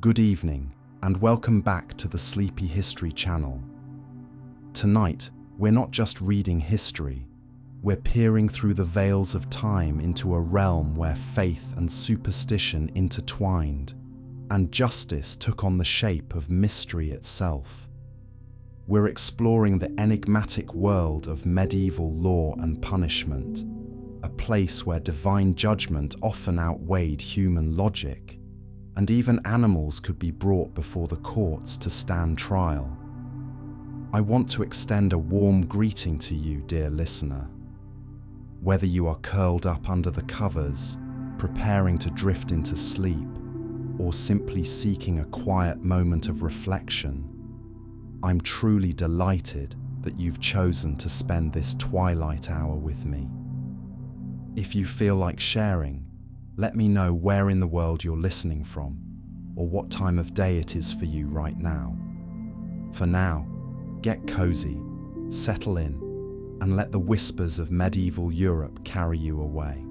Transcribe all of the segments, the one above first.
Good evening, and welcome back to the Sleepy History channel. Tonight, we're not just reading history, we're peering through the veils of time into a realm where faith and superstition intertwined, and justice took on the shape of mystery itself. We're exploring the enigmatic world of medieval law and punishment, a place where divine judgment often outweighed human logic, and even animals could be brought before the courts to stand trial. I want to extend a warm greeting to you, dear listener. Whether you are curled up under the covers, preparing to drift into sleep, or simply seeking a quiet moment of reflection, I'm truly delighted that you've chosen to spend this twilight hour with me. If you feel like sharing, let me know where in the world you're listening from, or what time of day it is for you right now. For now, get cozy, settle in, and let the whispers of medieval Europe carry you away.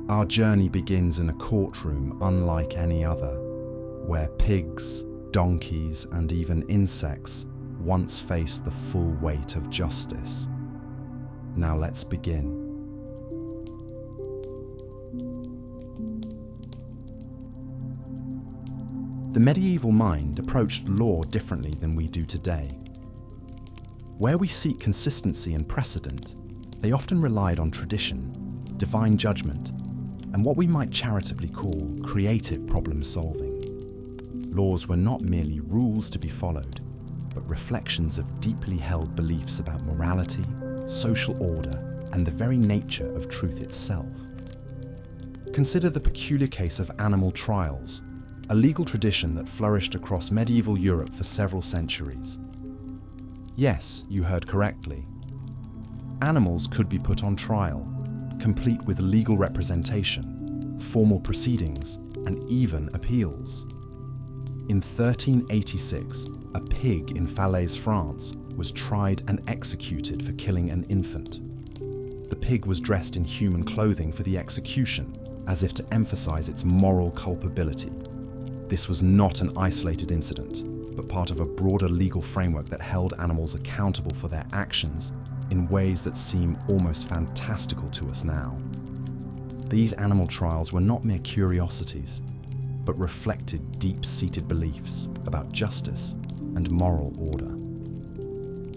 Our journey begins in a courtroom unlike any other, where pigs, donkeys, and even insects once faced the full weight of justice. Now let's begin. The medieval mind approached law differently than we do today. Where we seek consistency and precedent, they often relied on tradition, divine judgment, and what we might charitably call creative problem solving. Laws were not merely rules to be followed, but reflections of deeply held beliefs about morality, social order, and the very nature of truth itself. Consider the peculiar case of animal trials, a legal tradition that flourished across medieval Europe for several centuries. Yes, you heard correctly. Animals could be put on trial, complete with legal representation, formal proceedings, and even appeals. In 1386, a pig in Falaise, France, was tried and executed for killing an infant. The pig was dressed in human clothing for the execution, as if to emphasize its moral culpability. This was not an isolated incident, but part of a broader legal framework that held animals accountable for their actions in ways that seem almost fantastical to us now. These animal trials were not mere curiosities, but reflected deep-seated beliefs about justice and moral order.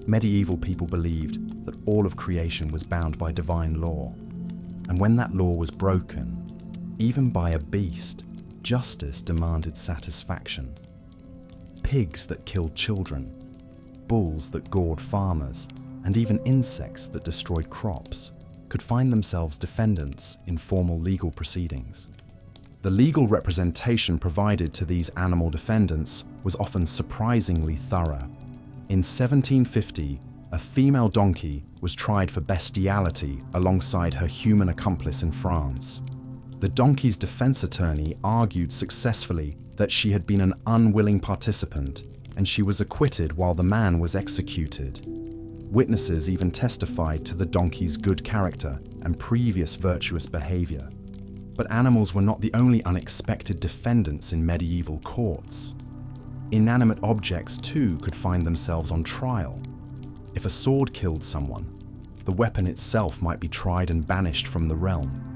Medieval people believed that all of creation was bound by divine law, and when that law was broken, even by a beast, justice demanded satisfaction. Pigs that killed children, bulls that gored farmers, and even insects that destroyed crops could find themselves defendants in formal legal proceedings. The legal representation provided to these animal defendants was often surprisingly thorough. In 1750, a female donkey was tried for bestiality alongside her human accomplice in France. The donkey's defense attorney argued successfully that she had been an unwilling participant, and she was acquitted while the man was executed. Witnesses even testified to the donkey's good character and previous virtuous behavior. But animals were not the only unexpected defendants in medieval courts. Inanimate objects too could find themselves on trial. If a sword killed someone, the weapon itself might be tried and banished from the realm.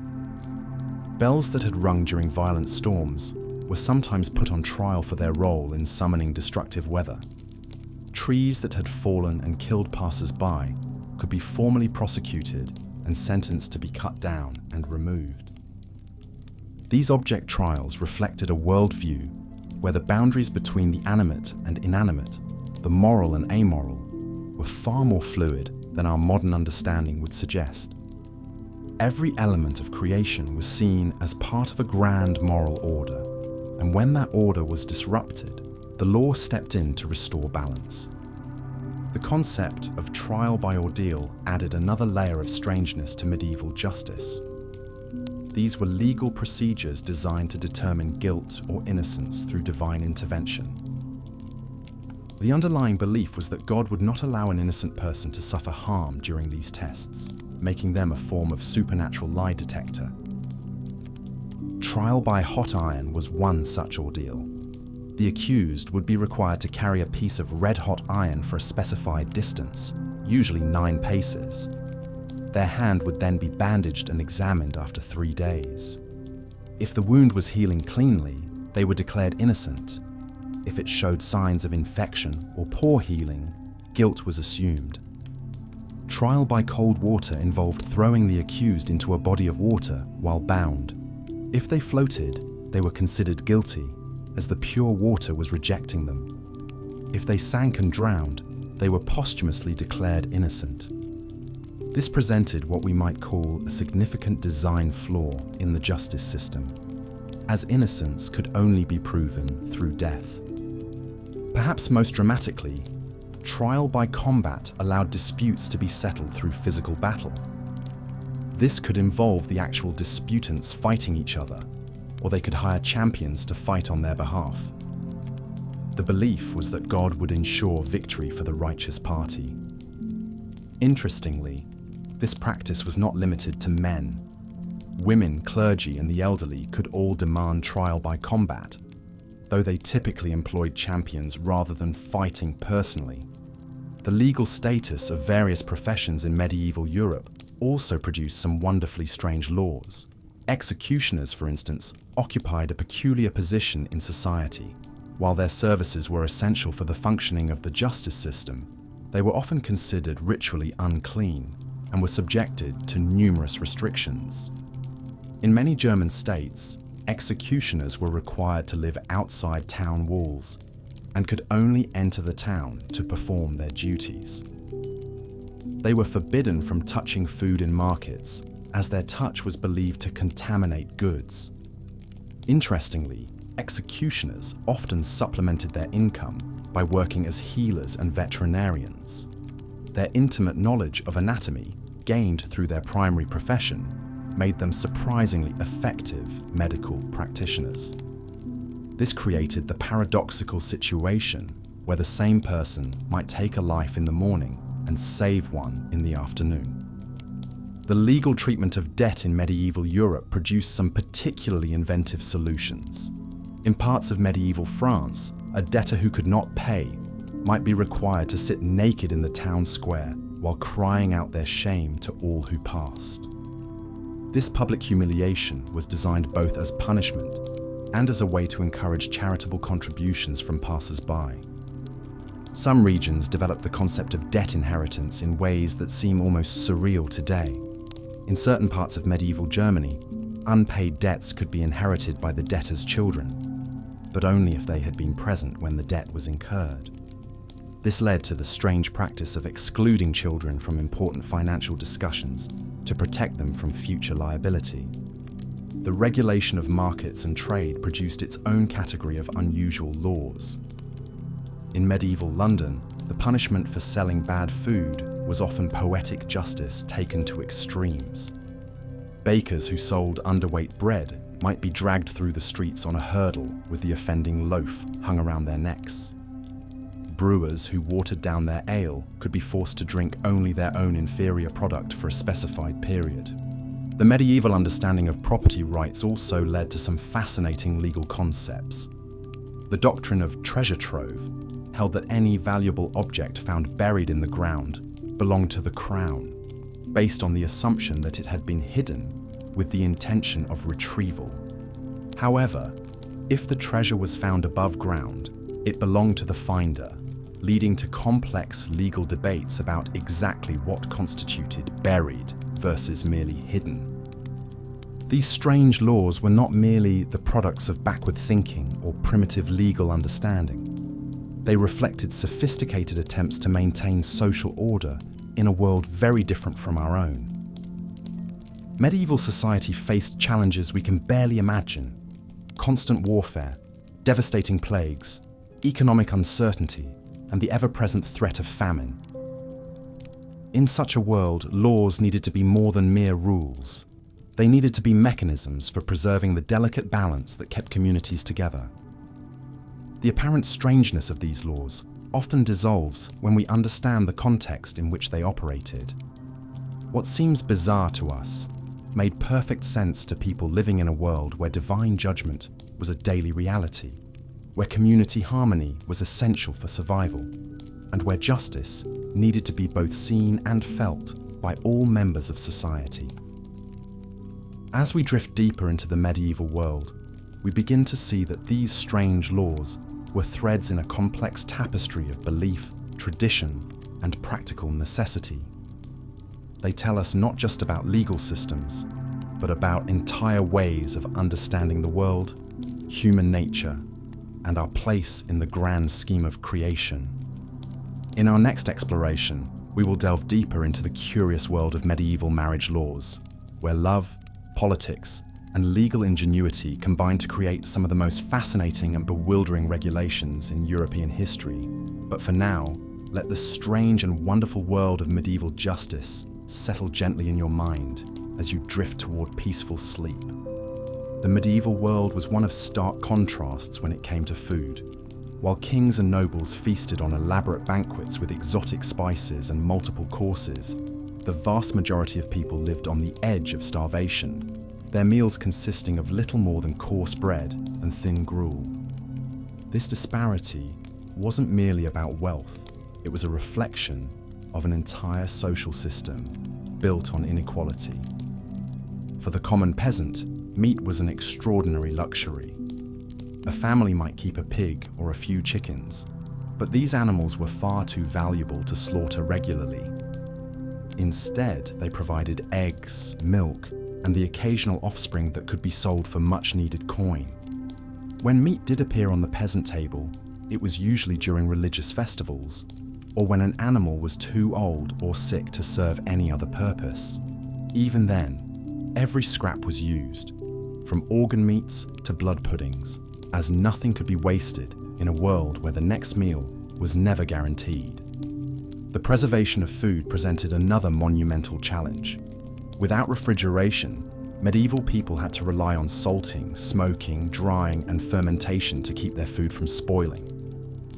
Bells that had rung during violent storms were sometimes put on trial for their role in summoning destructive weather. Trees that had fallen and killed passers-by could be formally prosecuted and sentenced to be cut down and removed. These object trials reflected a worldview where the boundaries between the animate and inanimate, the moral and amoral, were far more fluid than our modern understanding would suggest. Every element of creation was seen as part of a grand moral order, and when that order was disrupted, the law stepped in to restore balance. The concept of trial by ordeal added another layer of strangeness to medieval justice. These were legal procedures designed to determine guilt or innocence through divine intervention. The underlying belief was that God would not allow an innocent person to suffer harm during these tests, making them a form of supernatural lie detector. Trial by hot iron was one such ordeal, The accused would be required to carry a piece of red-hot iron for a specified distance, usually 9 paces. Their hand would then be bandaged and examined after 3 days. If the wound was healing cleanly, they were declared innocent. If it showed signs of infection or poor healing, guilt was assumed. Trial by cold water involved throwing the accused into a body of water while bound. If they floated, they were considered guilty, as the pure water was rejecting them. If they sank and drowned, they were posthumously declared innocent. This presented what we might call a significant design flaw in the justice system, as innocence could only be proven through death. Perhaps most dramatically, trial by combat allowed disputes to be settled through physical battle. This could involve the actual disputants fighting each other, or they could hire champions to fight on their behalf. The belief was that God would ensure victory for the righteous party. Interestingly, this practice was not limited to men. Women, clergy, and the elderly could all demand trial by combat, though they typically employed champions rather than fighting personally. The legal status of various professions in medieval Europe also produced some wonderfully strange laws. Executioners, for instance, occupied a peculiar position in society. While their services were essential for the functioning of the justice system, they were often considered ritually unclean and were subjected to numerous restrictions. In many German states, executioners were required to live outside town walls and could only enter the town to perform their duties. They were forbidden from touching food in markets, as their touch was believed to contaminate goods. Interestingly, executioners often supplemented their income by working as healers and veterinarians. Their intimate knowledge of anatomy, gained through their primary profession, made them surprisingly effective medical practitioners. This created the paradoxical situation where the same person might take a life in the morning and save one in the afternoon. The legal treatment of debt in medieval Europe produced some particularly inventive solutions. In parts of medieval France, a debtor who could not pay might be required to sit naked in the town square while crying out their shame to all who passed. This public humiliation was designed both as punishment and as a way to encourage charitable contributions from passers-by. Some regions developed the concept of debt inheritance in ways that seem almost surreal today. In certain parts of medieval Germany, unpaid debts could be inherited by the debtor's children, but only if they had been present when the debt was incurred. This led to the strange practice of excluding children from important financial discussions to protect them from future liability. The regulation of markets and trade produced its own category of unusual laws. In medieval London, the punishment for selling bad food was often poetic justice taken to extremes. Bakers who sold underweight bread might be dragged through the streets on a hurdle with the offending loaf hung around their necks. Brewers who watered down their ale could be forced to drink only their own inferior product for a specified period. The medieval understanding of property rights also led to some fascinating legal concepts. The doctrine of treasure trove held that any valuable object found buried in the ground belonged to the crown, based on the assumption that it had been hidden with the intention of retrieval. However, if the treasure was found above ground, it belonged to the finder, leading to complex legal debates about exactly what constituted buried versus merely hidden. These strange laws were not merely the products of backward thinking or primitive legal understanding. They reflected sophisticated attempts to maintain social order in a world very different from our own. Medieval society faced challenges we can barely imagine: constant warfare, devastating plagues, economic uncertainty, and the ever-present threat of famine. In such a world, laws needed to be more than mere rules. They needed to be mechanisms for preserving the delicate balance that kept communities together. The apparent strangeness of these laws often dissolves when we understand the context in which they operated. What seems bizarre to us made perfect sense to people living in a world where divine judgment was a daily reality. where community harmony was essential for survival, and where justice needed to be both seen and felt by all members of society. As we drift deeper into the medieval world, we begin to see that these strange laws were threads in a complex tapestry of belief, tradition, and practical necessity. They tell us not just about legal systems, but about entire ways of understanding the world, human nature, and our place in the grand scheme of creation. In our next exploration, we will delve deeper into the curious world of medieval marriage laws, where love, politics, and legal ingenuity combine to create some of the most fascinating and bewildering regulations in European history. But for now, let the strange and wonderful world of medieval justice settle gently in your mind as you drift toward peaceful sleep. The medieval world was one of stark contrasts when it came to food. While kings and nobles feasted on elaborate banquets with exotic spices and multiple courses, the vast majority of people lived on the edge of starvation, their meals consisting of little more than coarse bread and thin gruel. This disparity wasn't merely about wealth, it was a reflection of an entire social system built on inequality. For the common peasant, meat was an extraordinary luxury. A family might keep a pig or a few chickens, but these animals were far too valuable to slaughter regularly. Instead, they provided eggs, milk, and the occasional offspring that could be sold for much-needed coin. When meat did appear on the peasant table, it was usually during religious festivals, or when an animal was too old or sick to serve any other purpose. Even then, every scrap was used, from organ meats to blood puddings, as nothing could be wasted in a world where the next meal was never guaranteed. The preservation of food presented another monumental challenge. Without refrigeration, medieval people had to rely on salting, smoking, drying, and fermentation to keep their food from spoiling.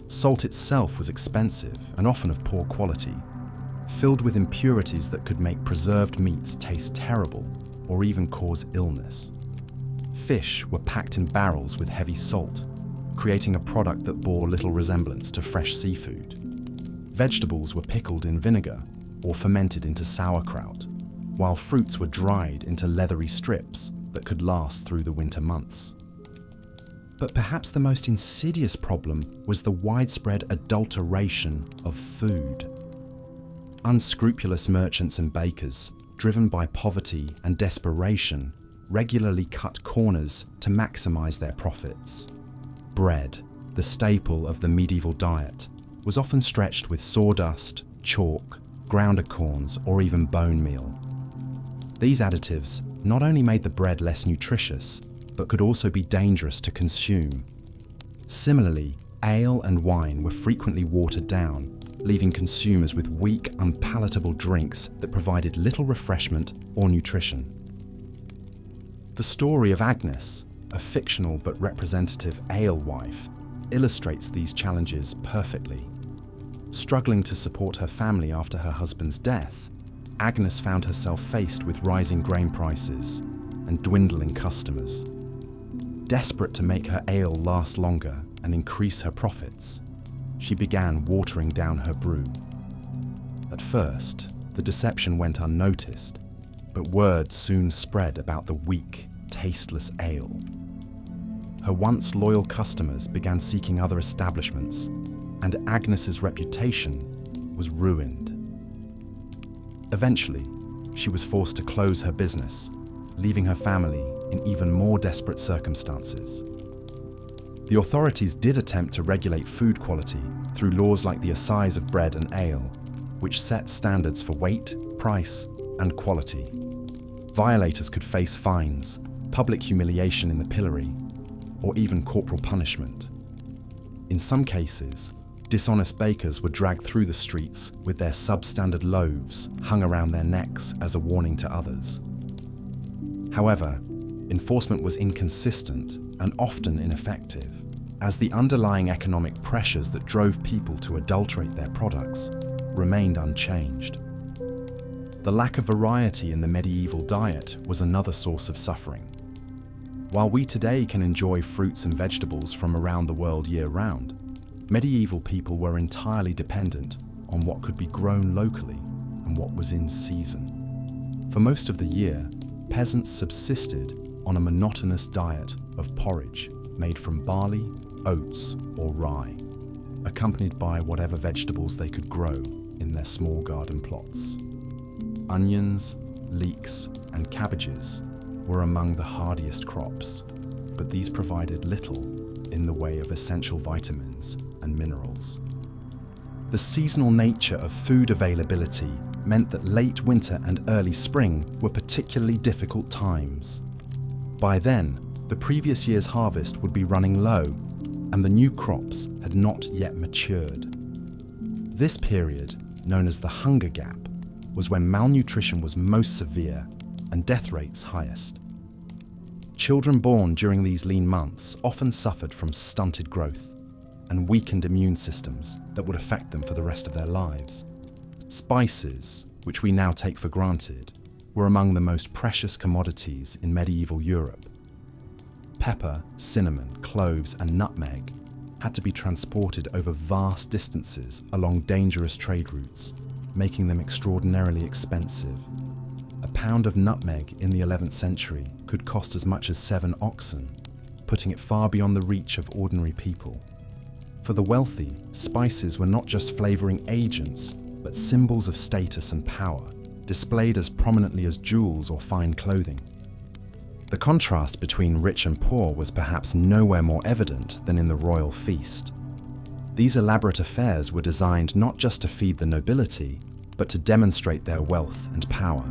Salt itself was expensive and often of poor quality, filled with impurities that could make preserved meats taste terrible or even cause illness. Fish were packed in barrels with heavy salt, creating a product that bore little resemblance to fresh seafood. Vegetables were pickled in vinegar or fermented into sauerkraut, while fruits were dried into leathery strips that could last through the winter months. But perhaps the most insidious problem was the widespread adulteration of food. Unscrupulous merchants and bakers, driven by poverty and desperation, regularly cut corners to maximize their profits. Bread, the staple of the medieval diet, was often stretched with sawdust, chalk, ground acorns, or even bone meal. These additives not only made the bread less nutritious, but could also be dangerous to consume. Similarly, ale and wine were frequently watered down, leaving consumers with weak, unpalatable drinks that provided little refreshment or nutrition. The story of Agnes, a fictional but representative alewife, illustrates these challenges perfectly. Struggling to support her family after her husband's death, Agnes found herself faced with rising grain prices and dwindling customers. Desperate to make her ale last longer and increase her profits, she began watering down her brew. At first, the deception went unnoticed, but word soon spread about the weak, tasteless ale. Her once loyal customers began seeking other establishments, and Agnes's reputation was ruined. Eventually, she was forced to close her business, leaving her family in even more desperate circumstances. The authorities did attempt to regulate food quality through laws like the assize of bread and ale, which set standards for weight, price, and quality. Violators could face fines, public humiliation in the pillory, or even corporal punishment. In some cases, dishonest bakers were dragged through the streets with their substandard loaves hung around their necks as a warning to others. However, enforcement was inconsistent and often ineffective, as the underlying economic pressures that drove people to adulterate their products remained unchanged. The lack of variety in the medieval diet was another source of suffering. While we today can enjoy fruits and vegetables from around the world year-round, medieval people were entirely dependent on what could be grown locally and what was in season. For most of the year, peasants subsisted on a monotonous diet of porridge made from barley, oats, or rye, accompanied by whatever vegetables they could grow in their small garden plots. Onions, leeks, and cabbages were among the hardiest crops, but these provided little in the way of essential vitamins and minerals. The seasonal nature of food availability meant that late winter and early spring were particularly difficult times. By then, the previous year's harvest would be running low, and the new crops had not yet matured. This period, known as the hunger gap, was when malnutrition was most severe and death rates highest. Children born during these lean months often suffered from stunted growth and weakened immune systems that would affect them for the rest of their lives. Spices, which we now take for granted, were among the most precious commodities in medieval Europe. Pepper, cinnamon, cloves, and nutmeg had to be transported over vast distances along dangerous trade routes, making them extraordinarily expensive. A pound of nutmeg in the 11th century could cost as much as 7 oxen, putting it far beyond the reach of ordinary people. For the wealthy, spices were not just flavoring agents, but symbols of status and power, displayed as prominently as jewels or fine clothing. The contrast between rich and poor was perhaps nowhere more evident than in the royal feast. These elaborate affairs were designed not just to feed the nobility, but to demonstrate their wealth and power.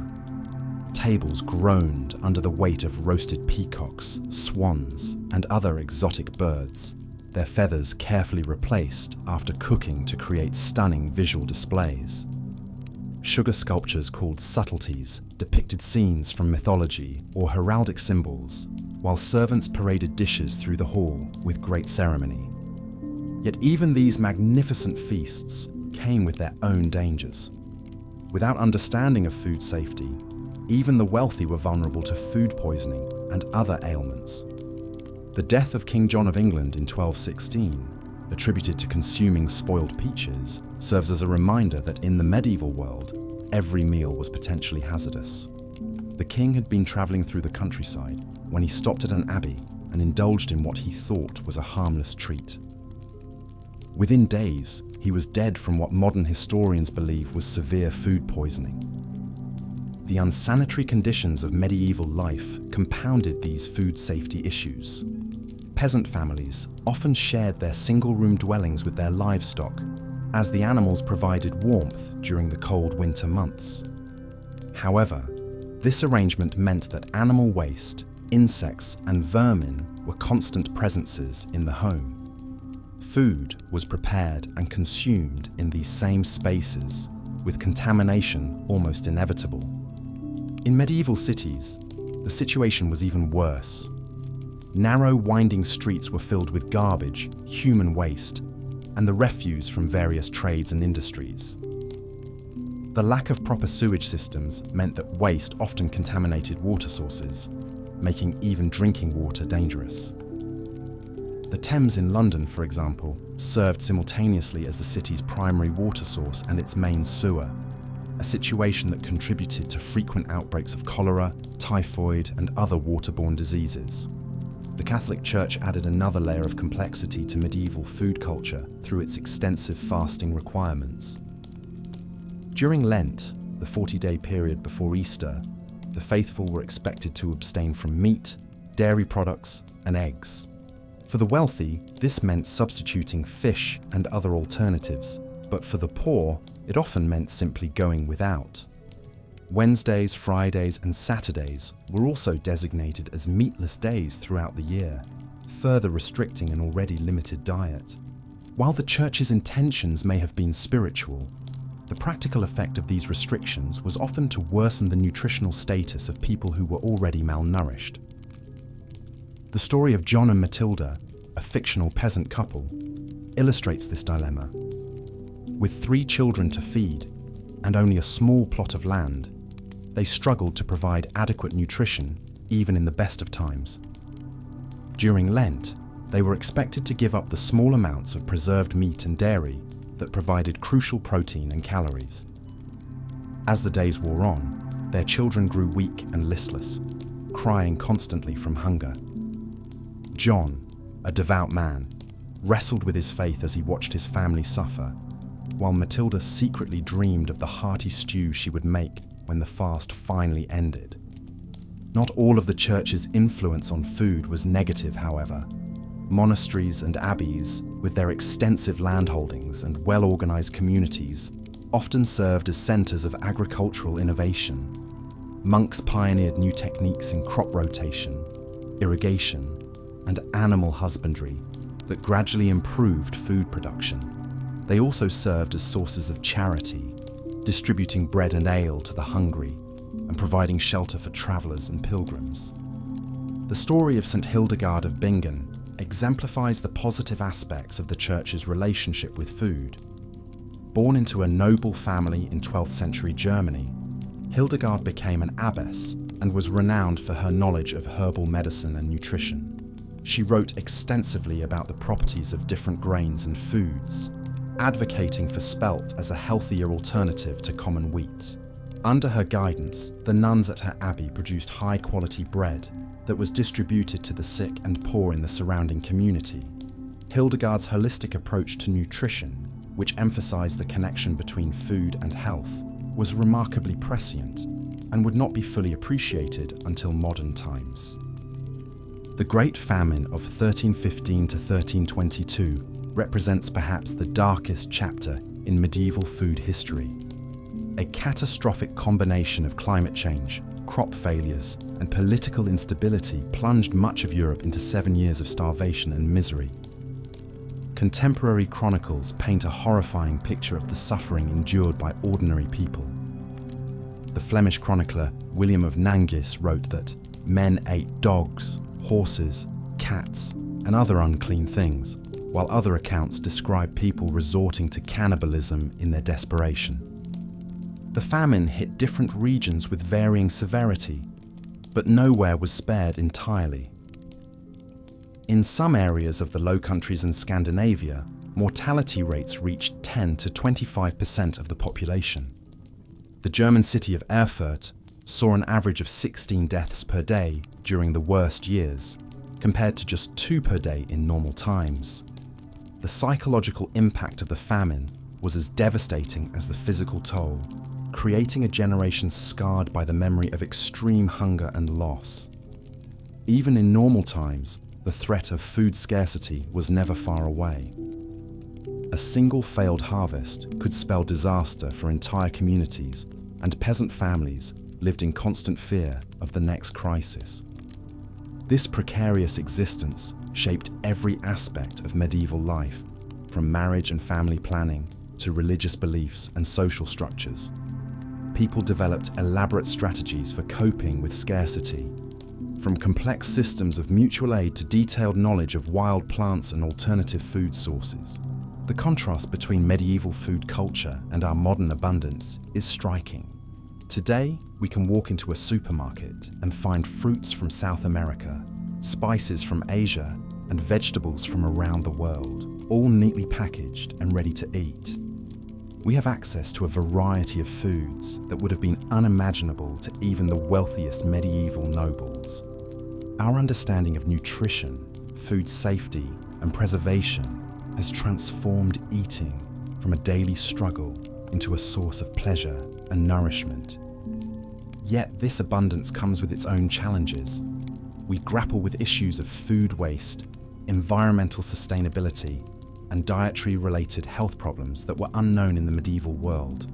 Tables groaned under the weight of roasted peacocks, swans, and other exotic birds, their feathers carefully replaced after cooking to create stunning visual displays. Sugar sculptures called subtleties depicted scenes from mythology or heraldic symbols, while servants paraded dishes through the hall with great ceremony. Yet even these magnificent feasts came with their own dangers. Without understanding of food safety, even the wealthy were vulnerable to food poisoning and other ailments. The death of King John of England in 1216, attributed to consuming spoiled peaches, serves as a reminder that in the medieval world, every meal was potentially hazardous. The king had been travelling through the countryside when he stopped at an abbey and indulged in what he thought was a harmless treat. Within days, he was dead from what modern historians believe was severe food poisoning. The unsanitary conditions of medieval life compounded these food safety issues. Peasant families often shared their single-room dwellings with their livestock, as the animals provided warmth during the cold winter months. However, this arrangement meant that animal waste, insects, and vermin were constant presences in the home. Food was prepared and consumed in these same spaces, with contamination almost inevitable. In medieval cities, the situation was even worse. Narrow, winding streets were filled with garbage, human waste, and the refuse from various trades and industries. The lack of proper sewage systems meant that waste often contaminated water sources, making even drinking water dangerous. The Thames in London, for example, served simultaneously as the city's primary water source and its main sewer, a situation that contributed to frequent outbreaks of cholera, typhoid, and other waterborne diseases. The Catholic Church added another layer of complexity to medieval food culture through its extensive fasting requirements. During Lent, the 40-day period before Easter, the faithful were expected to abstain from meat, dairy products, and eggs. For the wealthy, this meant substituting fish and other alternatives, but for the poor, it often meant simply going without. Wednesdays, Fridays, and Saturdays were also designated as meatless days throughout the year, further restricting an already limited diet. While the Church's intentions may have been spiritual, the practical effect of these restrictions was often to worsen the nutritional status of people who were already malnourished. The story of John and Matilda, a fictional peasant couple, illustrates this dilemma. With 3 children to feed and only a small plot of land, they struggled to provide adequate nutrition even in the best of times. During Lent, they were expected to give up the small amounts of preserved meat and dairy that provided crucial protein and calories. As the days wore on, their children grew weak and listless, crying constantly from hunger. John, a devout man, wrestled with his faith as he watched his family suffer, while Matilda secretly dreamed of the hearty stew she would make when the fast finally ended. Not all of the church's influence on food was negative, however. Monasteries and abbeys, with their extensive landholdings and well-organized communities, often served as centers of agricultural innovation. Monks pioneered new techniques in crop rotation, irrigation, and animal husbandry that gradually improved food production. They also served as sources of charity, distributing bread and ale to the hungry and providing shelter for travelers and pilgrims. The story of St. Hildegard of Bingen exemplifies the positive aspects of the church's relationship with food. Born into a noble family in 12th century Germany, Hildegard became an abbess and was renowned for her knowledge of herbal medicine and nutrition. She wrote extensively about the properties of different grains and foods, advocating for spelt as a healthier alternative to common wheat. Under her guidance, the nuns at her abbey produced high-quality bread that was distributed to the sick and poor in the surrounding community. Hildegard's holistic approach to nutrition, which emphasized the connection between food and health, was remarkably prescient and would not be fully appreciated until modern times. The Great Famine of 1315 to 1322 represents perhaps the darkest chapter in medieval food history. A catastrophic combination of climate change, crop failures, and political instability plunged much of Europe into 7 years of starvation and misery. Contemporary chronicles paint a horrifying picture of the suffering endured by ordinary people. The Flemish chronicler William of Nangis wrote that men ate dogs, horses, cats, and other unclean things, while other accounts describe people resorting to cannibalism in their desperation. The famine hit different regions with varying severity, but nowhere was spared entirely. In some areas of the Low Countries and Scandinavia, mortality rates reached 10 to 25% of the population. The German city of Erfurt saw an average of 16 deaths per day during the worst years, compared to just 2 per day in normal times. The psychological impact of the famine was as devastating as the physical toll, creating a generation scarred by the memory of extreme hunger and loss. Even in normal times, the threat of food scarcity was never far away. A single failed harvest could spell disaster for entire communities, and peasant families lived in constant fear of the next crisis. This precarious existence shaped every aspect of medieval life, from marriage and family planning to religious beliefs and social structures. People developed elaborate strategies for coping with scarcity, from complex systems of mutual aid to detailed knowledge of wild plants and alternative food sources. The contrast between medieval food culture and our modern abundance is striking. Today, we can walk into a supermarket and find fruits from South America, spices from Asia, and vegetables from around the world, all neatly packaged and ready to eat. We have access to a variety of foods that would have been unimaginable to even the wealthiest medieval nobles. Our understanding of nutrition, food safety, and preservation has transformed eating from a daily struggle into a source of pleasure and nourishment. Yet this abundance comes with its own challenges. We grapple with issues of food waste, environmental sustainability, and dietary-related health problems that were unknown in the medieval world.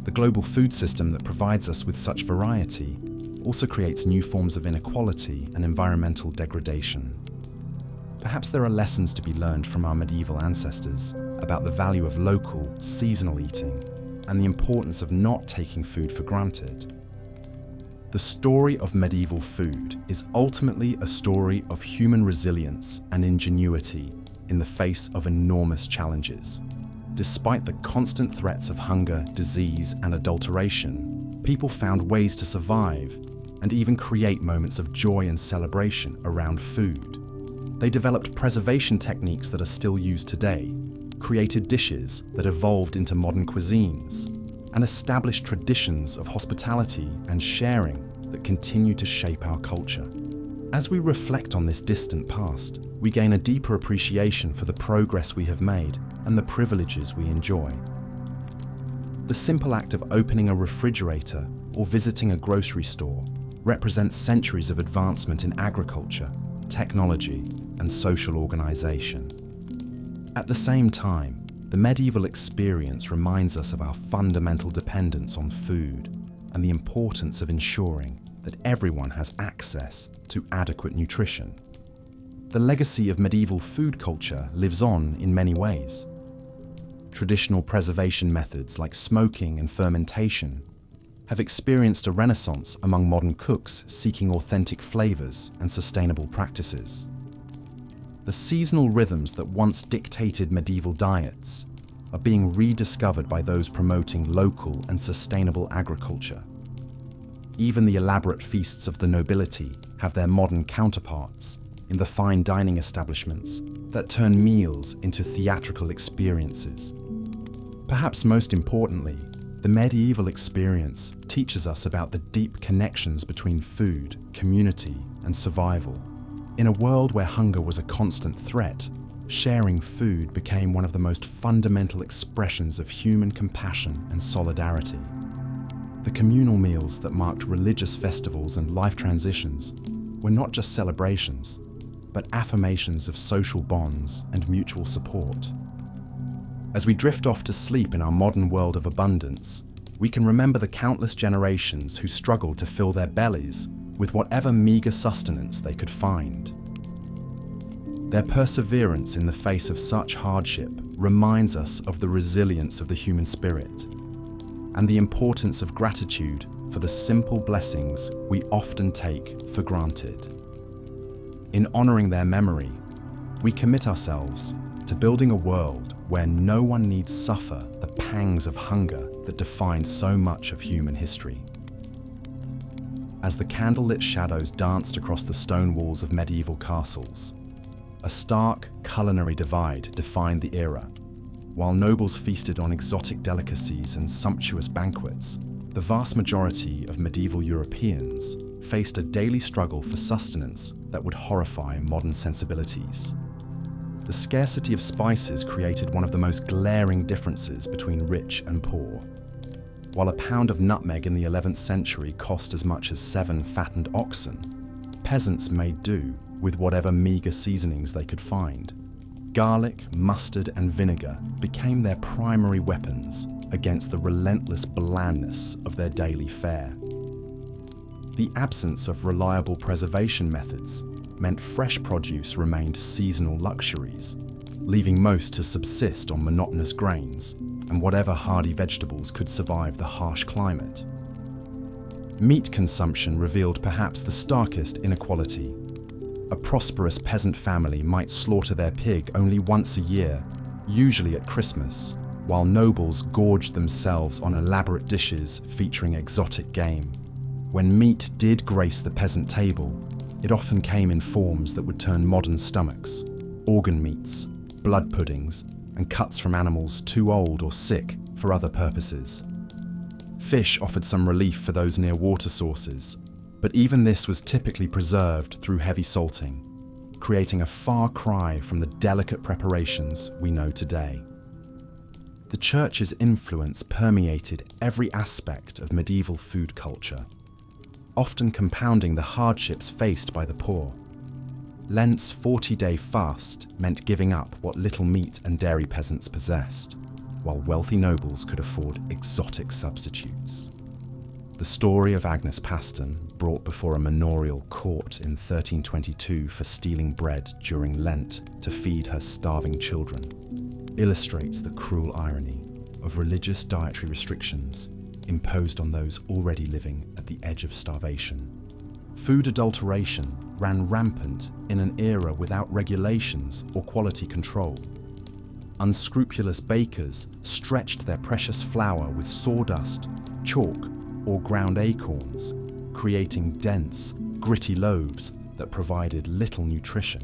The global food system that provides us with such variety also creates new forms of inequality and environmental degradation. Perhaps there are lessons to be learned from our medieval ancestors about the value of local, seasonal eating and the importance of not taking food for granted. The story of medieval food is ultimately a story of human resilience and ingenuity in the face of enormous challenges. Despite the constant threats of hunger, disease, and adulteration, people found ways to survive and even create moments of joy and celebration around food. They developed preservation techniques that are still used today, created dishes that evolved into modern cuisines, and established traditions of hospitality and sharing that continue to shape our culture. As we reflect on this distant past, we gain a deeper appreciation for the progress we have made and the privileges we enjoy. The simple act of opening a refrigerator or visiting a grocery store represents centuries of advancement in agriculture, technology, and social organization. At the same time, the medieval experience reminds us of our fundamental dependence on food and the importance of ensuring that everyone has access to adequate nutrition. The legacy of medieval food culture lives on in many ways. Traditional preservation methods like smoking and fermentation have experienced a renaissance among modern cooks seeking authentic flavors and sustainable practices. The seasonal rhythms that once dictated medieval diets are being rediscovered by those promoting local and sustainable agriculture. Even the elaborate feasts of the nobility have their modern counterparts in the fine dining establishments that turn meals into theatrical experiences. Perhaps most importantly, the medieval experience teaches us about the deep connections between food, community, and survival. In a world where hunger was a constant threat, sharing food became one of the most fundamental expressions of human compassion and solidarity. The communal meals that marked religious festivals and life transitions were not just celebrations, but affirmations of social bonds and mutual support. As we drift off to sleep in our modern world of abundance, we can remember the countless generations who struggled to fill their bellies with whatever meager sustenance they could find. Their perseverance in the face of such hardship reminds us of the resilience of the human spirit and the importance of gratitude for the simple blessings we often take for granted. In honoring their memory, we commit ourselves to building a world where no one needs suffer the pangs of hunger that defined so much of human history. As the candlelit shadows danced across the stone walls of medieval castles, a stark culinary divide defined the era. While nobles feasted on exotic delicacies and sumptuous banquets, the vast majority of medieval Europeans faced a daily struggle for sustenance that would horrify modern sensibilities. The scarcity of spices created one of the most glaring differences between rich and poor. While a pound of nutmeg in the 11th century cost as much as 7 fattened oxen, peasants made do with whatever meager seasonings they could find. Garlic, mustard, and vinegar became their primary weapons against the relentless blandness of their daily fare. The absence of reliable preservation methods meant fresh produce remained seasonal luxuries, leaving most to subsist on monotonous grains and whatever hardy vegetables could survive the harsh climate. Meat consumption revealed perhaps the starkest inequality. A prosperous peasant family might slaughter their pig only once a year, usually at Christmas, while nobles gorged themselves on elaborate dishes featuring exotic game. When meat did grace the peasant table, it often came in forms that would turn modern stomachs: organ meats, blood puddings, and cuts from animals too old or sick for other purposes. Fish offered some relief for those near water sources, but even this was typically preserved through heavy salting, creating a far cry from the delicate preparations we know today. The Church's influence permeated every aspect of medieval food culture, often compounding the hardships faced by the poor. Lent's 40-day fast meant giving up what little meat and dairy peasants possessed, while wealthy nobles could afford exotic substitutes. The story of Agnes Paston, brought before a manorial court in 1322 for stealing bread during Lent to feed her starving children, illustrates the cruel irony of religious dietary restrictions imposed on those already living at the edge of starvation. Food adulteration ran rampant in an era without regulations or quality control. Unscrupulous bakers stretched their precious flour with sawdust, chalk, or ground acorns, creating dense, gritty loaves that provided little nutrition.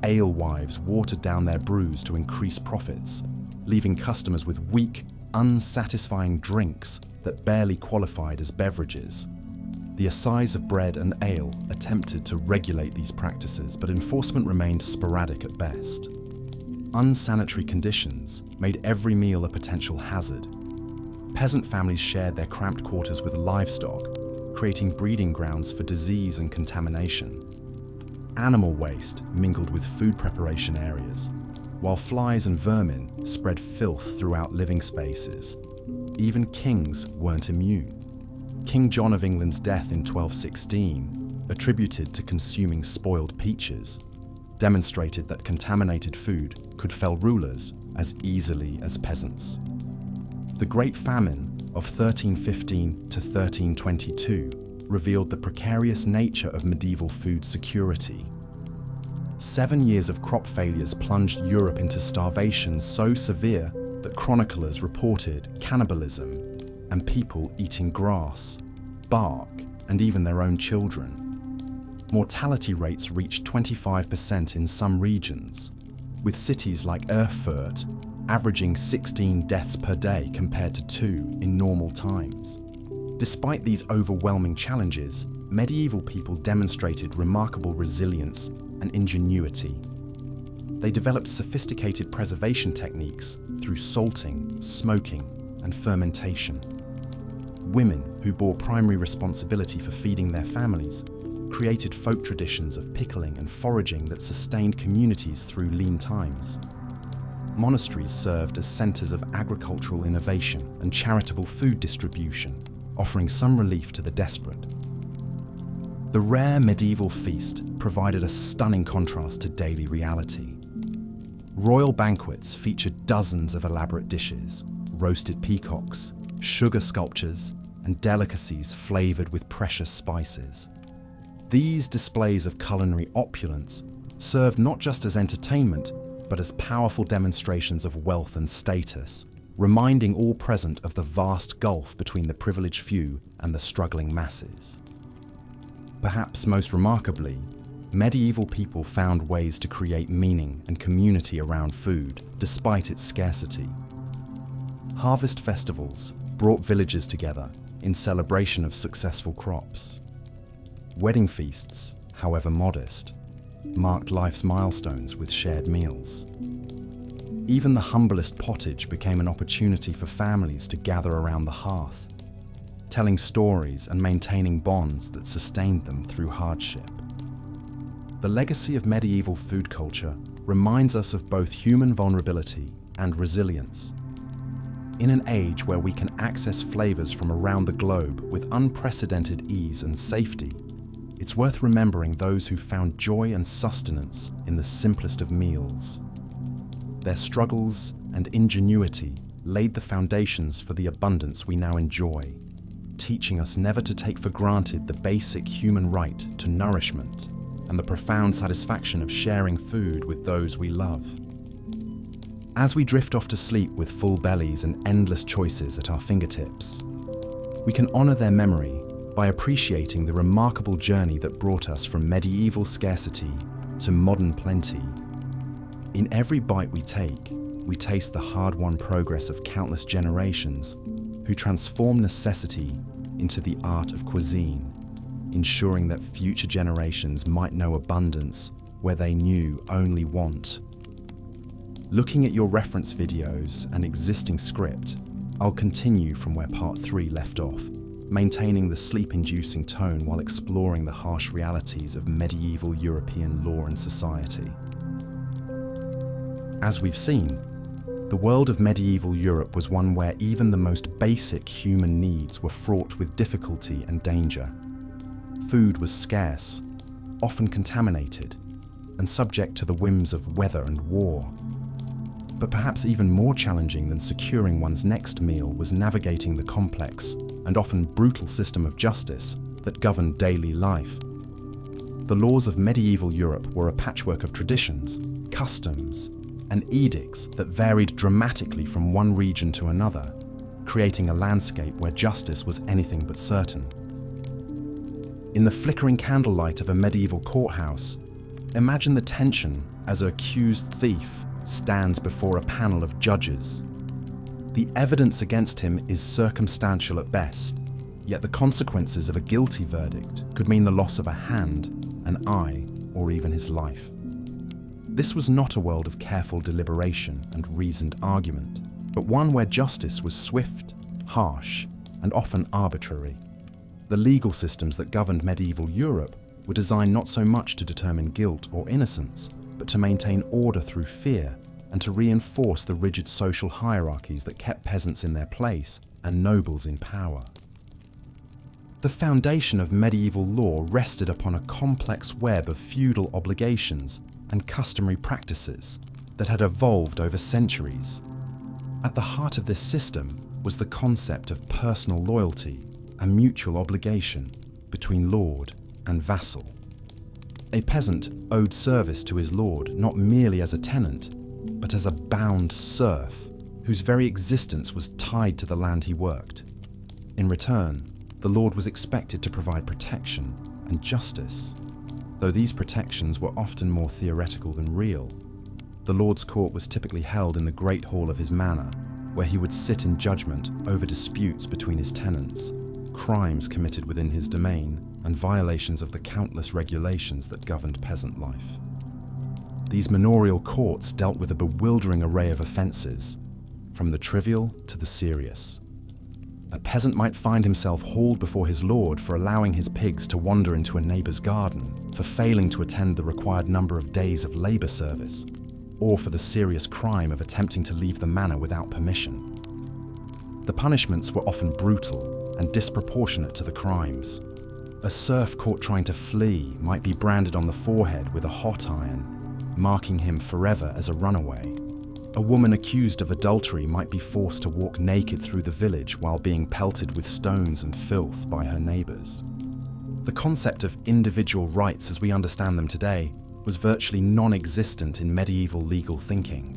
alewives watered down their brews to increase profits, leaving customers with weak, unsatisfying drinks that barely qualified as beverages. The Assize of Bread and Ale attempted to regulate these practices, but enforcement remained sporadic at best. Unsanitary conditions made every meal a potential hazard. Peasant families shared their cramped quarters with livestock, creating breeding grounds for disease and contamination. Animal waste mingled with food preparation areas, while flies and vermin spread filth throughout living spaces. Even kings weren't immune. King John of England's death in 1216, attributed to consuming spoiled peaches, demonstrated that contaminated food could fell rulers as easily as peasants. The Great Famine of 1315 to 1322 revealed the precarious nature of medieval food security. 7 years of crop failures plunged Europe into starvation so severe that chroniclers reported cannibalism and people eating grass, bark, and even their own children. Mortality rates reached 25% in some regions, with cities like Erfurt averaging 16 deaths per day compared to 2 in normal times. Despite these overwhelming challenges, medieval people demonstrated remarkable resilience and ingenuity. They developed sophisticated preservation techniques through salting, smoking, and fermentation. Women, who bore primary responsibility for feeding their families, created folk traditions of pickling and foraging that sustained communities through lean times. Monasteries served as centers of agricultural innovation and charitable food distribution, offering some relief to the desperate. The rare medieval feast provided a stunning contrast to daily reality. Royal banquets featured dozens of elaborate dishes, roasted peacocks, sugar sculptures, and delicacies flavored with precious spices. These displays of culinary opulence served not just as entertainment, but as powerful demonstrations of wealth and status, reminding all present of the vast gulf between the privileged few and the struggling masses. Perhaps most remarkably, medieval people found ways to create meaning and community around food, despite its scarcity. Harvest festivals brought villages together in celebration of successful crops. Wedding feasts, however modest, marked life's milestones with shared meals. Even the humblest pottage became an opportunity for families to gather around the hearth, telling stories and maintaining bonds that sustained them through hardship. The legacy of medieval food culture reminds us of both human vulnerability and resilience. In an age where we can access flavors from around the globe with unprecedented ease and safety, it's worth remembering those who found joy and sustenance in the simplest of meals. Their struggles and ingenuity laid the foundations for the abundance we now enjoy, teaching us never to take for granted the basic human right to nourishment and the profound satisfaction of sharing food with those we love. As we drift off to sleep with full bellies and endless choices at our fingertips, we can honor their memory by appreciating the remarkable journey that brought us from medieval scarcity to modern plenty. In every bite we take, we taste the hard-won progress of countless generations who transform necessity into the art of cuisine, ensuring that future generations might know abundance where they knew only want. Looking at your reference videos and existing script, I'll continue from where part 3 left off, maintaining the sleep-inducing tone while exploring the harsh realities of medieval European law and society. As we've seen, the world of medieval Europe was one where even the most basic human needs were fraught with difficulty and danger. Food was scarce, often contaminated, and subject to the whims of weather and war. But perhaps even more challenging than securing one's next meal was navigating the complex and often brutal system of justice that governed daily life. The laws of medieval Europe were a patchwork of traditions, customs, and edicts that varied dramatically from one region to another, creating a landscape where justice was anything but certain. In the flickering candlelight of a medieval courthouse, Imagine the tension as an accused thief stands before a panel of judges. The evidence against him is circumstantial at best, yet the consequences of a guilty verdict could mean the loss of a hand, an eye, or even his life. This was not a world of careful deliberation and reasoned argument, but one where justice was swift, harsh, and often arbitrary. The legal systems that governed medieval Europe were designed not so much to determine guilt or innocence, but to maintain order through fear and to reinforce the rigid social hierarchies that kept peasants in their place and nobles in power. The foundation of medieval law rested upon a complex web of feudal obligations and customary practices that had evolved over centuries. At the heart of this system was the concept of personal loyalty and mutual obligation between lord and vassal. A peasant owed service to his lord not merely as a tenant, but as a bound serf whose very existence was tied to the land he worked. In return, the lord was expected to provide protection and justice, though these protections were often more theoretical than real. The lord's court was typically held in the great hall of his manor, where he would sit in judgment over disputes between his tenants, crimes committed within his domain, and violations of the countless regulations that governed peasant life. These manorial courts dealt with a bewildering array of offences, from the trivial to the serious. A peasant might find himself hauled before his lord for allowing his pigs to wander into a neighbour's garden, for failing to attend the required number of days of labour service, or for the serious crime of attempting to leave the manor without permission. The punishments were often brutal and disproportionate to the crimes. A serf caught trying to flee might be branded on the forehead with a hot iron, marking him forever as a runaway. A woman accused of adultery might be forced to walk naked through the village while being pelted with stones and filth by her neighbours. The concept of individual rights as we understand them today was virtually non-existent in medieval legal thinking.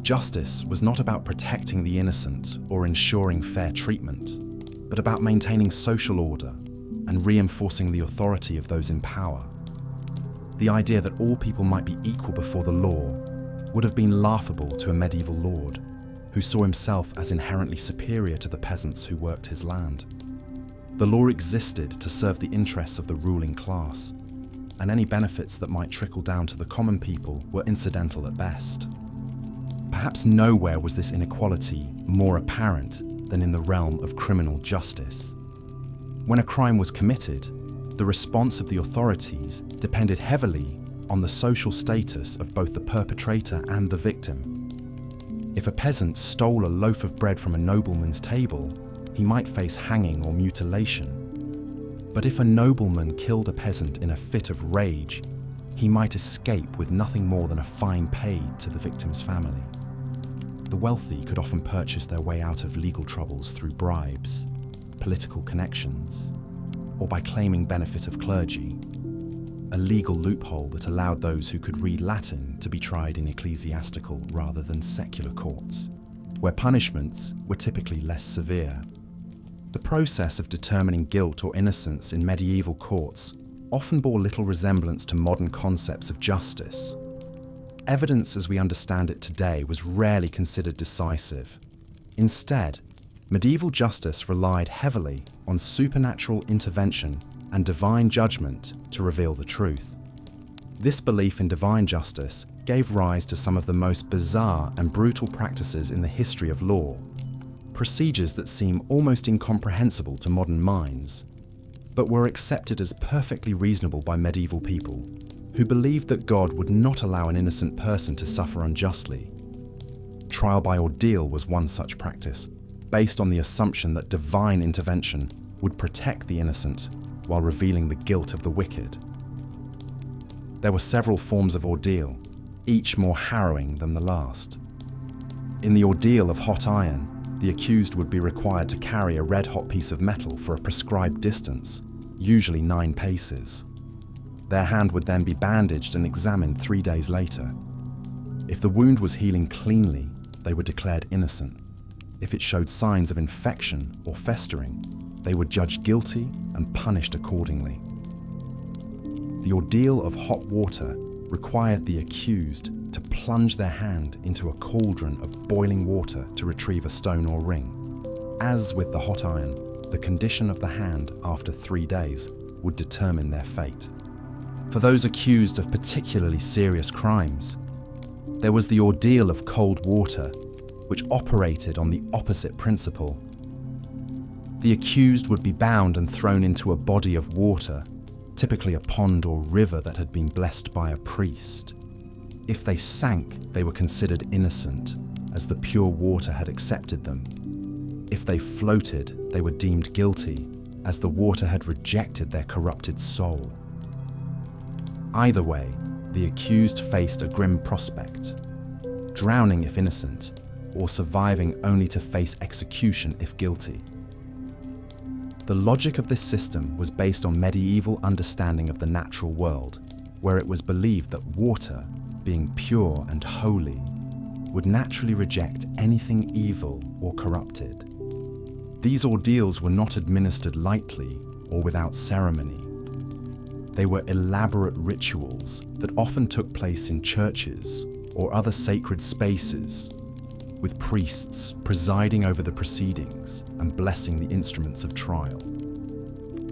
Justice was not about protecting the innocent or ensuring fair treatment, but about maintaining social order and reinforcing the authority of those in power. The idea that all people might be equal before the law would have been laughable to a medieval lord who saw himself as inherently superior to the peasants who worked his land. The law existed to serve the interests of the ruling class, and any benefits that might trickle down to the common people were incidental at best. Perhaps nowhere was this inequality more apparent than in the realm of criminal justice. When a crime was committed, the response of the authorities depended heavily on the social status of both the perpetrator and the victim. If a peasant stole a loaf of bread from a nobleman's table, he might face hanging or mutilation. But if a nobleman killed a peasant in a fit of rage, he might escape with nothing more than a fine paid to the victim's family. The wealthy could often purchase their way out of legal troubles through bribes, political connections, or by claiming benefit of clergy, a legal loophole that allowed those who could read Latin to be tried in ecclesiastical rather than secular courts, where punishments were typically less severe. The process of determining guilt or innocence in medieval courts often bore little resemblance to modern concepts of justice. Evidence as we understand it today was rarely considered decisive. Instead, medieval justice relied heavily on supernatural intervention and divine judgment to reveal the truth. This belief in divine justice gave rise to some of the most bizarre and brutal practices in the history of law, procedures that seem almost incomprehensible to modern minds, but were accepted as perfectly reasonable by medieval people who believed that God would not allow an innocent person to suffer unjustly. Trial by ordeal was one such practice, based on the assumption that divine intervention would protect the innocent while revealing the guilt of the wicked. There were several forms of ordeal, each more harrowing than the last. In the ordeal of hot iron, the accused would be required to carry a red-hot piece of metal for a prescribed distance, usually 9 paces. Their hand would then be bandaged and examined 3 days later. If the wound was healing cleanly, they were declared innocent. If it showed signs of infection or festering, they were judged guilty and punished accordingly. The ordeal of hot water required the accused to plunge their hand into a cauldron of boiling water to retrieve a stone or ring. As with the hot iron, the condition of the hand after 3 days would determine their fate. For those accused of particularly serious crimes, there was the ordeal of cold water, which operated on the opposite principle. The accused would be bound and thrown into a body of water, typically a pond or river that had been blessed by a priest. If they sank, they were considered innocent, as the pure water had accepted them. If they floated, they were deemed guilty, as the water had rejected their corrupted soul. Either way, the accused faced a grim prospect: drowning if innocent, or surviving only to face execution if guilty. The logic of this system was based on medieval understanding of the natural world, where it was believed that water, being pure and holy, would naturally reject anything evil or corrupted. These ordeals were not administered lightly or without ceremony. They were elaborate rituals that often took place in churches or other sacred spaces, with priests presiding over the proceedings and blessing the instruments of trial.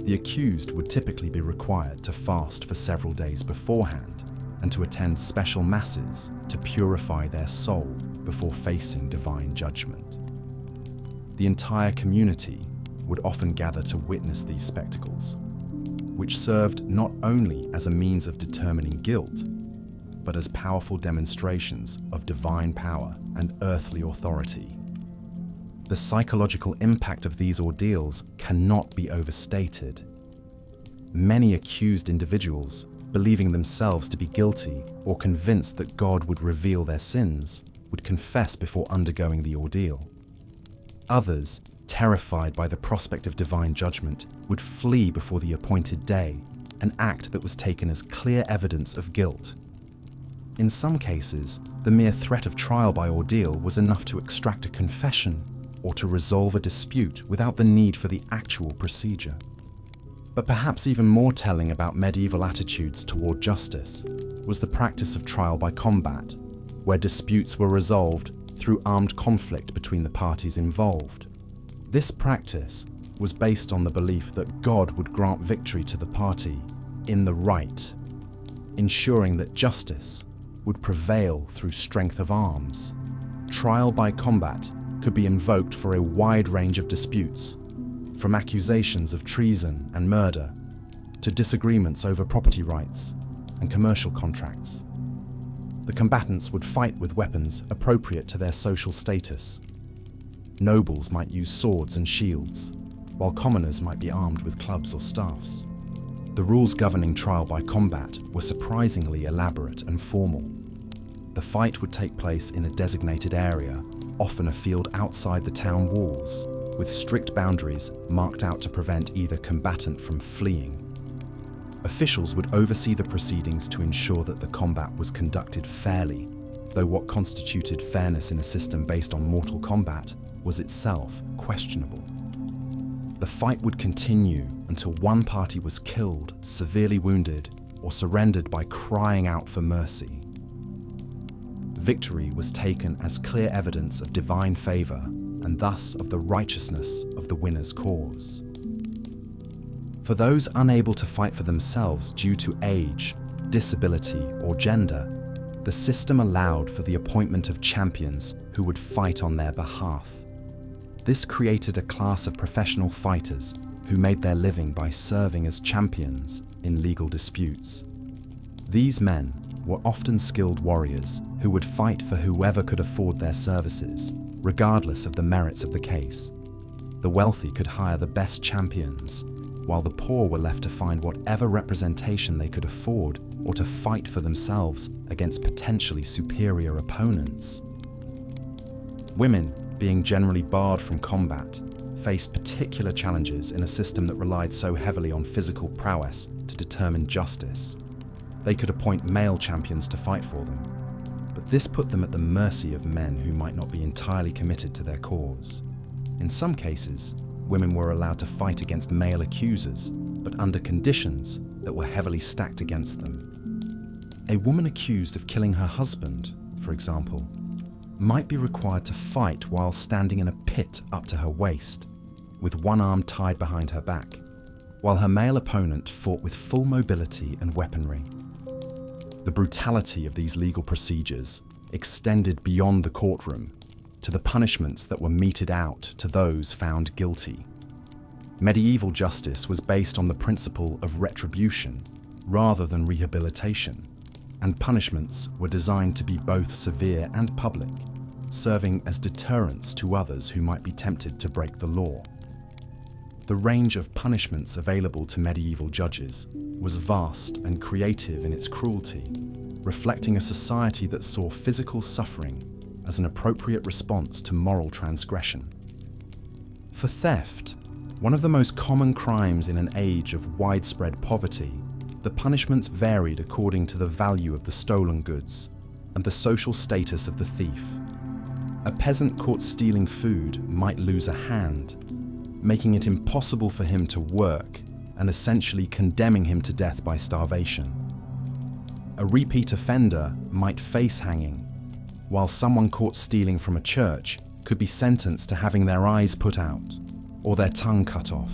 The accused would typically be required to fast for several days beforehand and to attend special masses to purify their soul before facing divine judgment. The entire community would often gather to witness these spectacles, which served not only as a means of determining guilt, but as powerful demonstrations of divine power and earthly authority. The psychological impact of these ordeals cannot be overstated. Many accused individuals, believing themselves to be guilty or convinced that God would reveal their sins, would confess before undergoing the ordeal. Others, terrified by the prospect of divine judgment, would flee before the appointed day, an act that was taken as clear evidence of guilt. In some cases, the mere threat of trial by ordeal was enough to extract a confession or to resolve a dispute without the need for the actual procedure. But perhaps even more telling about medieval attitudes toward justice was the practice of trial by combat, where disputes were resolved through armed conflict between the parties involved. This practice was based on the belief that God would grant victory to the party in the right, ensuring that justice would prevail through strength of arms. Trial by combat could be invoked for a wide range of disputes, from accusations of treason and murder to disagreements over property rights and commercial contracts. The combatants would fight with weapons appropriate to their social status. Nobles might use swords and shields, while commoners might be armed with clubs or staffs. The rules governing trial by combat were surprisingly elaborate and formal. The fight would take place in a designated area, often a field outside the town walls, with strict boundaries marked out to prevent either combatant from fleeing. Officials would oversee the proceedings to ensure that the combat was conducted fairly, though what constituted fairness in a system based on mortal combat was itself questionable. The fight would continue until one party was killed, severely wounded, or surrendered by crying out for mercy. Victory was taken as clear evidence of divine favor and thus of the righteousness of the winner's cause. For those unable to fight for themselves due to age, disability, or gender, the system allowed for the appointment of champions who would fight on their behalf. This created a class of professional fighters who made their living by serving as champions in legal disputes. These men were often skilled warriors who would fight for whoever could afford their services, regardless of the merits of the case. The wealthy could hire the best champions, while the poor were left to find whatever representation they could afford or to fight for themselves against potentially superior opponents. Women, being generally barred from combat, faced particular challenges in a system that relied so heavily on physical prowess to determine justice. They could appoint male champions to fight for them, but this put them at the mercy of men who might not be entirely committed to their cause. In some cases, women were allowed to fight against male accusers, but under conditions that were heavily stacked against them. A woman accused of killing her husband, for example, might be required to fight while standing in a pit up to her waist, with one arm tied behind her back, while her male opponent fought with full mobility and weaponry. The brutality of these legal procedures extended beyond the courtroom to the punishments that were meted out to those found guilty. Medieval justice was based on the principle of retribution rather than rehabilitation, and punishments were designed to be both severe and public, serving as deterrents to others who might be tempted to break the law. The range of punishments available to medieval judges was vast and creative in its cruelty, reflecting a society that saw physical suffering as an appropriate response to moral transgression. For theft, one of the most common crimes in an age of widespread poverty, the punishments varied according to the value of the stolen goods and the social status of the thief. A peasant caught stealing food might lose a hand, making it impossible for him to work and essentially condemning him to death by starvation. A repeat offender might face hanging, while someone caught stealing from a church could be sentenced to having their eyes put out or their tongue cut off.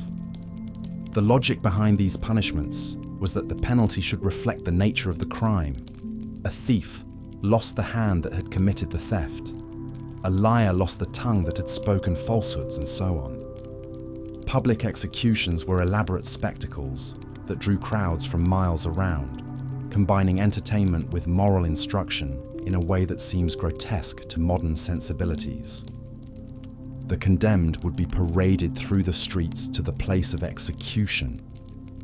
The logic behind these punishments was that the penalty should reflect the nature of the crime. A thief lost the hand that had committed the theft. A liar lost the tongue that had spoken falsehoods, and so on. Public executions were elaborate spectacles that drew crowds from miles around, combining entertainment with moral instruction in a way that seems grotesque to modern sensibilities. The condemned would be paraded through the streets to the place of execution,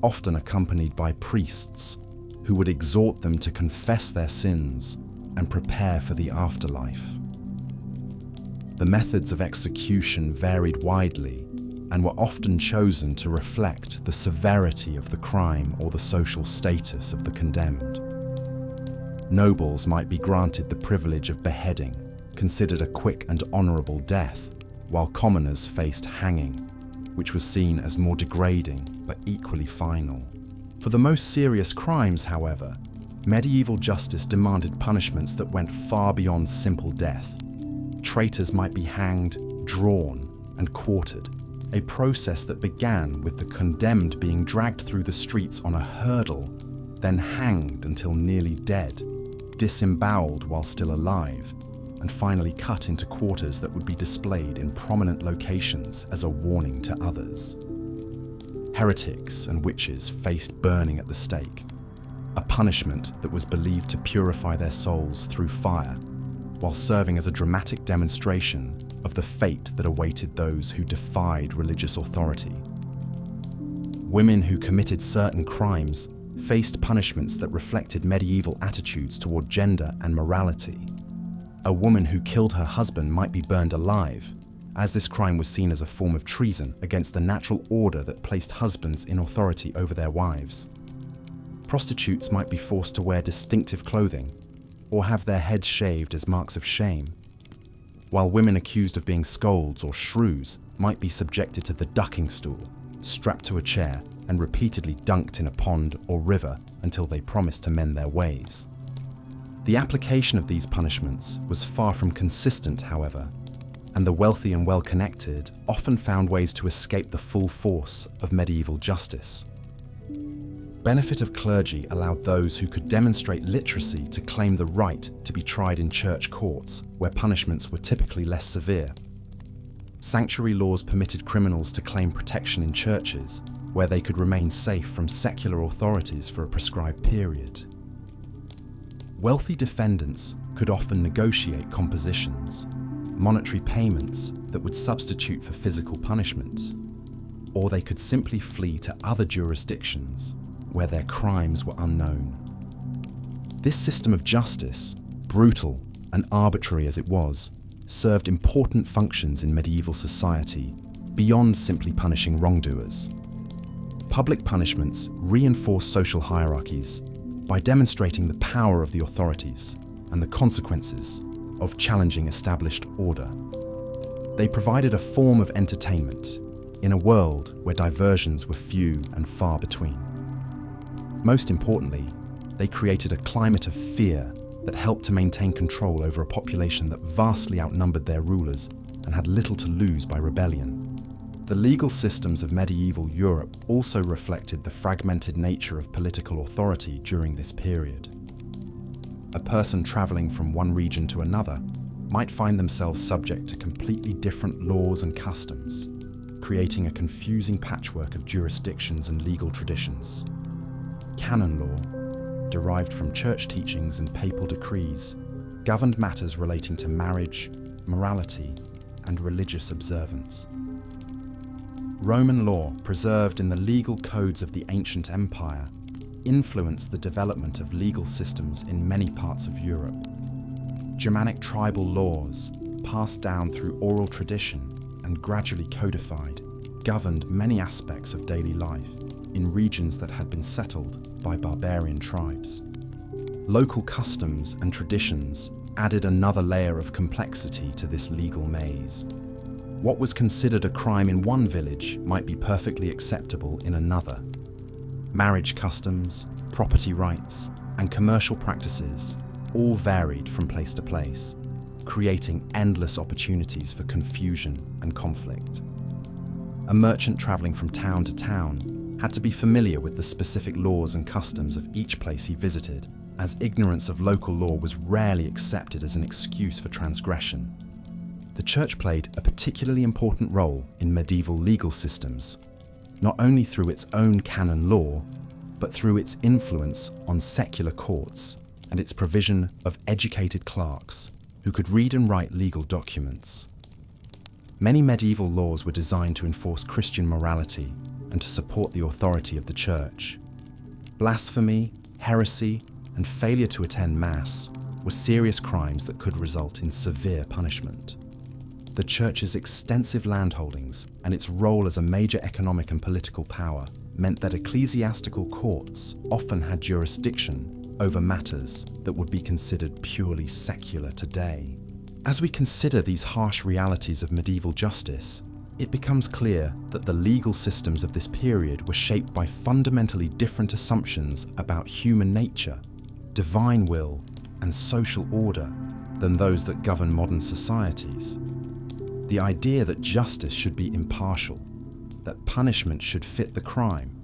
often accompanied by priests who would exhort them to confess their sins and prepare for the afterlife. The methods of execution varied widely and were often chosen to reflect the severity of the crime or the social status of the condemned. Nobles might be granted the privilege of beheading, considered a quick and honourable death, while commoners faced hanging, which was seen as more degrading but equally final. For the most serious crimes, however, medieval justice demanded punishments that went far beyond simple death. Traitors might be hanged, drawn, and quartered, a process that began with the condemned being dragged through the streets on a hurdle, then hanged until nearly dead, disemboweled while still alive, and finally cut into quarters that would be displayed in prominent locations as a warning to others. Heretics and witches faced burning at the stake, a punishment that was believed to purify their souls through fire, while serving as a dramatic demonstration of the fate that awaited those who defied religious authority. Women who committed certain crimes faced punishments that reflected medieval attitudes toward gender and morality. A woman who killed her husband might be burned alive, as this crime was seen as a form of treason against the natural order that placed husbands in authority over their wives. Prostitutes might be forced to wear distinctive clothing or have their heads shaved as marks of shame, while women accused of being scolds or shrews might be subjected to the ducking stool, strapped to a chair and repeatedly dunked in a pond or river until they promised to mend their ways. The application of these punishments was far from consistent, however, and the wealthy and well-connected often found ways to escape the full force of medieval justice. Benefit of clergy allowed those who could demonstrate literacy to claim the right to be tried in church courts, where punishments were typically less severe. Sanctuary laws permitted criminals to claim protection in churches, where they could remain safe from secular authorities for a prescribed period. Wealthy defendants could often negotiate compositions, monetary payments that would substitute for physical punishment, or they could simply flee to other jurisdictions where their crimes were unknown. This system of justice, brutal and arbitrary as it was, served important functions in medieval society beyond simply punishing wrongdoers. Public punishments reinforced social hierarchies by demonstrating the power of the authorities and the consequences of challenging established order. They provided a form of entertainment in a world where diversions were few and far between. Most importantly, They created a climate of fear that helped to maintain control over a population that vastly outnumbered their rulers and had little to lose by rebellion. The legal systems of medieval Europe also reflected the fragmented nature of political authority during this period. A person traveling from one region to another might find themselves subject to completely different laws and customs, creating a confusing patchwork of jurisdictions and legal traditions. Canon law, derived from church teachings and papal decrees, governed matters relating to marriage, morality, and religious observance. Roman law, preserved in the legal codes of the ancient empire, influenced the development of legal systems in many parts of Europe. Germanic tribal laws, passed down through oral tradition and gradually codified, governed many aspects of daily life in regions that had been settled by barbarian tribes. Local customs and traditions added another layer of complexity to this legal maze. What was considered a crime in one village might be perfectly acceptable in another. Marriage customs, property rights, and commercial practices all varied from place to place, creating endless opportunities for confusion and conflict. A merchant traveling from town to town had to be familiar with the specific laws and customs of each place he visited, as ignorance of local law was rarely accepted as an excuse for transgression. The church played a particularly important role in medieval legal systems, not only through its own canon law, but through its influence on secular courts and its provision of educated clerks who could read and write legal documents. Many medieval laws were designed to enforce Christian morality and to support the authority of the church. Blasphemy, heresy, and failure to attend Mass were serious crimes that could result in severe punishment. The church's extensive landholdings and its role as a major economic and political power meant that ecclesiastical courts often had jurisdiction over matters that would be considered purely secular today. As we consider these harsh realities of medieval justice, it becomes clear that the legal systems of this period were shaped by fundamentally different assumptions about human nature, divine will, and social order than those that govern modern societies. The idea that justice should be impartial, that punishment should fit the crime,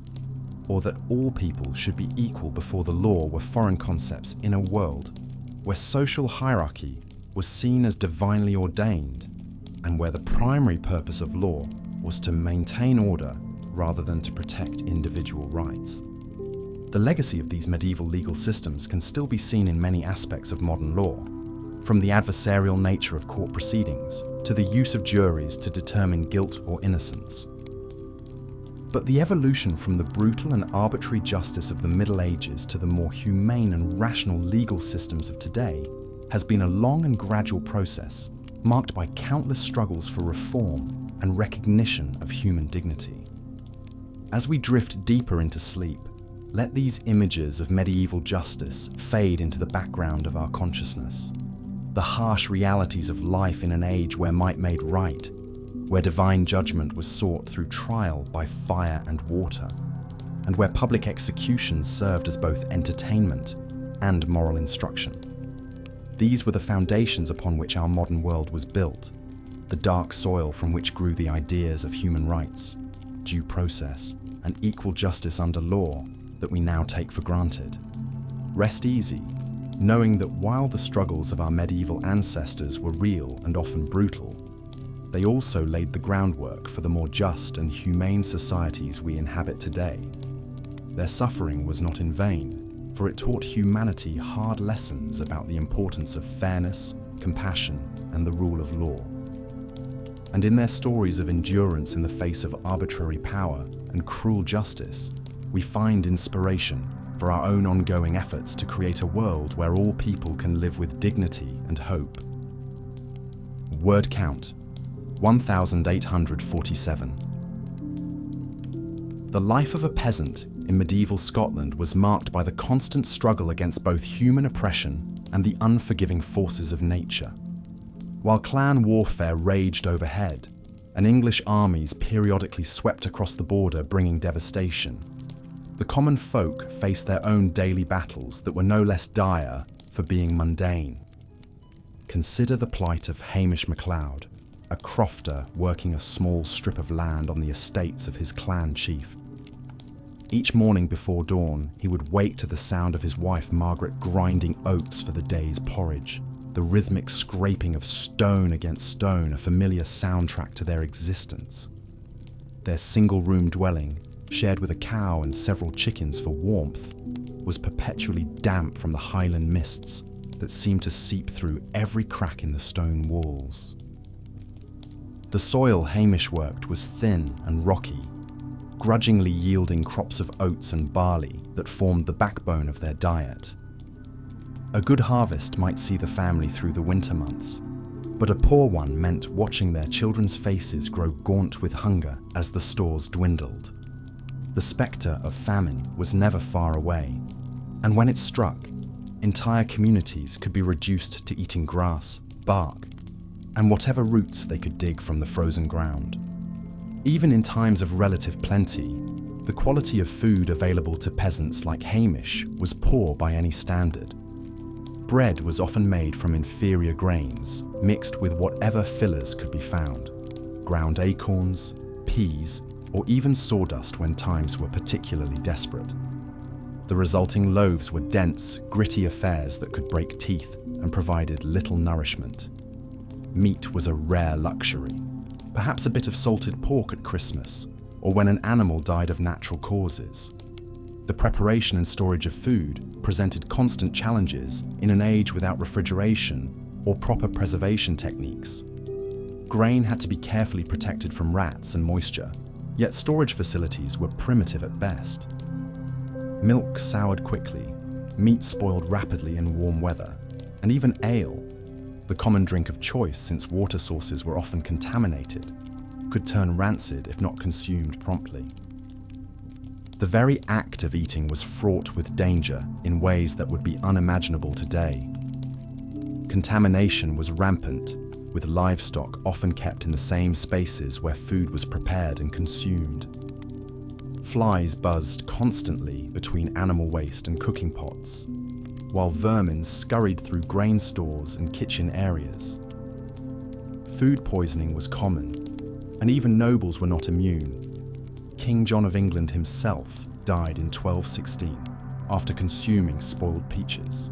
or that all people should be equal before the law were foreign concepts in a world where social hierarchy was seen as divinely ordained and where the primary purpose of law was to maintain order rather than to protect individual rights. The legacy of these medieval legal systems can still be seen in many aspects of modern law, from the adversarial nature of court proceedings to the use of juries to determine guilt or innocence. But the evolution from the brutal and arbitrary justice of the Middle Ages to the more humane and rational legal systems of today has been a long and gradual process, marked by countless struggles for reform and recognition of human dignity. As we drift deeper into sleep, let these images of medieval justice fade into the background of our consciousness. The harsh realities of life in an age where might made right, where divine judgment was sought through trial by fire and water, and where public executions served as both entertainment and moral instruction. These were the foundations upon which our modern world was built, the dark soil from which grew the ideas of human rights, due process, and equal justice under law that we now take for granted. Rest easy, knowing that while the struggles of our medieval ancestors were real and often brutal, they also laid the groundwork for the more just and humane societies we inhabit today. Their suffering was not in vain, for it taught humanity hard lessons about the importance of fairness, compassion, and the rule of law. And in their stories of endurance in the face of arbitrary power and cruel justice, we find inspiration for our own ongoing efforts to create a world where all people can live with dignity and hope. Word count: 1847. The life of a peasant in medieval Scotland was marked by the constant struggle against both human oppression and the unforgiving forces of nature. While clan warfare raged overhead, and English armies periodically swept across the border bringing devastation, The common folk faced their own daily battles that were no less dire for being mundane. Consider the plight of Hamish MacLeod, a crofter working a small strip of land on the estates of his clan chief. Each morning before dawn, he would wake to the sound of his wife Margaret grinding oats for the day's porridge, the rhythmic scraping of stone against stone, a familiar soundtrack to their existence. Their single-room dwelling, shared with a cow and several chickens for warmth, was perpetually damp from the highland mists that seemed to seep through every crack in the stone walls. The soil Hamish worked was thin and rocky, grudgingly yielding crops of oats and barley that formed the backbone of their diet. A good harvest might see the family through the winter months, but a poor one meant watching their children's faces grow gaunt with hunger as the stores dwindled. The spectre of famine was never far away, and when it struck, entire communities could be reduced to eating grass, bark, and whatever roots they could dig from the frozen ground. Even in times of relative plenty, the quality of food available to peasants like Hamish was poor by any standard. Bread was often made from inferior grains, mixed with whatever fillers could be found: ground acorns, peas, or even sawdust when times were particularly desperate. The resulting loaves were dense, gritty affairs that could break teeth and provided little nourishment. Meat was a rare luxury, perhaps a bit of salted pork at Christmas, or when an animal died of natural causes. The preparation and storage of food presented constant challenges in an age without refrigeration or proper preservation techniques. Grain had to be carefully protected from rats and moisture, yet storage facilities were primitive at best. Milk soured quickly, meat spoiled rapidly in warm weather, and even ale, the common drink of choice since water sources were often contaminated, could turn rancid if not consumed promptly. The very act of eating was fraught with danger in ways that would be unimaginable today. Contamination was rampant, with livestock often kept in the same spaces where food was prepared and consumed. Flies buzzed constantly between animal waste and cooking pots, while vermin scurried through grain stores and kitchen areas. Food poisoning was common, and even nobles were not immune. King John of England himself died in 1216 after consuming spoiled peaches.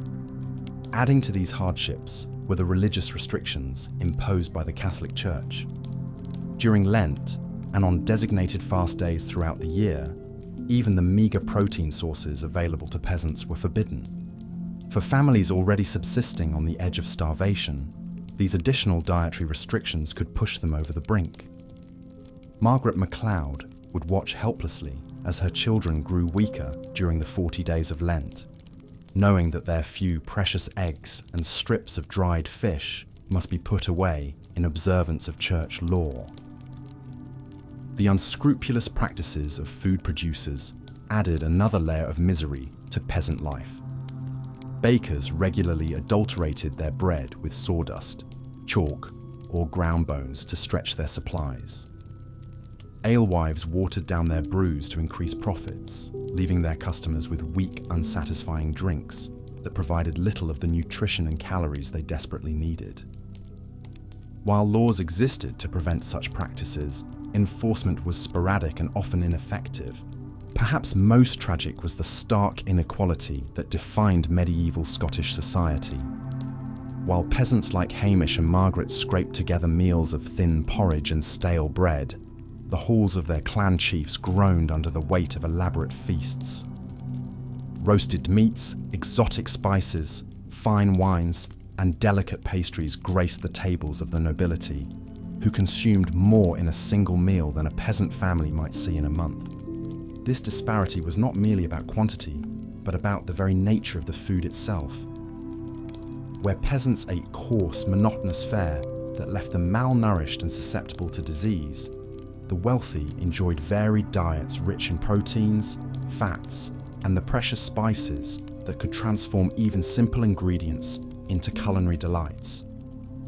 Adding to these hardships were the religious restrictions imposed by the Catholic Church. During Lent, and on designated fast days throughout the year, even the meagre protein sources available to peasants were forbidden. For families already subsisting on the edge of starvation, these additional dietary restrictions could push them over the brink. Margaret MacLeod would watch helplessly as her children grew weaker during the 40 days of Lent, knowing that their few precious eggs and strips of dried fish must be put away in observance of church law. The unscrupulous practices of food producers added another layer of misery to peasant life. Bakers regularly adulterated their bread with sawdust, chalk, or ground bones to stretch their supplies. Alewives watered down their brews to increase profits, leaving their customers with weak, unsatisfying drinks that provided little of the nutrition and calories they desperately needed. While laws existed to prevent such practices, enforcement was sporadic and often ineffective. Perhaps most tragic was the stark inequality that defined medieval Scottish society. While peasants like Hamish and Margaret scraped together meals of thin porridge and stale bread, the halls of their clan chiefs groaned under the weight of elaborate feasts. Roasted meats, exotic spices, fine wines, and delicate pastries graced the tables of the nobility, who consumed more in a single meal than a peasant family might see in a month. This disparity was not merely about quantity, but about the very nature of the food itself. Where peasants ate coarse, monotonous fare that left them malnourished and susceptible to disease, the wealthy enjoyed varied diets rich in proteins, fats, and the precious spices that could transform even simple ingredients into culinary delights.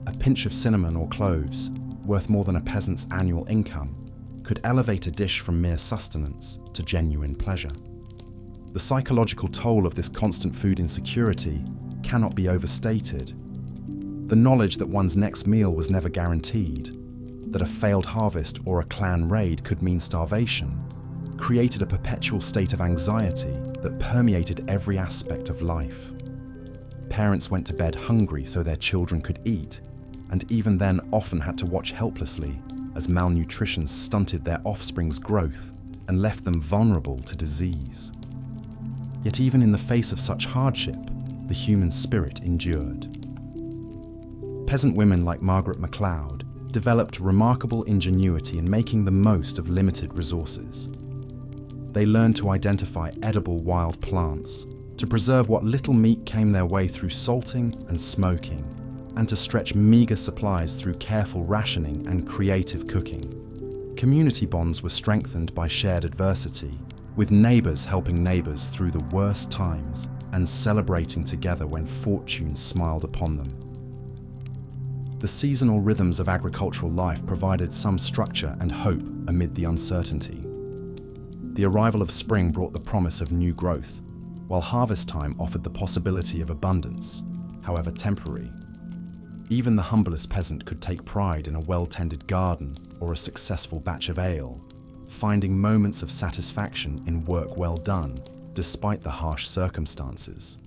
A pinch of cinnamon or cloves, worth more than a peasant's annual income, could elevate a dish from mere sustenance to genuine pleasure. The psychological toll of this constant food insecurity cannot be overstated. The knowledge that one's next meal was never guaranteed, that a failed harvest or a clan raid could mean starvation, created a perpetual state of anxiety that permeated every aspect of life. Parents went to bed hungry so their children could eat, and even then often had to watch helplessly as malnutrition stunted their offspring's growth and left them vulnerable to disease. Yet even in the face of such hardship, the human spirit endured. Peasant women like Margaret MacLeod developed remarkable ingenuity in making the most of limited resources. They learned to identify edible wild plants, to preserve what little meat came their way through salting and smoking, and to stretch meager supplies through careful rationing and creative cooking. Community bonds were strengthened by shared adversity, with neighbours helping neighbours through the worst times and celebrating together when fortune smiled upon them. The seasonal rhythms of agricultural life provided some structure and hope amid the uncertainty. The arrival of spring brought the promise of new growth, while harvest time offered the possibility of abundance, however temporary. Even the humblest peasant could take pride in a well-tended garden or a successful batch of ale, finding moments of satisfaction in work well done, despite the harsh circumstances.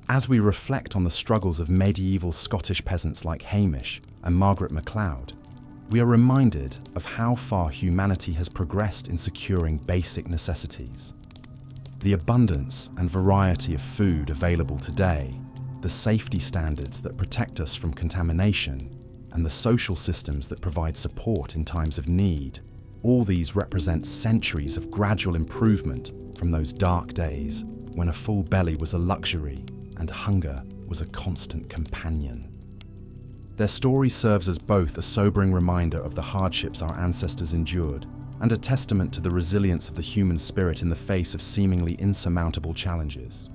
As we reflect on the struggles of medieval Scottish peasants like Hamish and Margaret MacLeod, we are reminded of how far humanity has progressed in securing basic necessities. The abundance and variety of food available today, the safety standards that protect us from contamination, and the social systems that provide support in times of need, all these represent centuries of gradual improvement from those dark days when a full belly was a luxury and hunger was a constant companion. Their story serves as both a sobering reminder of the hardships our ancestors endured and a testament to the resilience of the human spirit in the face of seemingly insurmountable challenges.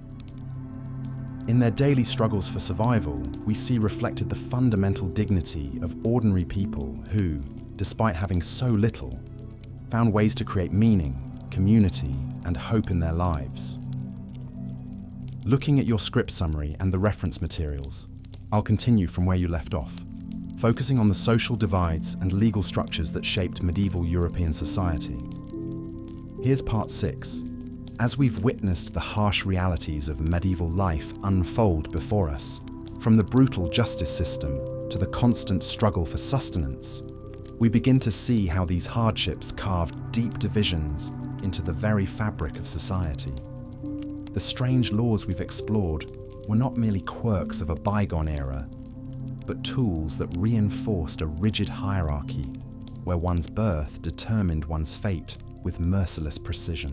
In their daily struggles for survival, we see reflected the fundamental dignity of ordinary people who, despite having so little, found ways to create meaning, community, and hope in their lives. Looking at your script summary and the reference materials, I'll continue from where you left off, focusing on the social divides and legal structures that shaped medieval European society. Here's part 6. As we've witnessed the harsh realities of medieval life unfold before us, from the brutal justice system to the constant struggle for sustenance, we begin to see how these hardships carved deep divisions into the very fabric of society. The strange laws we've explored were not merely quirks of a bygone era, but tools that reinforced a rigid hierarchy where one's birth determined one's fate with merciless precision.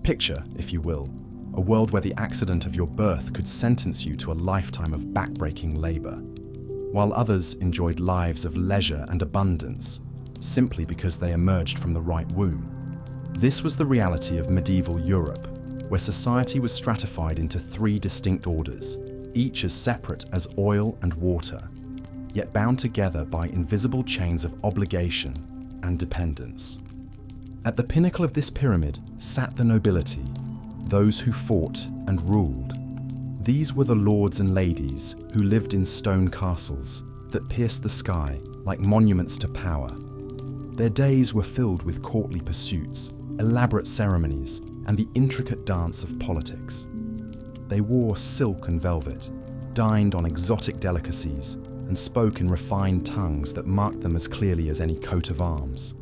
Picture, if you will, a world where the accident of your birth could sentence you to a lifetime of backbreaking labor, while others enjoyed lives of leisure and abundance simply because they emerged from the right womb. This was the reality of medieval Europe, where society was stratified into 3 distinct orders, each as separate as oil and water, yet bound together by invisible chains of obligation and dependence. At the pinnacle of this pyramid sat the nobility, those who fought and ruled. These were the lords and ladies who lived in stone castles that pierced the sky like monuments to power. Their days were filled with courtly pursuits, elaborate ceremonies, and the intricate dance of politics. They wore silk and velvet, dined on exotic delicacies, and spoke in refined tongues that marked them as clearly as any coat of arms.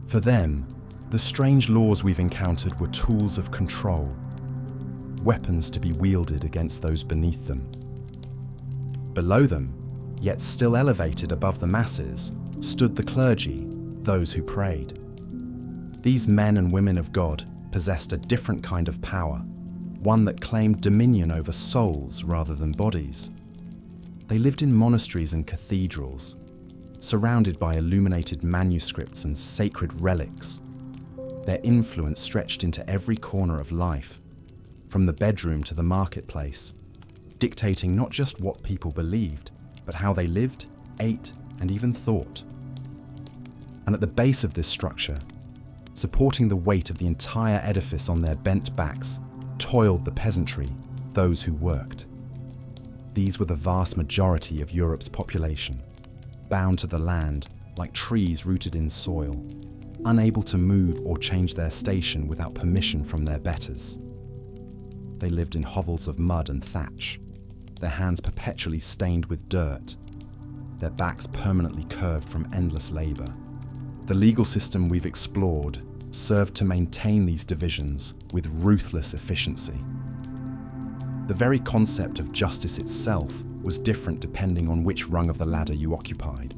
For them, the strange laws we've encountered were tools of control, weapons to be wielded against those beneath them. Below them, yet still elevated above the masses, stood the clergy, those who prayed. These men and women of God possessed a different kind of power, one that claimed dominion over souls rather than bodies. They lived in monasteries and cathedrals, surrounded by illuminated manuscripts and sacred relics. Their influence stretched into every corner of life, from the bedroom to the marketplace, dictating not just what people believed, but how they lived, ate, and even thought. And at the base of this structure, supporting the weight of the entire edifice on their bent backs, toiled the peasantry, those who worked. These were the vast majority of Europe's population, bound to the land like trees rooted in soil, unable to move or change their station without permission from their betters. They lived in hovels of mud and thatch, their hands perpetually stained with dirt, their backs permanently curved from endless labor. The legal system we've explored served to maintain these divisions with ruthless efficiency. The very concept of justice itself was different depending on which rung of the ladder you occupied.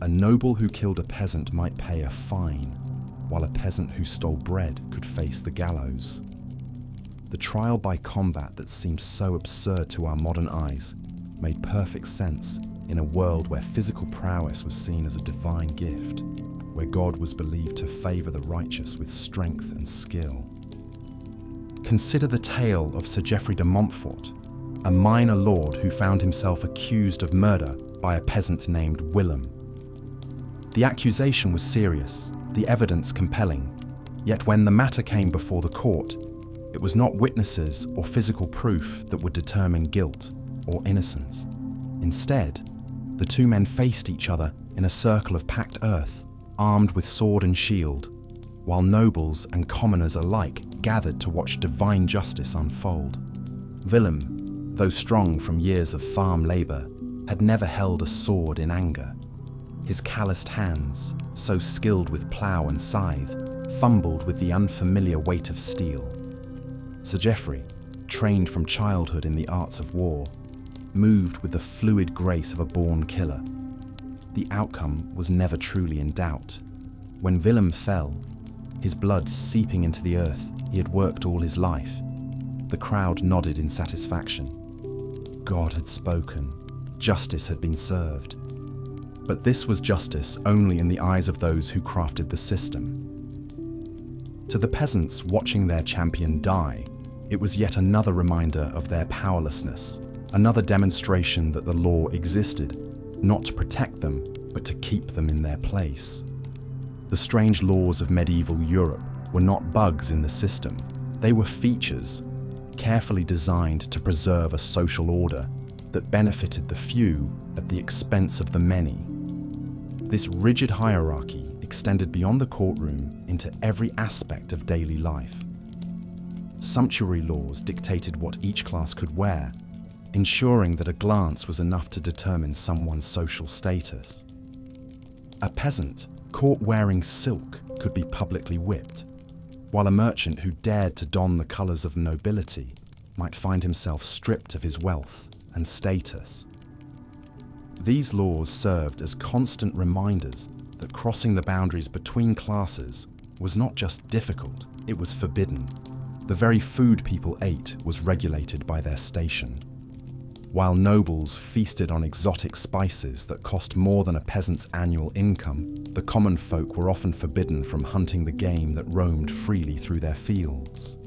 A noble who killed a peasant might pay a fine, while a peasant who stole bread could face the gallows. The trial by combat that seems so absurd to our modern eyes made perfect sense in a world where physical prowess was seen as a divine gift, where God was believed to favor the righteous with strength and skill. Consider the tale of Sir Geoffrey de Montfort, a minor lord who found himself accused of murder by a peasant named Willem. The accusation was serious, the evidence compelling, yet when the matter came before the court, it was not witnesses or physical proof that would determine guilt or innocence. Instead, the two men faced each other in a circle of packed earth, armed with sword and shield, while nobles and commoners alike gathered to watch divine justice unfold. Willem, though strong from years of farm labor, had never held a sword in anger. His calloused hands, so skilled with plough and scythe, fumbled with the unfamiliar weight of steel. Sir Geoffrey, trained from childhood in the arts of war, moved with the fluid grace of a born killer. The outcome was never truly in doubt. When Willem fell, his blood seeping into the earth he had worked all his life, the crowd nodded in satisfaction. God had spoken, justice had been served. But this was justice only in the eyes of those who crafted the system. To the peasants watching their champion die, it was yet another reminder of their powerlessness, another demonstration that the law existed, not to protect them, but to keep them in their place. The strange laws of medieval Europe were not bugs in the system, they were features, carefully designed to preserve a social order that benefited the few at the expense of the many. This rigid hierarchy extended beyond the courtroom into every aspect of daily life. Sumptuary laws dictated what each class could wear, ensuring that a glance was enough to determine someone's social status. A peasant caught wearing silk could be publicly whipped, while a merchant who dared to don the colors of nobility might find himself stripped of his wealth and status. These laws served as constant reminders that crossing the boundaries between classes was not just difficult, it was forbidden. The very food people ate was regulated by their station. While nobles feasted on exotic spices that cost more than a peasant's annual income, the common folk were often forbidden from hunting the game that roamed freely through their fields.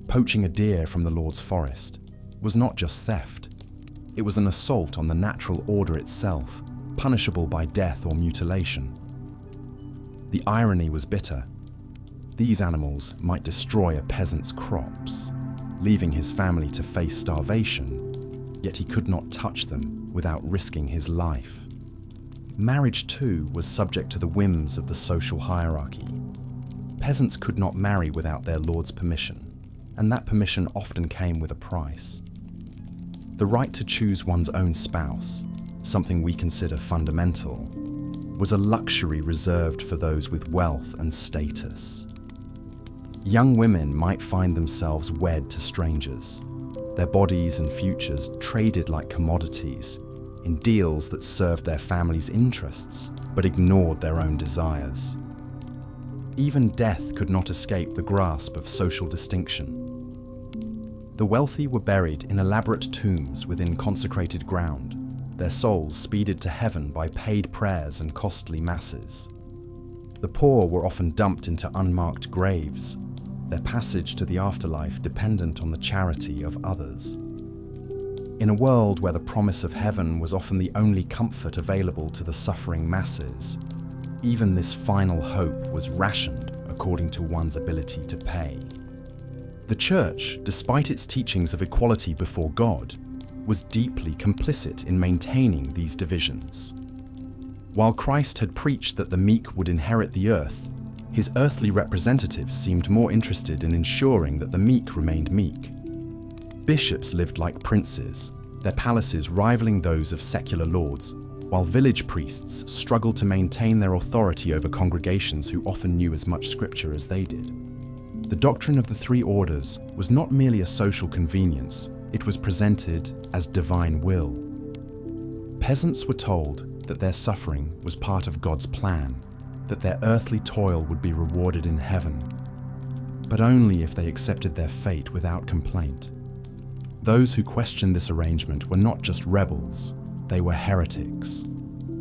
Poaching a deer from the lord's forest was not just theft. It was an assault on the natural order itself, punishable by death or mutilation. The irony was bitter. These animals might destroy a peasant's crops, leaving his family to face starvation, yet he could not touch them without risking his life. Marriage, too, was subject to the whims of the social hierarchy. Peasants could not marry without their lord's permission, and that permission often came with a price. The right to choose one's own spouse, something we consider fundamental, was a luxury reserved for those with wealth and status. Young women might find themselves wed to strangers, their bodies and futures traded like commodities in deals that served their family's interests but ignored their own desires. Even death could not escape the grasp of social distinction. The wealthy were buried in elaborate tombs within consecrated ground, their souls speeded to heaven by paid prayers and costly masses. The poor were often dumped into unmarked graves, their passage to the afterlife dependent on the charity of others. In a world where the promise of heaven was often the only comfort available to the suffering masses, even this final hope was rationed according to one's ability to pay. The Church, despite its teachings of equality before God, was deeply complicit in maintaining these divisions. While Christ had preached that the meek would inherit the earth, his earthly representatives seemed more interested in ensuring that the meek remained meek. Bishops lived like princes, their palaces rivaling those of secular lords, while village priests struggled to maintain their authority over congregations who often knew as much scripture as they did. The doctrine of the three orders was not merely a social convenience, it was presented as divine will. Peasants were told that their suffering was part of God's plan, that their earthly toil would be rewarded in heaven, but only if they accepted their fate without complaint. Those who questioned this arrangement were not just rebels, they were heretics,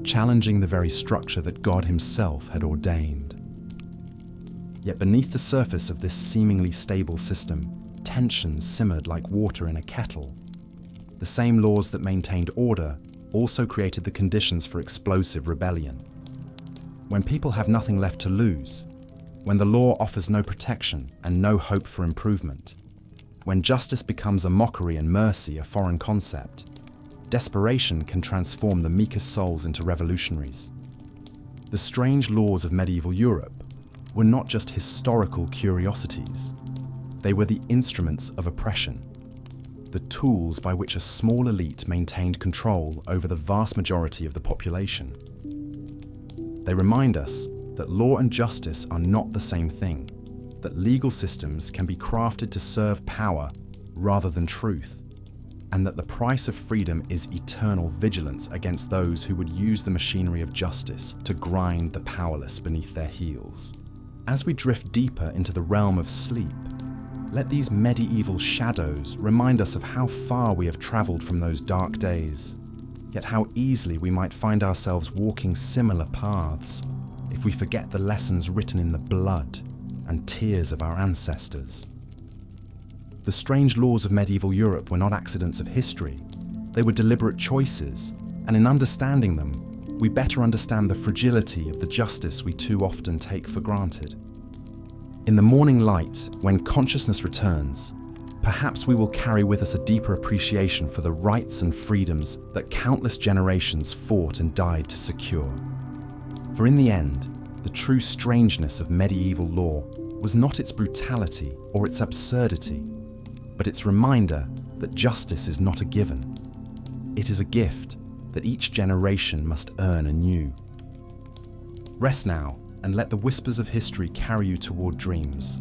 challenging the very structure that God himself had ordained. Yet beneath the surface of this seemingly stable system, tensions simmered like water in a kettle. The same laws that maintained order also created the conditions for explosive rebellion. When people have nothing left to lose, when the law offers no protection and no hope for improvement, when justice becomes a mockery and mercy a foreign concept, desperation can transform the meekest souls into revolutionaries. The strange laws of medieval Europe were not just historical curiosities. They were the instruments of oppression, the tools by which a small elite maintained control over the vast majority of the population. They remind us that law and justice are not the same thing, that legal systems can be crafted to serve power rather than truth, and that the price of freedom is eternal vigilance against those who would use the machinery of justice to grind the powerless beneath their heels. As we drift deeper into the realm of sleep, let these medieval shadows remind us of how far we have traveled from those dark days, yet how easily we might find ourselves walking similar paths if we forget the lessons written in the blood and tears of our ancestors. The strange laws of medieval Europe were not accidents of history, they were deliberate choices, and in understanding them, we better understand the fragility of the justice we too often take for granted. In the morning light, when consciousness returns, perhaps we will carry with us a deeper appreciation for the rights and freedoms that countless generations fought and died to secure. For in the end, the true strangeness of medieval law was not its brutality or its absurdity, but its reminder that justice is not a given. It is a gift that each generation must earn anew. Rest now and let the whispers of history carry you toward dreams,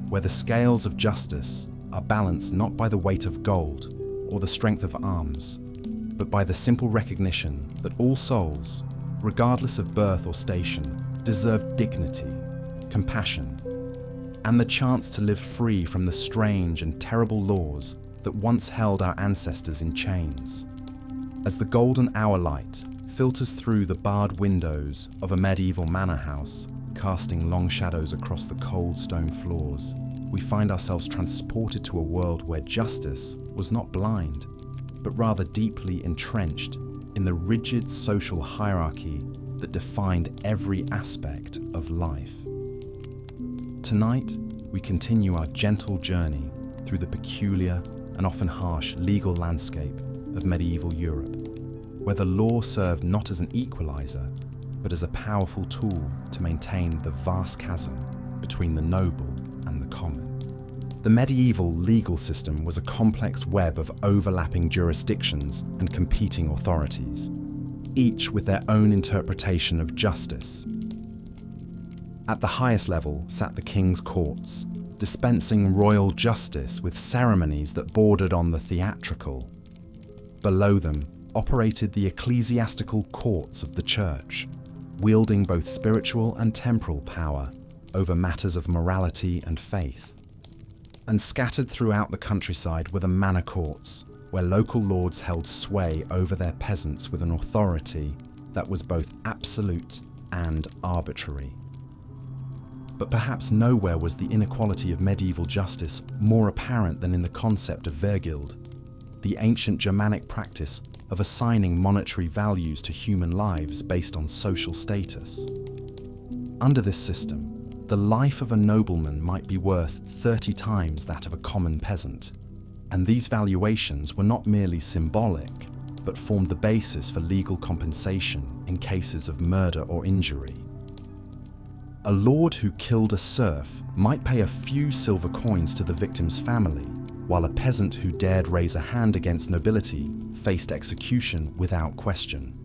where the scales of justice are balanced not by the weight of gold or the strength of arms, but by the simple recognition that all souls, regardless of birth or station, deserve dignity, compassion, and the chance to live free from the strange and terrible laws that once held our ancestors in chains. As the golden hour light filters through the barred windows of a medieval manor house, casting long shadows across the cold stone floors, we find ourselves transported to a world where justice was not blind, but rather deeply entrenched in the rigid social hierarchy that defined every aspect of life. Tonight, we continue our gentle journey through the peculiar and often harsh legal landscape of medieval Europe, where the law served not as an equalizer, but as a powerful tool to maintain the vast chasm between the noble and the common. The medieval legal system was a complex web of overlapping jurisdictions and competing authorities, each with their own interpretation of justice. At the highest level sat the king's courts, dispensing royal justice with ceremonies that bordered on the theatrical. Below them operated the ecclesiastical courts of the church, wielding both spiritual and temporal power over matters of morality and faith. And scattered throughout the countryside were the manor courts, where local lords held sway over their peasants with an authority that was both absolute and arbitrary. But perhaps nowhere was the inequality of medieval justice more apparent than in the concept of ● the ancient Germanic practice of assigning monetary values to human lives based on social status. Under this system, the life of a nobleman might be worth 30 times that of a common peasant, and these valuations were not merely symbolic, but formed the basis for legal compensation in cases of murder or injury. A lord who killed a serf might pay a few silver coins to the victim's family, while a peasant who dared raise a hand against nobility faced execution without question.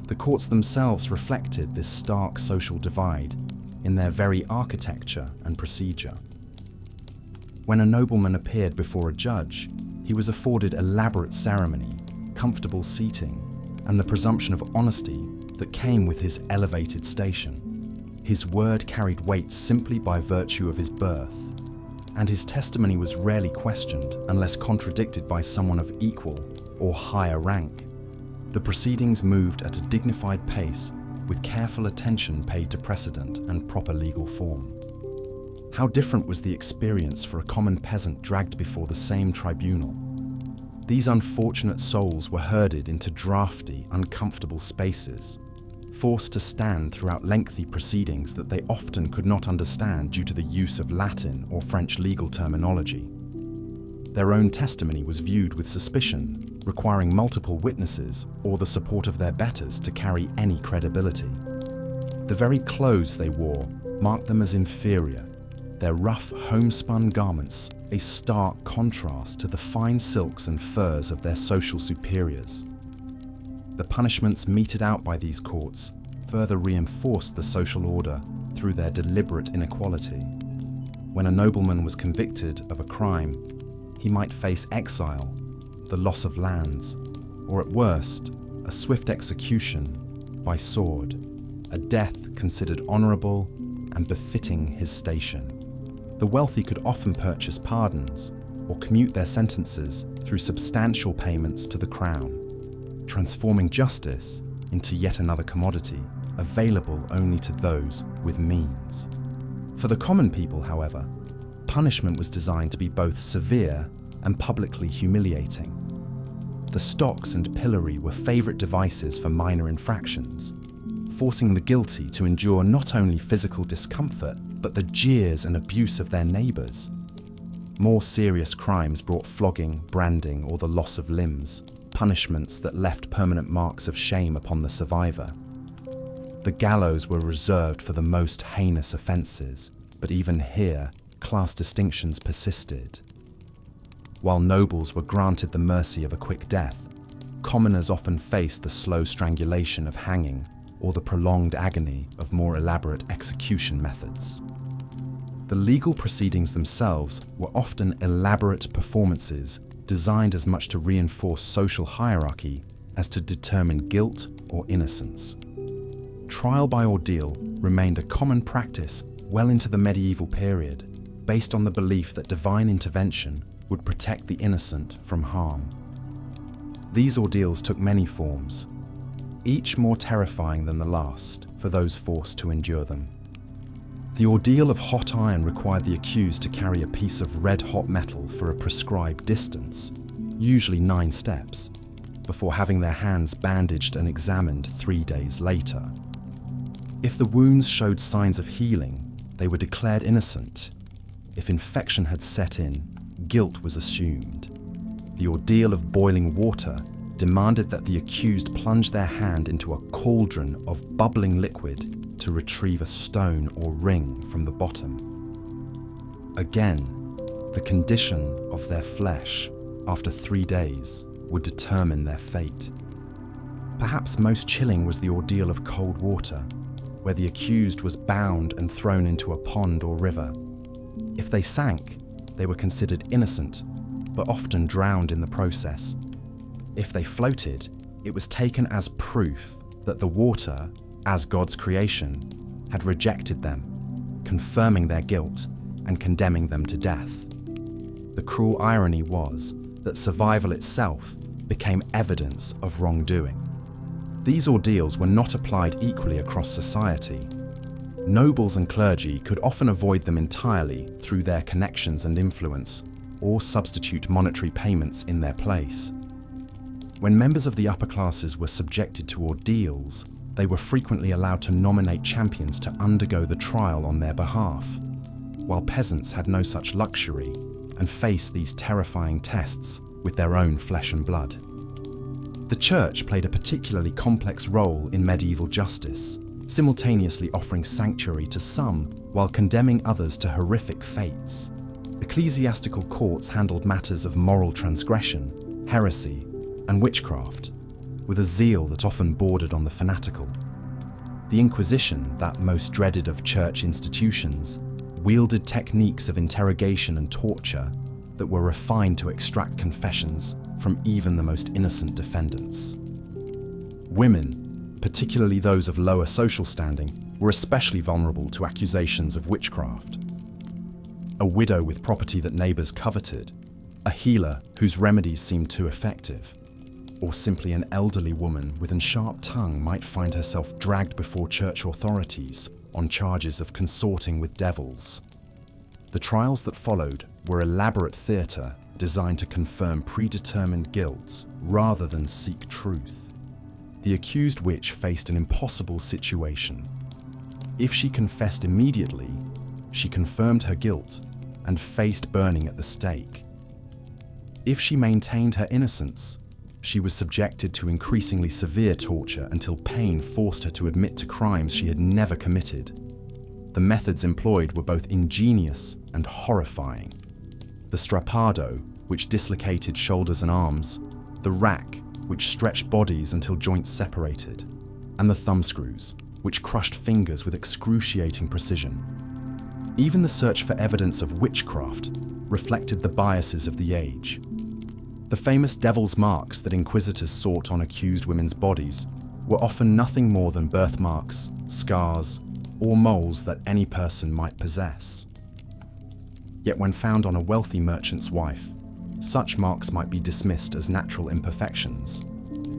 The courts themselves reflected this stark social divide in their very architecture and procedure. When a nobleman appeared before a judge, he was afforded elaborate ceremony, comfortable seating, and the presumption of honesty that came with his elevated station. His word carried weight simply by virtue of his birth, and his testimony was rarely questioned unless contradicted by someone of equal or higher rank. The proceedings moved at a dignified pace, with careful attention paid to precedent and proper legal form. How different was the experience for a common peasant dragged before the same tribunal? These unfortunate souls were herded into drafty, uncomfortable spaces, forced to stand throughout lengthy proceedings that they often could not understand due to the use of Latin or French legal terminology. Their own testimony was viewed with suspicion, requiring multiple witnesses or the support of their betters to carry any credibility. The very clothes they wore marked them as inferior, their rough homespun garments a stark contrast to the fine silks and furs of their social superiors. The punishments meted out by these courts further reinforced the social order through their deliberate inequality. When a nobleman was convicted of a crime, he might face exile, the loss of lands, or at worst, a swift execution by sword, a death considered honorable and befitting his station. The wealthy could often purchase pardons or commute their sentences through substantial payments to the crown, transforming justice into yet another commodity available only to those with means. For the common people, however, punishment was designed to be both severe and publicly humiliating. The stocks and pillory were favourite devices for minor infractions, forcing the guilty to endure not only physical discomfort, but the jeers and abuse of their neighbours. More serious crimes brought flogging, branding, or the loss of limbs, punishments that left permanent marks of shame upon the survivor. The gallows were reserved for the most heinous offences, but even here, class distinctions persisted. While nobles were granted the mercy of a quick death, commoners often faced the slow strangulation of hanging or the prolonged agony of more elaborate execution methods. The legal proceedings themselves were often elaborate performances designed as much to reinforce social hierarchy as to determine guilt or innocence. Trial by ordeal remained a common practice well into the medieval period, based on the belief that divine intervention would protect the innocent from harm. These ordeals took many forms, each more terrifying than the last for those forced to endure them. The ordeal of hot iron required the accused to carry a piece of red-hot metal for a prescribed distance, usually 9 steps, before having their hands bandaged and examined 3 days later. If the wounds showed signs of healing, they were declared innocent. If infection had set in, guilt was assumed. The ordeal of boiling water demanded that the accused plunge their hand into a cauldron of bubbling liquid to retrieve a stone or ring from the bottom. Again, the condition of their flesh after 3 days would determine their fate. Perhaps most chilling was the ordeal of cold water, where the accused was bound and thrown into a pond or river. If they sank, they were considered innocent, but often drowned in the process. If they floated, it was taken as proof that the water, as God's creation, had rejected them, confirming their guilt and condemning them to death. The cruel irony was that survival itself became evidence of wrongdoing. These ordeals were not applied equally across society. Nobles and clergy could often avoid them entirely through their connections and influence, or substitute monetary payments in their place. When members of the upper classes were subjected to ordeals, they were frequently allowed to nominate champions to undergo the trial on their behalf, while peasants had no such luxury and faced these terrifying tests with their own flesh and blood. The church played a particularly complex role in medieval justice, simultaneously offering sanctuary to some while condemning others to horrific fates. Ecclesiastical courts handled matters of moral transgression, heresy, and witchcraft, with a zeal that often bordered on the fanatical. The Inquisition, that most dreaded of church institutions, wielded techniques of interrogation and torture that were refined to extract confessions from even the most innocent defendants. Women, particularly those of lower social standing, were especially vulnerable to accusations of witchcraft. A widow with property that neighbors coveted, a healer whose remedies seemed too effective, or simply an elderly woman with a sharp tongue might find herself dragged before church authorities on charges of consorting with devils. The trials that followed were elaborate theatre designed to confirm predetermined guilt rather than seek truth. The accused witch faced an impossible situation. If she confessed immediately, she confirmed her guilt and faced burning at the stake. If she maintained her innocence, she was subjected to increasingly severe torture until pain forced her to admit to crimes she had never committed. The methods employed were both ingenious and horrifying. The strappado, which dislocated shoulders and arms, the rack, which stretched bodies until joints separated, and the thumbscrews, which crushed fingers with excruciating precision. Even the search for evidence of witchcraft reflected the biases of the age. The famous devil's marks that inquisitors sought on accused women's bodies were often nothing more than birthmarks, scars, or moles that any person might possess. Yet when found on a wealthy merchant's wife, such marks might be dismissed as natural imperfections,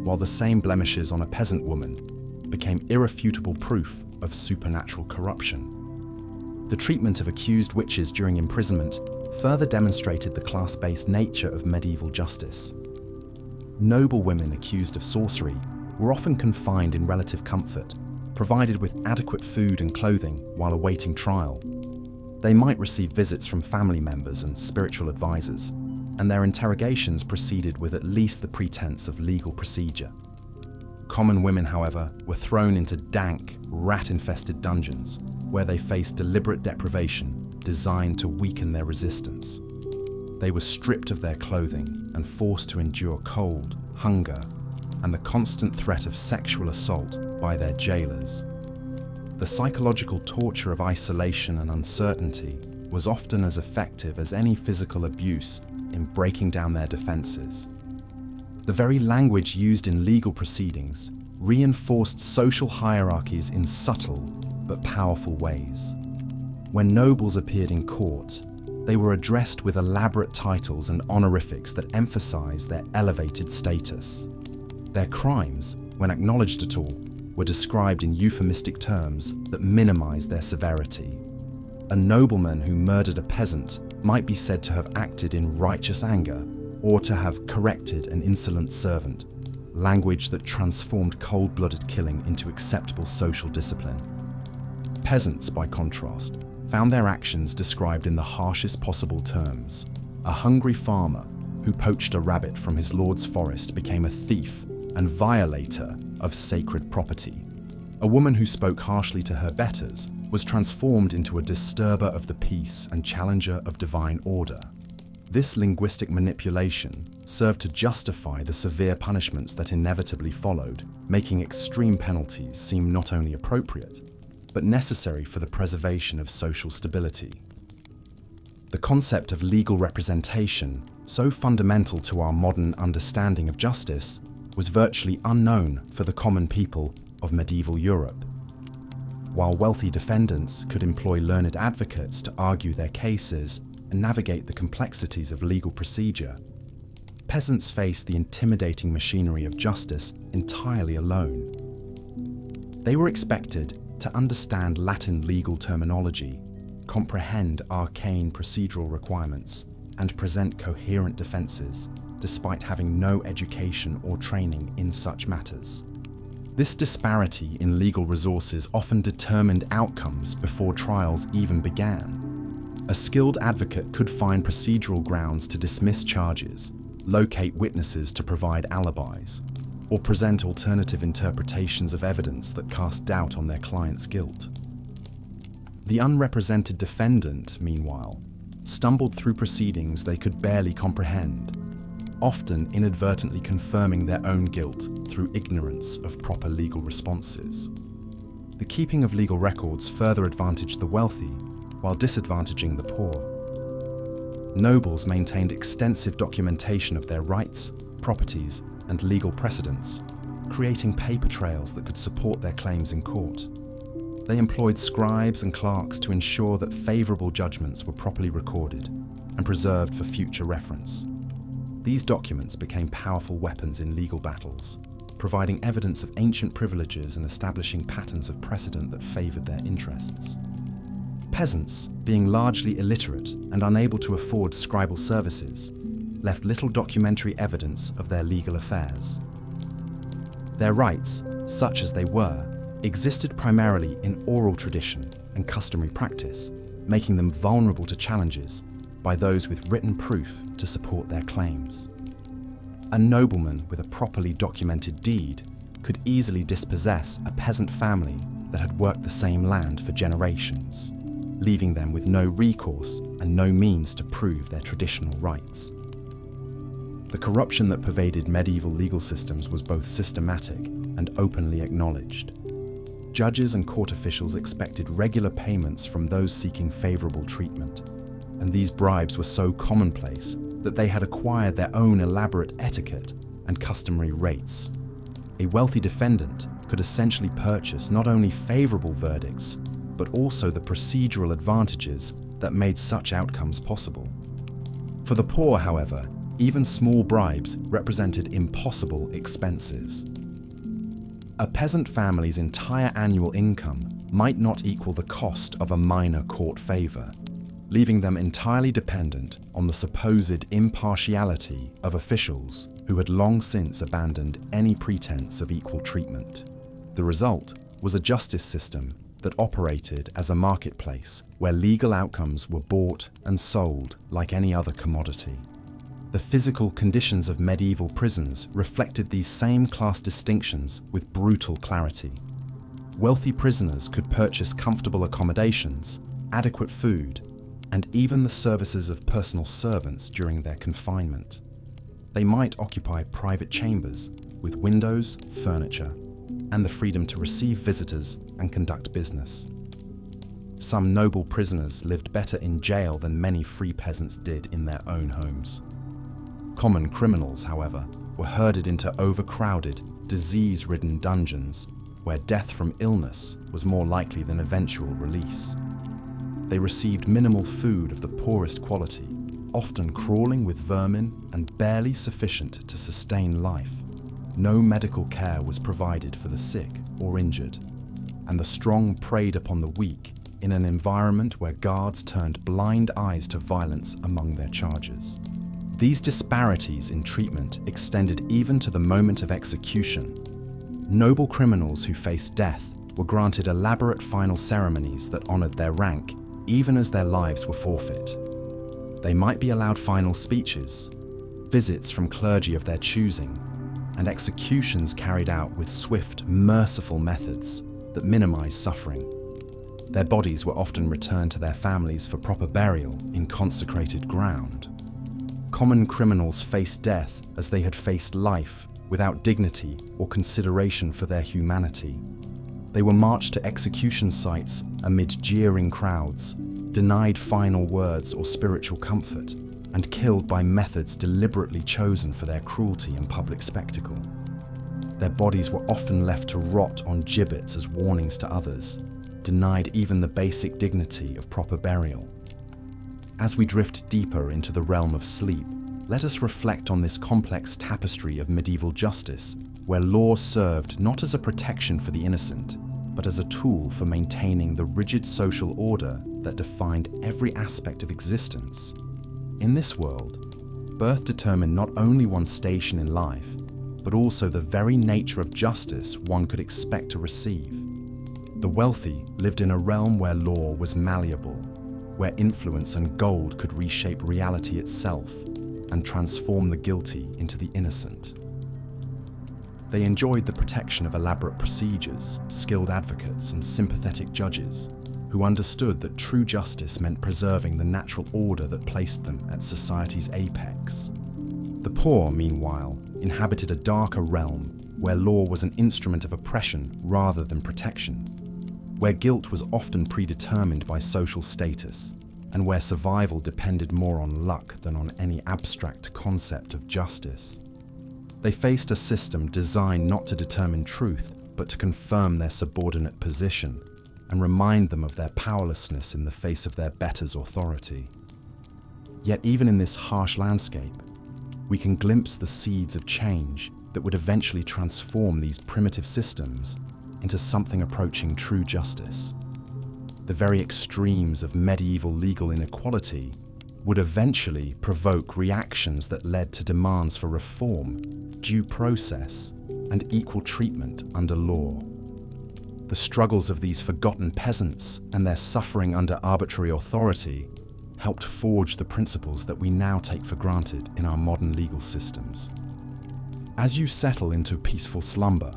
while the same blemishes on a peasant woman became irrefutable proof of supernatural corruption. The treatment of accused witches during imprisonment further demonstrated the class-based nature of medieval justice. Noble women accused of sorcery were often confined in relative comfort, provided with adequate food and clothing while awaiting trial. They might receive visits from family members and spiritual advisors, and their interrogations proceeded with at least the pretense of legal procedure. Common women, however, were thrown into dank, rat-infested dungeons, where they faced deliberate deprivation designed to weaken their resistance. They were stripped of their clothing and forced to endure cold, hunger, and the constant threat of sexual assault by their jailers. The psychological torture of isolation and uncertainty was often as effective as any physical abuse in breaking down their defenses. The very language used in legal proceedings reinforced social hierarchies in subtle but powerful ways. When nobles appeared in court, they were addressed with elaborate titles and honorifics that emphasized their elevated status. Their crimes, when acknowledged at all, were described in euphemistic terms that minimized their severity. A nobleman who murdered a peasant might be said to have acted in righteous anger or to have corrected an insolent servant, language that transformed cold-blooded killing into acceptable social discipline. Peasants, by contrast, found their actions described in the harshest possible terms. A hungry farmer who poached a rabbit from his lord's forest became a thief and violator of sacred property. A woman who spoke harshly to her betters was transformed into a disturber of the peace and challenger of divine order. This linguistic manipulation served to justify the severe punishments that inevitably followed, making extreme penalties seem not only appropriate, but necessary for the preservation of social stability. The concept of legal representation, so fundamental to our modern understanding of justice, was virtually unknown for the common people of medieval Europe. While wealthy defendants could employ learned advocates to argue their cases and navigate the complexities of legal procedure, peasants faced the intimidating machinery of justice entirely alone. They were expected to understand Latin legal terminology, comprehend arcane procedural requirements, and present coherent defenses, despite having no education or training in such matters. This disparity in legal resources often determined outcomes before trials even began. A skilled advocate could find procedural grounds to dismiss charges, locate witnesses to provide alibis, or present alternative interpretations of evidence that cast doubt on their client's guilt. The unrepresented defendant, meanwhile, stumbled through proceedings they could barely comprehend, often inadvertently confirming their own guilt through ignorance of proper legal responses. The keeping of legal records further advantaged the wealthy while disadvantaging the poor. Nobles maintained extensive documentation of their rights, properties, and legal precedents, creating paper trails that could support their claims in court. They employed scribes and clerks to ensure that favorable judgments were properly recorded and preserved for future reference. These documents became powerful weapons in legal battles, providing evidence of ancient privileges and establishing patterns of precedent that favored their interests. Peasants, being largely illiterate and unable to afford scribal services, left little documentary evidence of their legal affairs. Their rights, such as they were, existed primarily in oral tradition and customary practice, making them vulnerable to challenges by those with written proof to support their claims. A nobleman with a properly documented deed could easily dispossess a peasant family that had worked the same land for generations, leaving them with no recourse and no means to prove their traditional rights. The corruption that pervaded medieval legal systems was both systematic and openly acknowledged. Judges and court officials expected regular payments from those seeking favorable treatment, and these bribes were so commonplace that they had acquired their own elaborate etiquette and customary rates. A wealthy defendant could essentially purchase not only favorable verdicts, but also the procedural advantages that made such outcomes possible. For the poor, however, even small bribes represented impossible expenses. A peasant family's entire annual income might not equal the cost of a minor court favor, leaving them entirely dependent on the supposed impartiality of officials who had long since abandoned any pretense of equal treatment. The result was a justice system that operated as a marketplace where legal outcomes were bought and sold like any other commodity. The physical conditions of medieval prisons reflected these same class distinctions with brutal clarity. Wealthy prisoners could purchase comfortable accommodations, adequate food, and even the services of personal servants during their confinement. They might occupy private chambers with windows, furniture, and the freedom to receive visitors and conduct business. Some noble prisoners lived better in jail than many free peasants did in their own homes. Common criminals, however, were herded into overcrowded, disease-ridden dungeons where death from illness was more likely than eventual release. They received minimal food of the poorest quality, often crawling with vermin and barely sufficient to sustain life. No medical care was provided for the sick or injured, and the strong preyed upon the weak in an environment where guards turned blind eyes to violence among their charges. These disparities in treatment extended even to the moment of execution. Noble criminals who faced death were granted elaborate final ceremonies that honored their rank, even as their lives were forfeit. They might be allowed final speeches, visits from clergy of their choosing, and executions carried out with swift, merciful methods that minimized suffering. Their bodies were often returned to their families for proper burial in consecrated ground. Common criminals faced death as they had faced life, without dignity or consideration for their humanity. They were marched to execution sites amid jeering crowds, denied final words or spiritual comfort, and killed by methods deliberately chosen for their cruelty and public spectacle. Their bodies were often left to rot on gibbets as warnings to others, denied even the basic dignity of proper burial. As we drift deeper into the realm of sleep, let us reflect on this complex tapestry of medieval justice, where law served not as a protection for the innocent, but as a tool for maintaining the rigid social order that defined every aspect of existence. In this world, birth determined not only one's station in life, but also the very nature of justice one could expect to receive. The wealthy lived in a realm where law was malleable, where influence and gold could reshape reality itself and transform the guilty into the innocent. They enjoyed the protection of elaborate procedures, skilled advocates, and sympathetic judges who understood that true justice meant preserving the natural order that placed them at society's apex. The poor, meanwhile, inhabited a darker realm where law was an instrument of oppression rather than protection, where guilt was often predetermined by social status, and where survival depended more on luck than on any abstract concept of justice. They faced a system designed not to determine truth, but to confirm their subordinate position and remind them of their powerlessness in the face of their betters' authority. Yet even in this harsh landscape, we can glimpse the seeds of change that would eventually transform these primitive systems into something approaching true justice. The very extremes of medieval legal inequality would eventually provoke reactions that led to demands for reform, due process, and equal treatment under law. The struggles of these forgotten peasants and their suffering under arbitrary authority helped forge the principles that we now take for granted in our modern legal systems. As you settle into peaceful slumber,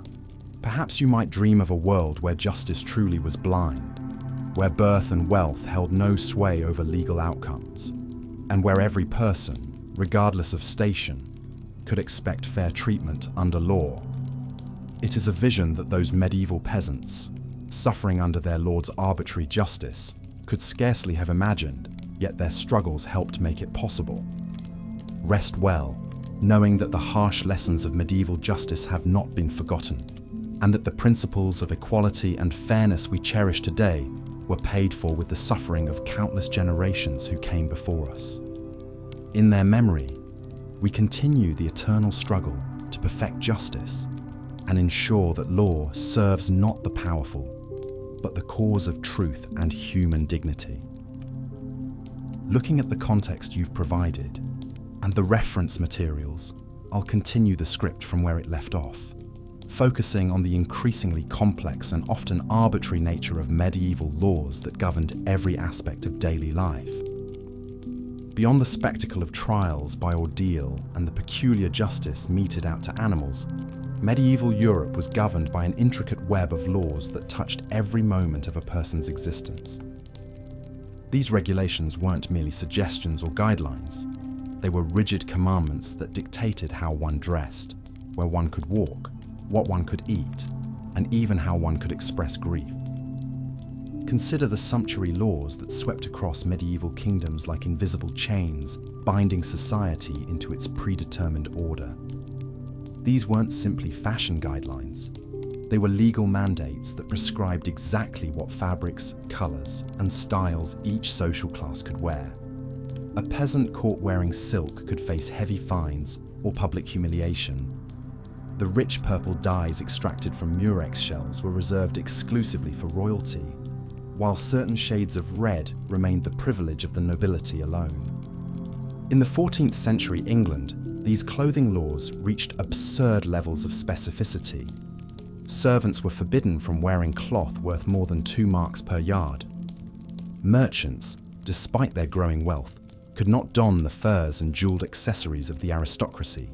perhaps you might dream of a world where justice truly was blind, where birth and wealth held no sway over legal outcomes, and where every person, regardless of station, could expect fair treatment under law. It is a vision that those medieval peasants, suffering under their lord's arbitrary justice, could scarcely have imagined, yet their struggles helped make it possible. Rest well, knowing that the harsh lessons of medieval justice have not been forgotten, and that the principles of equality and fairness we cherish today were paid for with the suffering of countless generations who came before us. In their memory, we continue the eternal struggle to perfect justice and ensure that law serves not the powerful, but the cause of truth and human dignity. Looking at the context you've provided and the reference materials, I'll continue the script from where it left off, focusing on the increasingly complex and often arbitrary nature of medieval laws that governed every aspect of daily life. Beyond the spectacle of trials by ordeal and the peculiar justice meted out to animals, medieval Europe was governed by an intricate web of laws that touched every moment of a person's existence. These regulations weren't merely suggestions or guidelines. They were rigid commandments that dictated how one dressed, where one could walk, what one could eat, and even how one could express grief. Consider the sumptuary laws that swept across medieval kingdoms like invisible chains, binding society into its predetermined order. These weren't simply fashion guidelines. They were legal mandates that prescribed exactly what fabrics, colours, and styles each social class could wear. A peasant caught wearing silk could face heavy fines or public humiliation. The rich purple dyes extracted from murex shells were reserved exclusively for royalty, while certain shades of red remained the privilege of the nobility alone. In the 14th century England, these clothing laws reached absurd levels of specificity. Servants were forbidden from wearing cloth worth more than 2 marks per yard. Merchants, despite their growing wealth, could not don the furs and jewelled accessories of the aristocracy.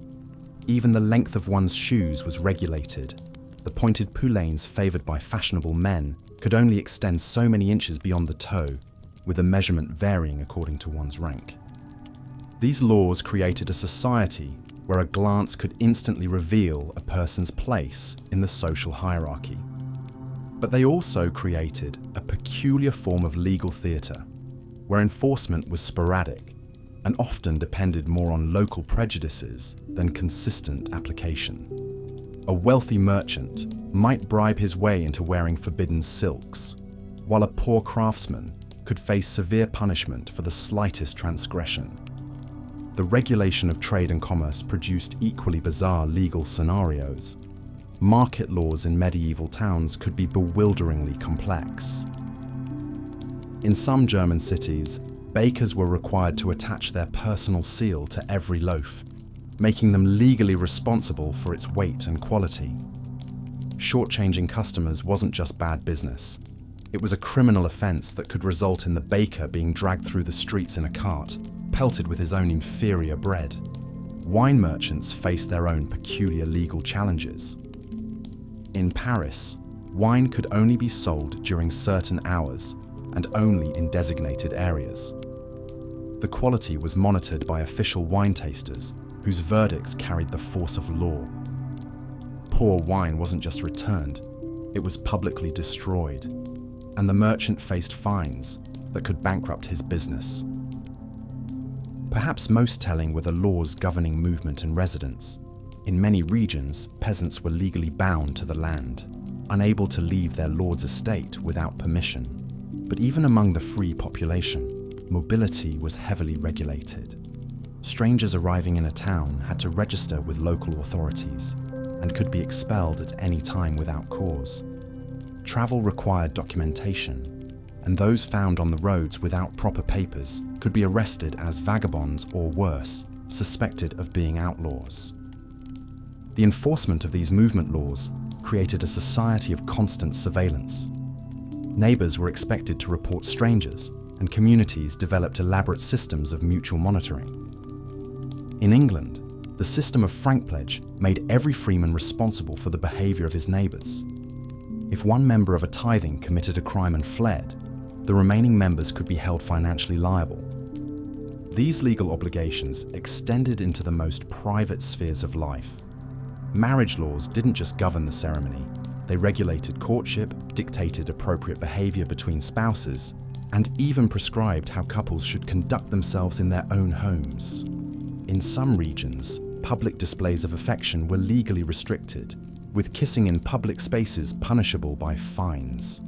Even the length of one's shoes was regulated. The pointed poulaines favoured by fashionable men could only extend so many inches beyond the toe, with the measurement varying according to one's rank. These laws created a society where a glance could instantly reveal a person's place in the social hierarchy. But they also created a peculiar form of legal theatre, where enforcement was sporadic and often depended more on local prejudices than consistent application. A wealthy merchant might bribe his way into wearing forbidden silks, while a poor craftsman could face severe punishment for the slightest transgression. The regulation of trade and commerce produced equally bizarre legal scenarios. Market laws in medieval towns could be bewilderingly complex. In some German cities, bakers were required to attach their personal seal to every loaf, making them legally responsible for its weight and quality. Shortchanging customers wasn't just bad business. It was a criminal offence that could result in the baker being dragged through the streets in a cart, pelted with his own inferior bread. Wine merchants faced their own peculiar legal challenges. In Paris, wine could only be sold during certain hours and only in designated areas. The quality was monitored by official wine tasters, whose verdicts carried the force of law. Poor wine wasn't just returned, it was publicly destroyed, and the merchant faced fines that could bankrupt his business. Perhaps most telling were the laws governing movement and residence. In many regions, peasants were legally bound to the land, unable to leave their lord's estate without permission. But even among the free population, mobility was heavily regulated. Strangers arriving in a town had to register with local authorities and could be expelled at any time without cause. Travel required documentation, and those found on the roads without proper papers could be arrested as vagabonds or worse, suspected of being outlaws. The enforcement of these movement laws created a society of constant surveillance. Neighbours were expected to report strangers, and communities developed elaborate systems of mutual monitoring. In England, the system of frank pledge made every freeman responsible for the behaviour of his neighbours. If one member of a tithing committed a crime and fled, the remaining members could be held financially liable. These legal obligations extended into the most private spheres of life. Marriage laws didn't just govern the ceremony, they regulated courtship, dictated appropriate behaviour between spouses, and even prescribed how couples should conduct themselves in their own homes. In some regions, public displays of affection were legally restricted, with kissing in public spaces punishable by fines.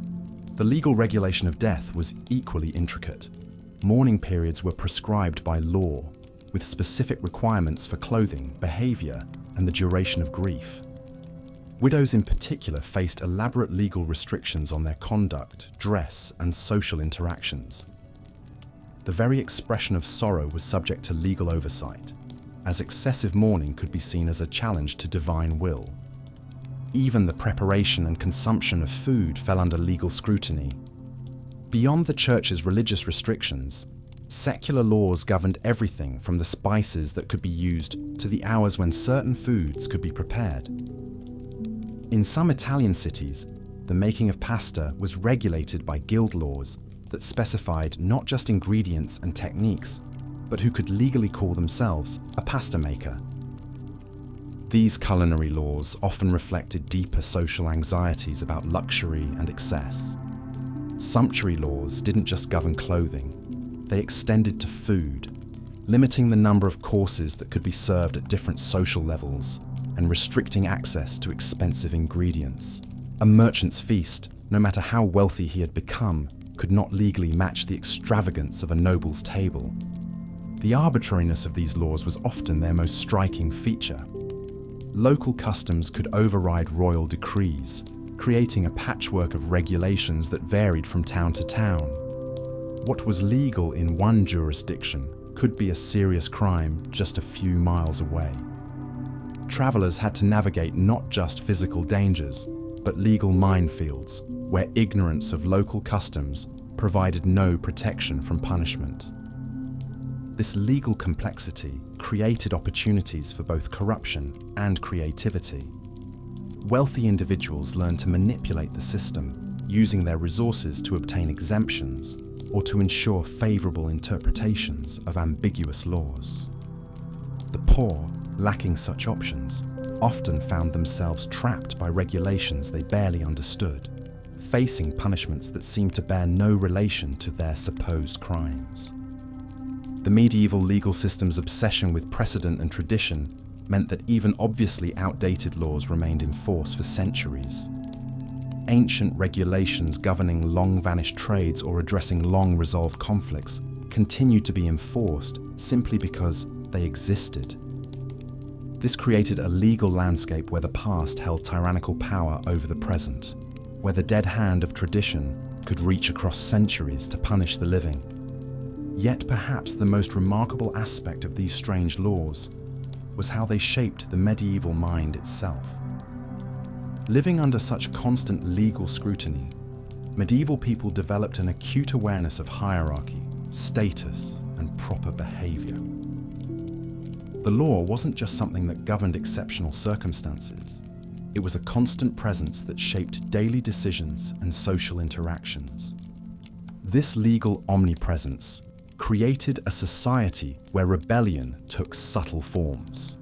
The legal regulation of death was equally intricate. Mourning periods were prescribed by law, with specific requirements for clothing, behaviour, and the duration of grief. Widows in particular faced elaborate legal restrictions on their conduct, dress, and social interactions. The very expression of sorrow was subject to legal oversight, as excessive mourning could be seen as a challenge to divine will. Even the preparation and consumption of food fell under legal scrutiny. Beyond the church's religious restrictions, secular laws governed everything from the spices that could be used to the hours when certain foods could be prepared. In some Italian cities, the making of pasta was regulated by guild laws that specified not just ingredients and techniques, but who could legally call themselves a pasta maker. These culinary laws often reflected deeper social anxieties about luxury and excess. Sumptuary laws didn't just govern clothing, they extended to food, limiting the number of courses that could be served at different social levels and restricting access to expensive ingredients. A merchant's feast, no matter how wealthy he had become, could not legally match the extravagance of a noble's table. The arbitrariness of these laws was often their most striking feature. Local customs could override royal decrees, creating a patchwork of regulations that varied from town to town. What was legal in one jurisdiction could be a serious crime just a few miles away. Travelers had to navigate not just physical dangers, but legal minefields, where ignorance of local customs provided no protection from punishment. This legal complexity created opportunities for both corruption and creativity. Wealthy individuals learned to manipulate the system, using their resources to obtain exemptions or to ensure favourable interpretations of ambiguous laws. The poor, lacking such options, often found themselves trapped by regulations they barely understood, facing punishments that seemed to bear no relation to their supposed crimes. The medieval legal system's obsession with precedent and tradition meant that even obviously outdated laws remained in force for centuries. Ancient regulations governing long-vanished trades or addressing long-resolved conflicts continued to be enforced simply because they existed. This created a legal landscape where the past held tyrannical power over the present, where the dead hand of tradition could reach across centuries to punish the living. Yet perhaps the most remarkable aspect of these strange laws was how they shaped the medieval mind itself. Living under such constant legal scrutiny, medieval people developed an acute awareness of hierarchy, status, and proper behavior. The law wasn't just something that governed exceptional circumstances. It was a constant presence that shaped daily decisions and social interactions. This legal omnipresence created a society where rebellion took subtle forms.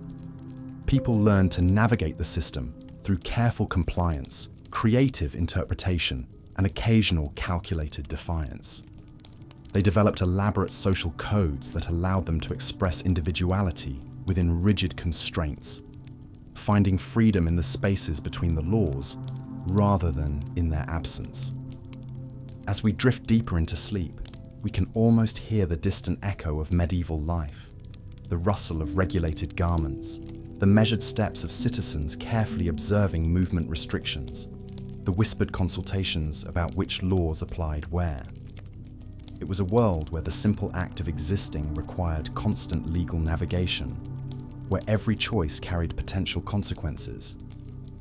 People learned to navigate the system through careful compliance, creative interpretation, and occasional calculated defiance. They developed elaborate social codes that allowed them to express individuality within rigid constraints, finding freedom in the spaces between the laws rather than in their absence. As we drift deeper into sleep, we can almost hear the distant echo of medieval life, the rustle of regulated garments, the measured steps of citizens carefully observing movement restrictions, the whispered consultations about which laws applied where. It was a world where the simple act of existing required constant legal navigation, where every choice carried potential consequences,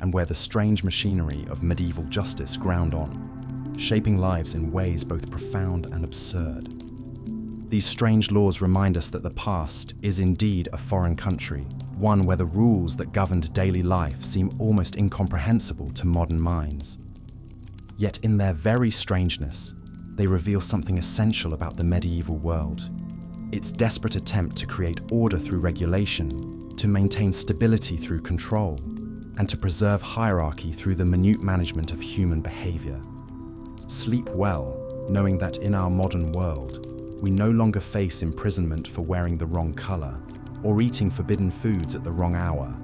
and where the strange machinery of medieval justice ground on, shaping lives in ways both profound and absurd. These strange laws remind us that the past is indeed a foreign country, one where the rules that governed daily life seem almost incomprehensible to modern minds. Yet in their very strangeness, they reveal something essential about the medieval world. Its desperate attempt to create order through regulation, to maintain stability through control, and to preserve hierarchy through the minute management of human behavior. Sleep well, knowing that in our modern world, we no longer face imprisonment for wearing the wrong color or eating forbidden foods at the wrong hour.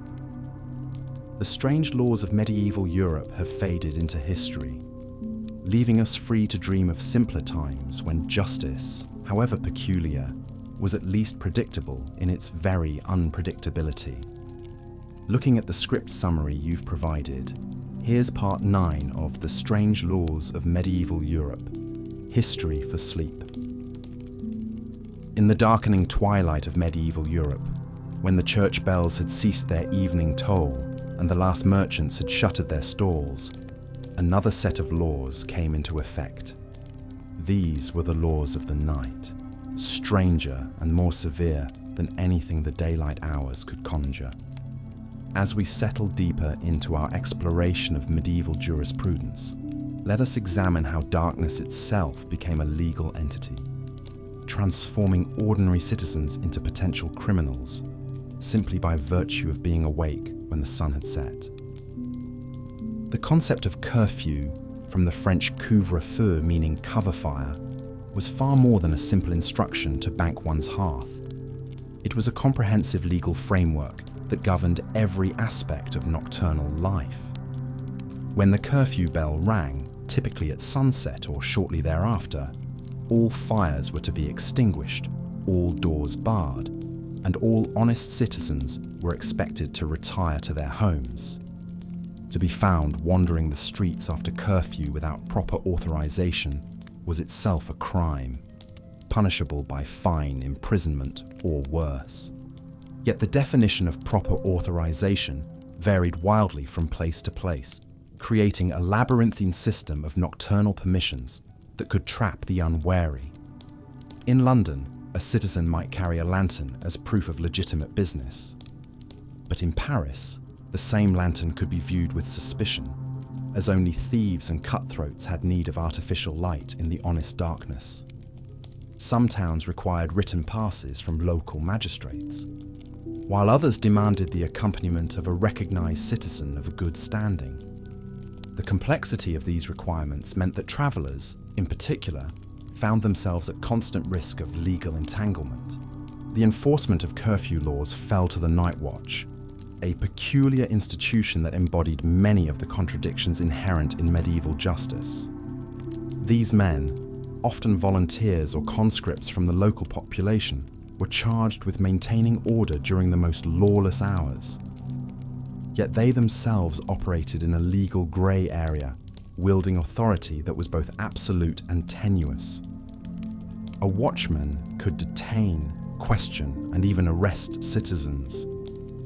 The strange laws of medieval Europe have faded into history, leaving us free to dream of simpler times when justice, however peculiar, was at least predictable in its very unpredictability. Looking at the script summary you've provided, here's part 9 of The Strange Laws of Medieval Europe, History for Sleep. In the darkening twilight of medieval Europe, when the church bells had ceased their evening toll and the last merchants had shuttered their stalls, another set of laws came into effect. These were the laws of the night, stranger and more severe than anything the daylight hours could conjure. As we settle deeper into our exploration of medieval jurisprudence, let us examine how darkness itself became a legal entity, transforming ordinary citizens into potential criminals simply by virtue of being awake when the sun had set. The concept of curfew, from the French couvre-feu meaning cover fire, was far more than a simple instruction to bank one's hearth. It was a comprehensive legal framework that governed every aspect of nocturnal life. When the curfew bell rang, typically at sunset or shortly thereafter, all fires were to be extinguished, all doors barred, and all honest citizens were expected to retire to their homes. To be found wandering the streets after curfew without proper authorization was itself a crime, punishable by fine, imprisonment, or worse. Yet the definition of proper authorization varied wildly from place to place, creating a labyrinthine system of nocturnal permissions that could trap the unwary. In London, a citizen might carry a lantern as proof of legitimate business. But in Paris, the same lantern could be viewed with suspicion, as only thieves and cutthroats had need of artificial light in the honest darkness. Some towns required written passes from local magistrates, while others demanded the accompaniment of a recognized citizen of a good standing. The complexity of these requirements meant that travelers, in particular, found themselves at constant risk of legal entanglement. The enforcement of curfew laws fell to the night watch, a peculiar institution that embodied many of the contradictions inherent in medieval justice. These men, often volunteers or conscripts from the local population, were charged with maintaining order during the most lawless hours. Yet they themselves operated in a legal grey area, wielding authority that was both absolute and tenuous. A watchman could detain, question, and even arrest citizens,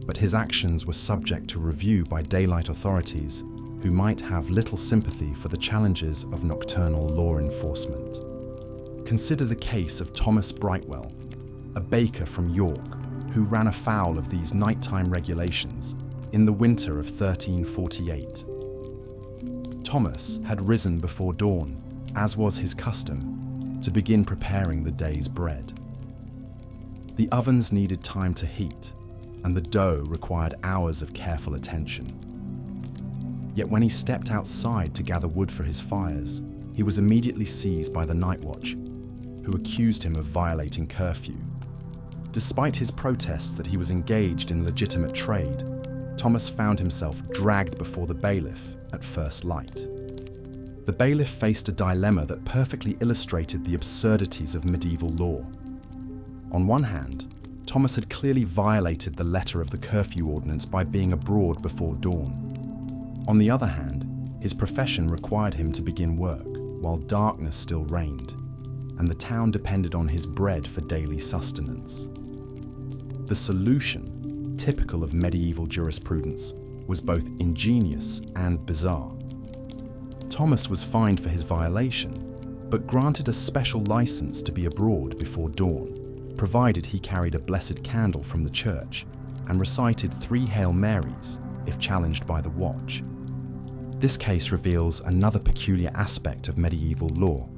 but his actions were subject to review by daylight authorities who might have little sympathy for the challenges of nocturnal law enforcement. Consider the case of Thomas Brightwell, a baker from York who ran afoul of these nighttime regulations in the winter of 1348. Thomas had risen before dawn, as was his custom, to begin preparing the day's bread. The ovens needed time to heat, and the dough required hours of careful attention. Yet when he stepped outside to gather wood for his fires, he was immediately seized by the night watch, who accused him of violating curfew. Despite his protests that he was engaged in legitimate trade, Thomas found himself dragged before the bailiff at first light. The bailiff faced a dilemma that perfectly illustrated the absurdities of medieval law. On one hand, Thomas had clearly violated the letter of the curfew ordinance by being abroad before dawn. On the other hand, his profession required him to begin work while darkness still reigned, and the town depended on his bread for daily sustenance. The solution, typical of medieval jurisprudence, was both ingenious and bizarre. Thomas was fined for his violation, but granted a special license to be abroad before dawn, provided he carried a blessed candle from the church and recited 3 Hail Marys if challenged by the watch. This case reveals another peculiar aspect of medieval law: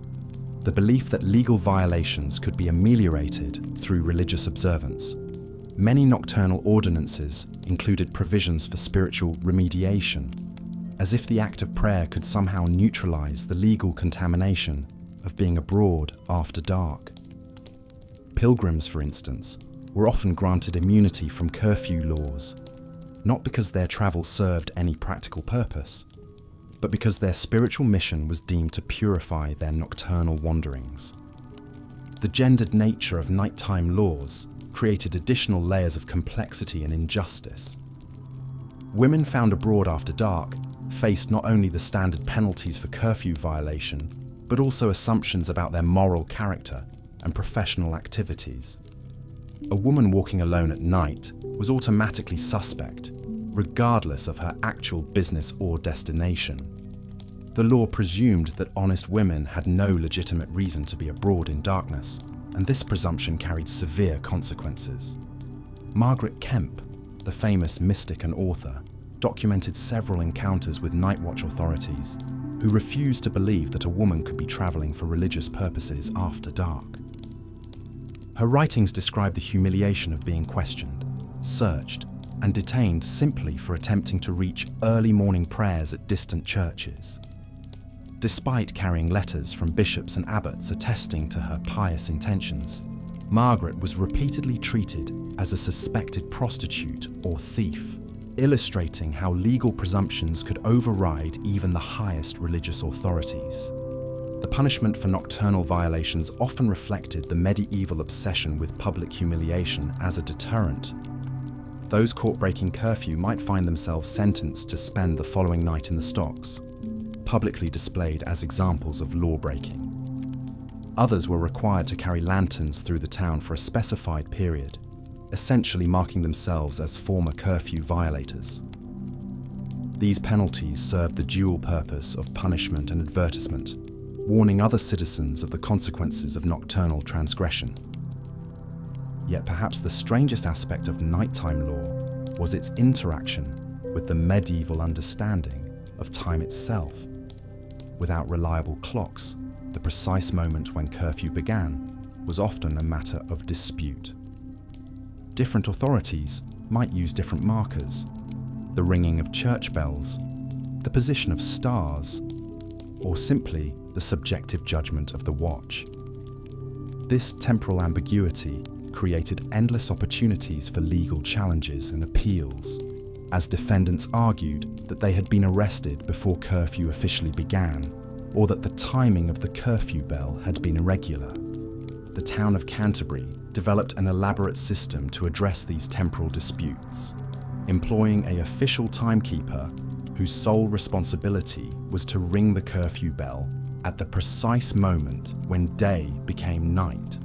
the belief that legal violations could be ameliorated through religious observance. Many nocturnal ordinances included provisions for spiritual remediation, as if the act of prayer could somehow neutralize the legal contamination of being abroad after dark. Pilgrims, for instance, were often granted immunity from curfew laws, not because their travel served any practical purpose, but because their spiritual mission was deemed to purify their nocturnal wanderings. The gendered nature of nighttime laws created additional layers of complexity and injustice. Women found abroad after dark faced not only the standard penalties for curfew violation, but also assumptions about their moral character and professional activities. A woman walking alone at night was automatically suspect, regardless of her actual business or destination. The law presumed that honest women had no legitimate reason to be abroad in darkness, and this presumption carried severe consequences. Margaret Kemp, the famous mystic and author, documented several encounters with night watch authorities who refused to believe that a woman could be traveling for religious purposes after dark. Her writings describe the humiliation of being questioned, searched, and detained simply for attempting to reach early morning prayers at distant churches. Despite carrying letters from bishops and abbots attesting to her pious intentions, Margaret was repeatedly treated as a suspected prostitute or thief, illustrating how legal presumptions could override even the highest religious authorities. The punishment for nocturnal violations often reflected the medieval obsession with public humiliation as a deterrent. Those caught breaking curfew might find themselves sentenced to spend the following night in the stocks, publicly displayed as examples of law-breaking. Others were required to carry lanterns through the town for a specified period, essentially marking themselves as former curfew violators. These penalties served the dual purpose of punishment and advertisement, warning other citizens of the consequences of nocturnal transgression. Yet perhaps the strangest aspect of nighttime law was its interaction with the medieval understanding of time itself. Without reliable clocks, the precise moment when curfew began was often a matter of dispute. Different authorities might use different markers: the ringing of church bells, the position of stars, or simply the subjective judgment of the watch. This temporal ambiguity created endless opportunities for legal challenges and appeals, as defendants argued that they had been arrested before curfew officially began, or that the timing of the curfew bell had been irregular. The town of Canterbury developed an elaborate system to address these temporal disputes, employing an official timekeeper whose sole responsibility was to ring the curfew bell at the precise moment when day became night.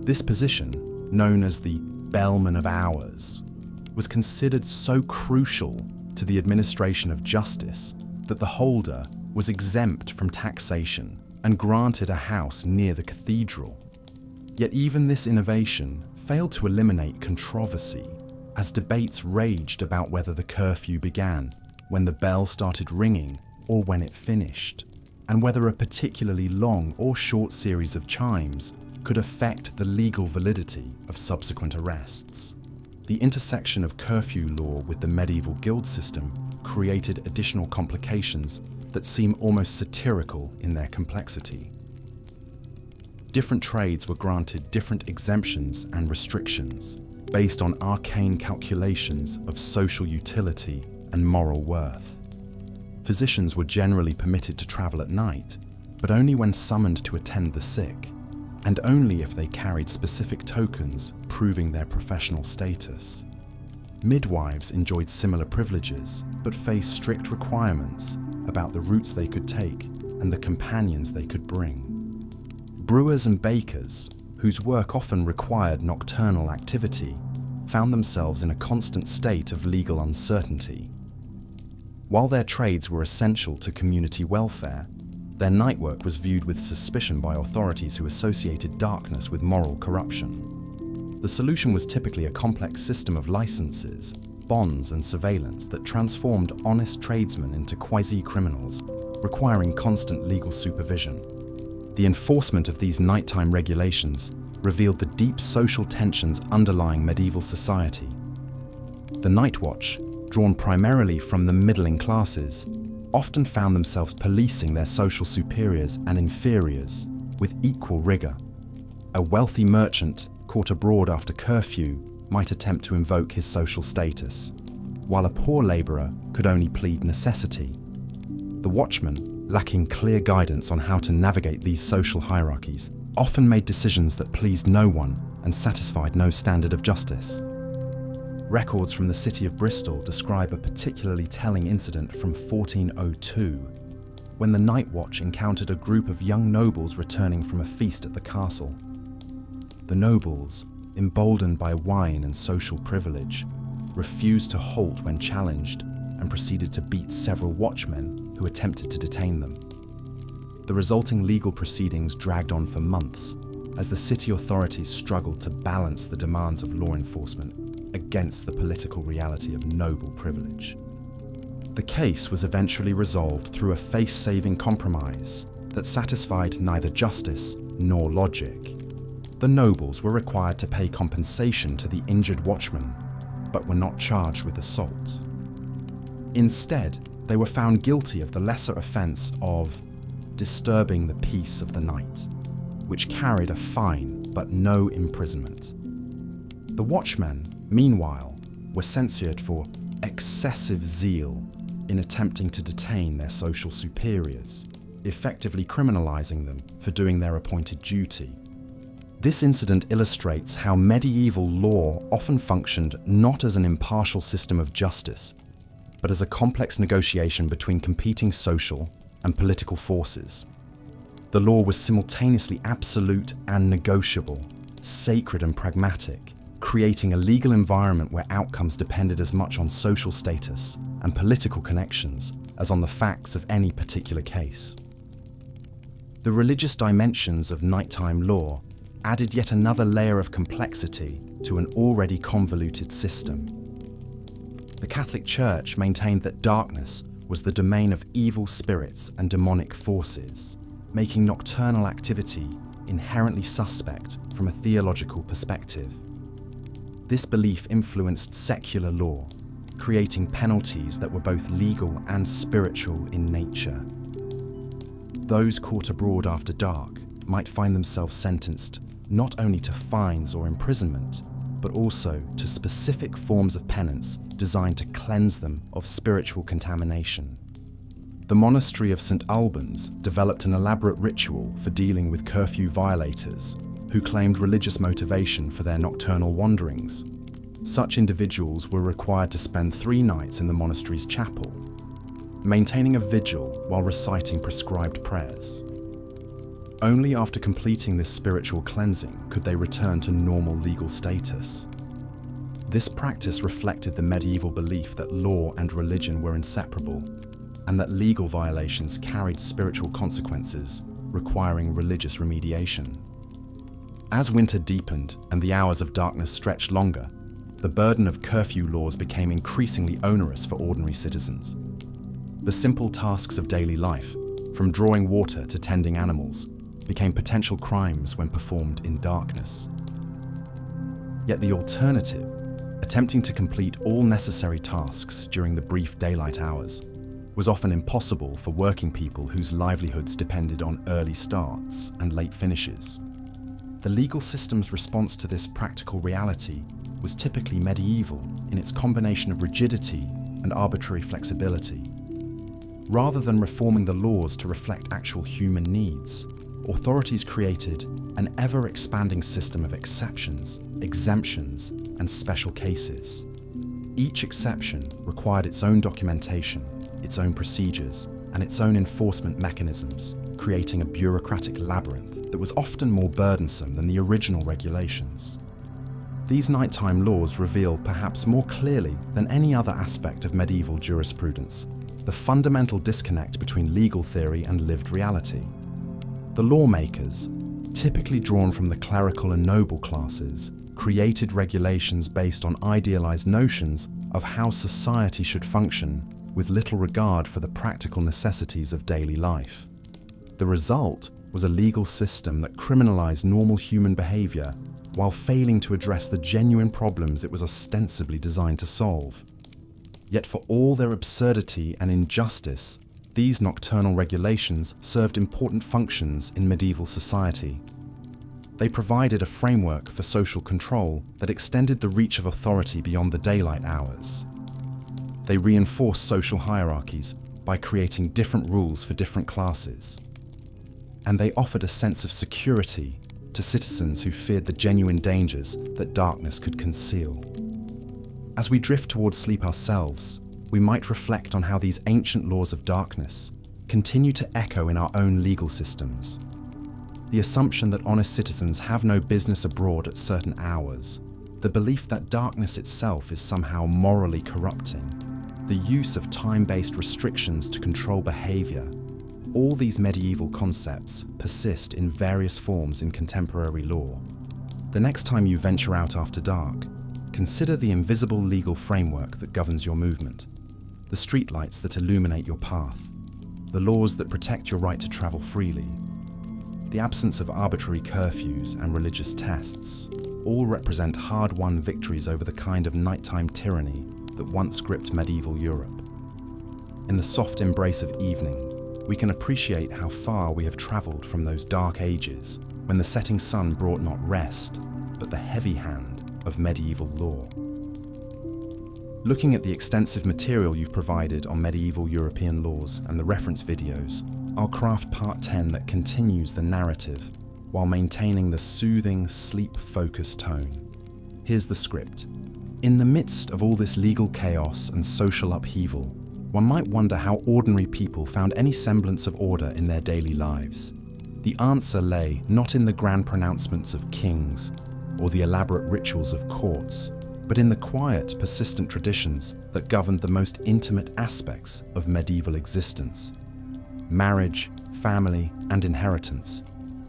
This position, known as the bellman of hours, was considered so crucial to the administration of justice that the holder was exempt from taxation and granted a house near the cathedral. Yet even this innovation failed to eliminate controversy, as debates raged about whether the curfew began when the bell started ringing or when it finished, and whether a particularly long or short series of chimes could affect the legal validity of subsequent arrests. The intersection of curfew law with the medieval guild system created additional complications that seem almost satirical in their complexity. Different trades were granted different exemptions and restrictions based on arcane calculations of social utility and moral worth. Physicians were generally permitted to travel at night, but only when summoned to attend the sick, and only if they carried specific tokens proving their professional status. Midwives enjoyed similar privileges, but faced strict requirements about the routes they could take and the companions they could bring. Brewers and bakers, whose work often required nocturnal activity, found themselves in a constant state of legal uncertainty. While their trades were essential to community welfare, their night work was viewed with suspicion by authorities who associated darkness with moral corruption. The solution was typically a complex system of licenses, bonds, and surveillance that transformed honest tradesmen into quasi-criminals, requiring constant legal supervision. The enforcement of these nighttime regulations revealed the deep social tensions underlying medieval society. The night watch, drawn primarily from the middling classes, often found themselves policing their social superiors and inferiors with equal rigor. A wealthy merchant caught abroad after curfew might attempt to invoke his social status, while a poor laborer could only plead necessity. The watchman, lacking clear guidance on how to navigate these social hierarchies, often made decisions that pleased no one and satisfied no standard of justice. Records from the city of Bristol describe a particularly telling incident from 1402, when the night watch encountered a group of young nobles returning from a feast at the castle. The nobles, emboldened by wine and social privilege, refused to halt when challenged and proceeded to beat several watchmen who attempted to detain them. The resulting legal proceedings dragged on for months as the city authorities struggled to balance the demands of law enforcement against the political reality of noble privilege. The case was eventually resolved through a face-saving compromise that satisfied neither justice nor logic. The nobles were required to pay compensation to the injured watchman, but were not charged with assault. Instead, they were found guilty of the lesser offence of disturbing the peace of the night, which carried a fine but no imprisonment. The watchmen, meanwhile, were censured for excessive zeal in attempting to detain their social superiors, effectively criminalising them for doing their appointed duty. This incident illustrates how medieval law often functioned not as an impartial system of justice, but as a complex negotiation between competing social and political forces. The law was simultaneously absolute and negotiable, sacred and pragmatic, creating a legal environment where outcomes depended as much on social status and political connections as on the facts of any particular case. The religious dimensions of nighttime law added yet another layer of complexity to an already convoluted system. The Catholic Church maintained that darkness was the domain of evil spirits and demonic forces, making nocturnal activity inherently suspect from a theological perspective. This belief influenced secular law, creating penalties that were both legal and spiritual in nature. Those caught abroad after dark might find themselves sentenced not only to fines or imprisonment, but also to specific forms of penance designed to cleanse them of spiritual contamination. The monastery of St. Albans developed an elaborate ritual for dealing with curfew violators who claimed religious motivation for their nocturnal wanderings. Such individuals were required to spend 3 nights in the monastery's chapel, maintaining a vigil while reciting prescribed prayers. Only after completing this spiritual cleansing could they return to normal legal status. This practice reflected the medieval belief that law and religion were inseparable, and that legal violations carried spiritual consequences, requiring religious remediation. As winter deepened and the hours of darkness stretched longer, the burden of curfew laws became increasingly onerous for ordinary citizens. The simple tasks of daily life, from drawing water to tending animals, became potential crimes when performed in darkness. Yet the alternative, attempting to complete all necessary tasks during the brief daylight hours, was often impossible for working people whose livelihoods depended on early starts and late finishes. The legal system's response to this practical reality was typically medieval in its combination of rigidity and arbitrary flexibility. Rather than reforming the laws to reflect actual human needs, authorities created an ever-expanding system of exceptions, exemptions, and special cases. Each exception required its own documentation, its own procedures, and its own enforcement mechanisms, creating a bureaucratic labyrinth that was often more burdensome than the original regulations. These nighttime laws reveal, perhaps more clearly than any other aspect of medieval jurisprudence, the fundamental disconnect between legal theory and lived reality. The lawmakers, typically drawn from the clerical and noble classes, created regulations based on idealized notions of how society should function, with little regard for the practical necessities of daily life. The result was a legal system that criminalized normal human behavior while failing to address the genuine problems it was ostensibly designed to solve. Yet for all their absurdity and injustice, these nocturnal regulations served important functions in medieval society. They provided a framework for social control that extended the reach of authority beyond the daylight hours. They reinforced social hierarchies by creating different rules for different classes. And they offered a sense of security to citizens who feared the genuine dangers that darkness could conceal. As we drift towards sleep ourselves, we might reflect on how these ancient laws of darkness continue to echo in our own legal systems. The assumption that honest citizens have no business abroad at certain hours, the belief that darkness itself is somehow morally corrupting, the use of time-based restrictions to control behavior, all these medieval concepts persist in various forms in contemporary law. The next time you venture out after dark, consider the invisible legal framework that governs your movement, the streetlights that illuminate your path, the laws that protect your right to travel freely. The absence of arbitrary curfews and religious tests all represent hard-won victories over the kind of nighttime tyranny that once gripped medieval Europe. In the soft embrace of evening, we can appreciate how far we have traveled from those dark ages when the setting sun brought not rest, but the heavy hand of medieval law. Looking at the extensive material you've provided on medieval European laws and the reference videos, I'll craft part 10 that continues the narrative while maintaining the soothing, sleep-focused tone. Here's the script. In the midst of all this legal chaos and social upheaval, one might wonder how ordinary people found any semblance of order in their daily lives. The answer lay not in the grand pronouncements of kings or the elaborate rituals of courts, but in the quiet, persistent traditions that governed the most intimate aspects of medieval existence. Marriage, family, and inheritance.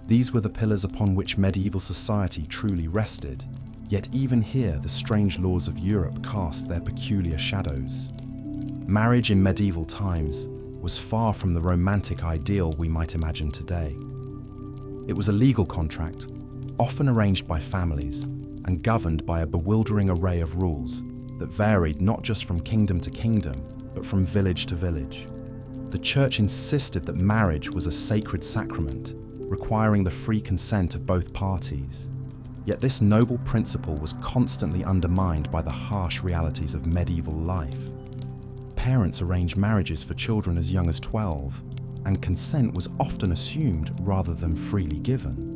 These were the pillars upon which medieval society truly rested. Yet even here, the strange laws of Europe cast their peculiar shadows. Marriage in medieval times was far from the romantic ideal we might imagine today. It was a legal contract, often arranged by families and governed by a bewildering array of rules that varied not just from kingdom to kingdom, but from village to village. The church insisted that marriage was a sacred sacrament, requiring the free consent of both parties. Yet this noble principle was constantly undermined by the harsh realities of medieval life. Parents arranged marriages for children as young as 12, and consent was often assumed rather than freely given.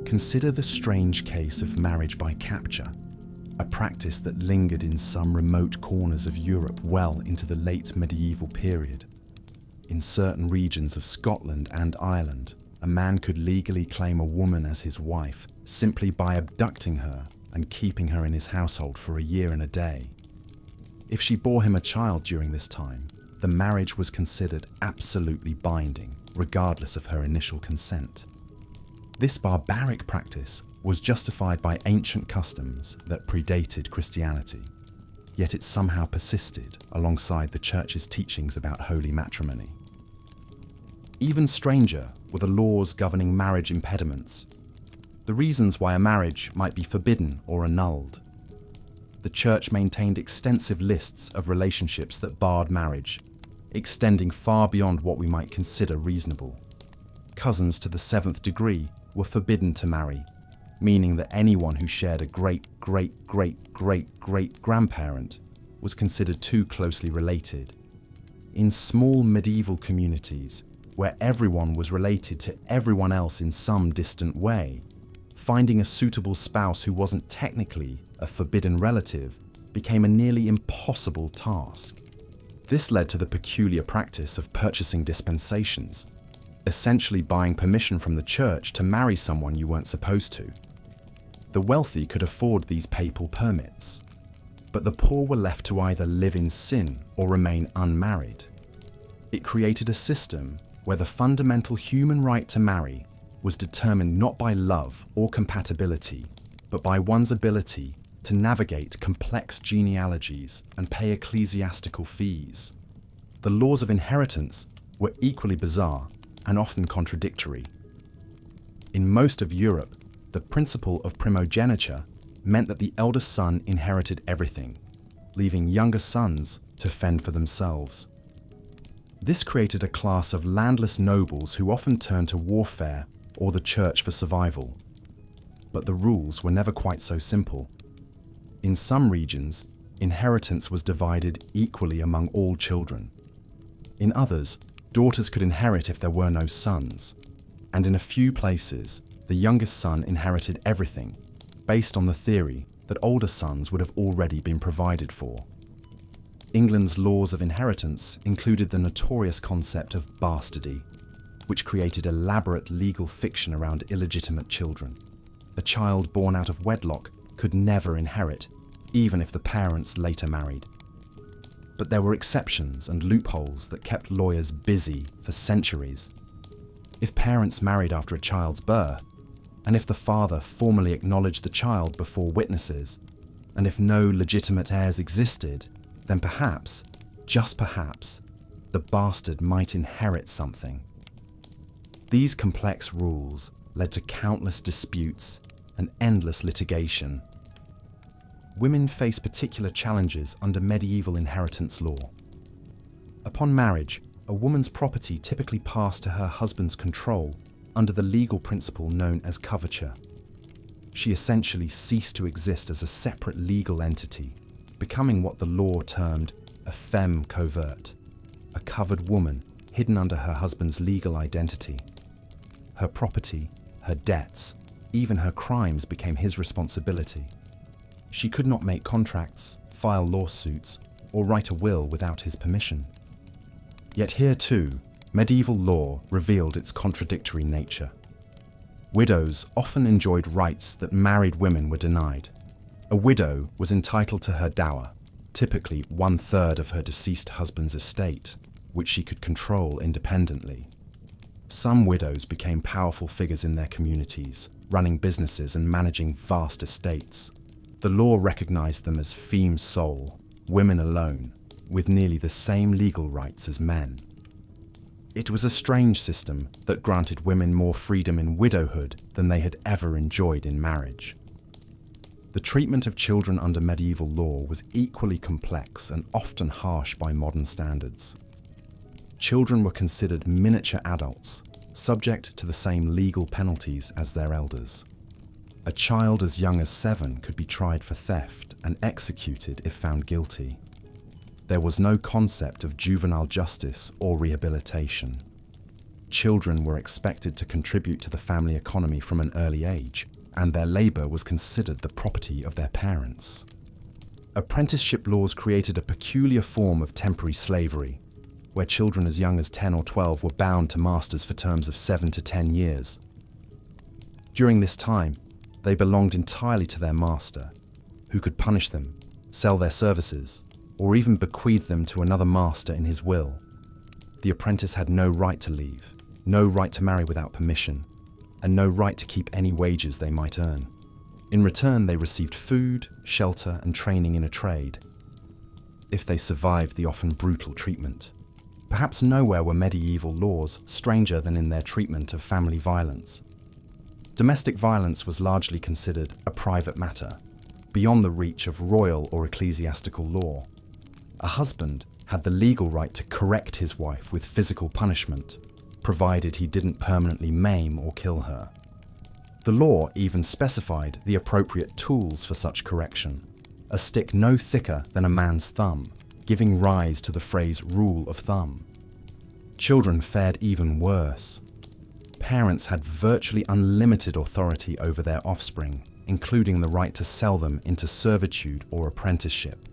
Consider the strange case of marriage by capture, a practice that lingered in some remote corners of Europe well into the late medieval period. In certain regions of Scotland and Ireland, a man could legally claim a woman as his wife simply by abducting her and keeping her in his household for a year and a day. If she bore him a child during this time, the marriage was considered absolutely binding, regardless of her initial consent. This barbaric practice was justified by ancient customs that predated Christianity, yet it somehow persisted alongside the Church's teachings about holy matrimony. Even stranger were the laws governing marriage impediments, the reasons why a marriage might be forbidden or annulled. The Church maintained extensive lists of relationships that barred marriage, extending far beyond what we might consider reasonable. Cousins to the seventh degree were forbidden to marry, meaning that anyone who shared a great-great-great-great-great-grandparent was considered too closely related. In small medieval communities, where everyone was related to everyone else in some distant way, finding a suitable spouse who wasn't technically a forbidden relative became a nearly impossible task. This led to the peculiar practice of purchasing dispensations, essentially buying permission from the Church to marry someone you weren't supposed to. The wealthy could afford these papal permits, but the poor were left to either live in sin or remain unmarried. It created a system where the fundamental human right to marry was determined not by love or compatibility, but by one's ability to navigate complex genealogies and pay ecclesiastical fees. The laws of inheritance were equally bizarre and often contradictory. In most of Europe, the principle of primogeniture meant that the eldest son inherited everything, leaving younger sons to fend for themselves. This created a class of landless nobles who often turned to warfare or the Church for survival. But the rules were never quite so simple. In some regions, inheritance was divided equally among all children. In others, daughters could inherit if there were no sons. And in a few places, the youngest son inherited everything, based on the theory that older sons would have already been provided for. England's laws of inheritance included the notorious concept of bastardy, which created elaborate legal fiction around illegitimate children. A child born out of wedlock could never inherit, even if the parents later married. But there were exceptions and loopholes that kept lawyers busy for centuries. If parents married after a child's birth, and if the father formally acknowledged the child before witnesses, and if no legitimate heirs existed, then perhaps, just perhaps, the bastard might inherit something. These complex rules led to countless disputes and endless litigation. Women faced particular challenges under medieval inheritance law. Upon marriage, a woman's property typically passed to her husband's control under the legal principle known as coverture. She essentially ceased to exist as a separate legal entity, becoming what the law termed a femme covert, a covered woman hidden under her husband's legal identity. Her property, her debts, even her crimes became his responsibility. She could not make contracts, file lawsuits, or write a will without his permission. Yet here too, medieval law revealed its contradictory nature. Widows often enjoyed rights that married women were denied. A widow was entitled to her dower, typically 1/3 of her deceased husband's estate, which she could control independently. Some widows became powerful figures in their communities, running businesses and managing vast estates. The law recognized them as feme sole, women alone, with nearly the same legal rights as men. It was a strange system that granted women more freedom in widowhood than they had ever enjoyed in marriage. The treatment of children under medieval law was equally complex and often harsh by modern standards. Children were considered miniature adults, subject to the same legal penalties as their elders. A child as young as 7 could be tried for theft and executed if found guilty. There was no concept of juvenile justice or rehabilitation. Children were expected to contribute to the family economy from an early age, and their labor was considered the property of their parents. Apprenticeship laws created a peculiar form of temporary slavery, where children as young as 10 or 12 were bound to masters for terms of 7 to 10 years. During this time, They belonged entirely to their master, who could punish them, sell their services, or even bequeath them to another master in his will. The apprentice had no right to leave, no right to marry without permission, and no right to keep any wages they might earn. In return, they received food, shelter, and training in a trade, if they survived the often brutal treatment. Perhaps nowhere were medieval laws stranger than in their treatment of family violence. Domestic violence was largely considered a private matter, beyond the reach of royal or ecclesiastical law. A husband had the legal right to correct his wife with physical punishment, provided he didn't permanently maim or kill her. The law even specified the appropriate tools for such correction, a stick no thicker than a man's thumb, giving rise to the phrase rule of thumb. Children fared even worse. Parents had virtually unlimited authority over their offspring, including the right to sell them into servitude or apprenticeship.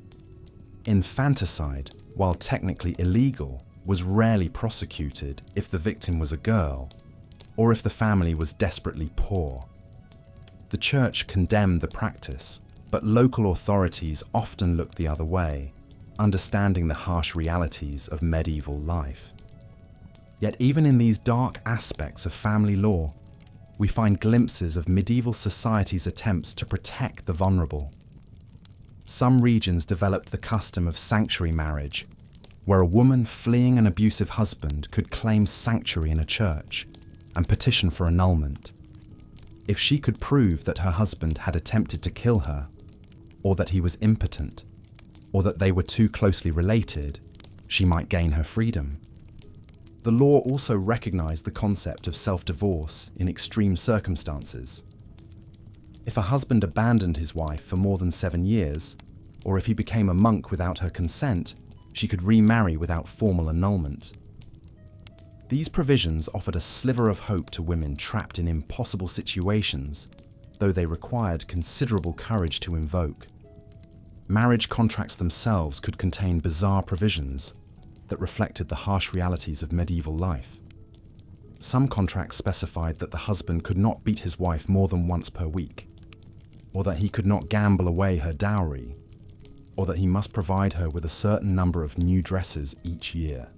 Infanticide, while technically illegal, was rarely prosecuted if the victim was a girl, or if the family was desperately poor. The church condemned the practice, but local authorities often looked the other way, understanding the harsh realities of medieval life. Yet even in these dark aspects of family law, we find glimpses of medieval society's attempts to protect the vulnerable. Some regions developed the custom of sanctuary marriage, where a woman fleeing an abusive husband could claim sanctuary in a church and petition for annulment. If she could prove that her husband had attempted to kill her, or that he was impotent, or that they were too closely related, she might gain her freedom. The law also recognized the concept of self-divorce in extreme circumstances. If a husband abandoned his wife for more than 7 years, or if he became a monk without her consent, she could remarry without formal annulment. These provisions offered a sliver of hope to women trapped in impossible situations, though they required considerable courage to invoke. Marriage contracts themselves could contain bizarre provisions that reflected the harsh realities of medieval life. Some contracts specified that the husband could not beat his wife more than once per week, or that he could not gamble away her dowry, or that he must provide her with a certain number of new dresses each year.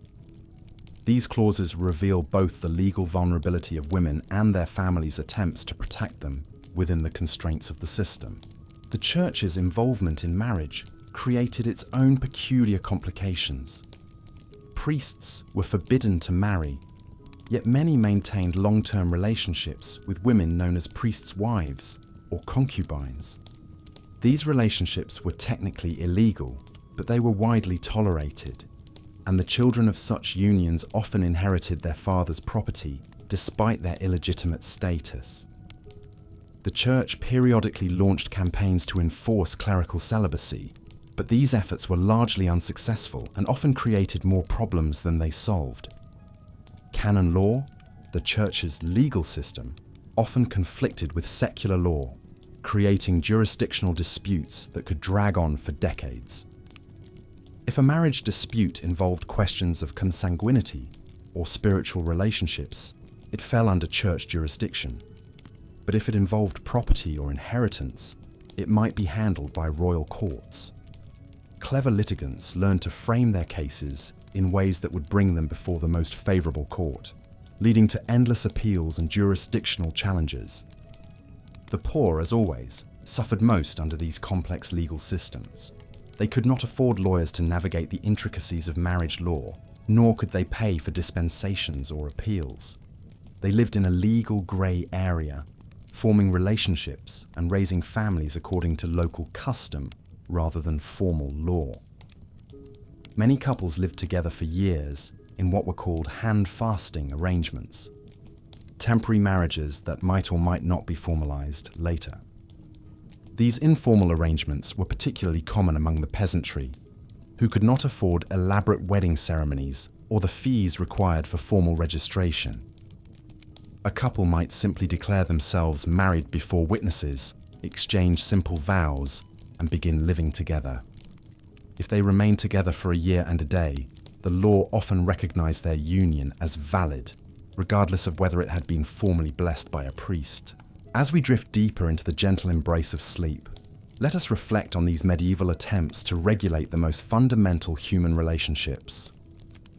These clauses reveal both the legal vulnerability of women and their families' attempts to protect them within the constraints of the system. The church's involvement in marriage created its own peculiar complications. Priests were forbidden to marry, yet many maintained long-term relationships with women known as priests' wives or concubines. These relationships were technically illegal, but they were widely tolerated, and the children of such unions often inherited their father's property despite their illegitimate status. The church periodically launched campaigns to enforce clerical celibacy, but these efforts were largely unsuccessful and often created more problems than they solved. Canon law, the church's legal system, often conflicted with secular law, creating jurisdictional disputes that could drag on for decades. If a marriage dispute involved questions of consanguinity or spiritual relationships, it fell under church jurisdiction. But if it involved property or inheritance, it might be handled by royal courts. Clever litigants learned to frame their cases in ways that would bring them before the most favorable court, leading to endless appeals and jurisdictional challenges. The poor, as always, suffered most under these complex legal systems. They could not afford lawyers to navigate the intricacies of marriage law, nor could they pay for dispensations or appeals. They lived in a legal grey area, forming relationships and raising families according to local custom rather than formal law. Many couples lived together for years in what were called hand-fasting arrangements, temporary marriages that might or might not be formalized later. These informal arrangements were particularly common among the peasantry, who could not afford elaborate wedding ceremonies or the fees required for formal registration. A couple might simply declare themselves married before witnesses, exchange simple vows, and begin living together. If they remained together for a year and a day, the law often recognized their union as valid, regardless of whether it had been formally blessed by a priest. As we drift deeper into the gentle embrace of sleep, let us reflect on these medieval attempts to regulate the most fundamental human relationships.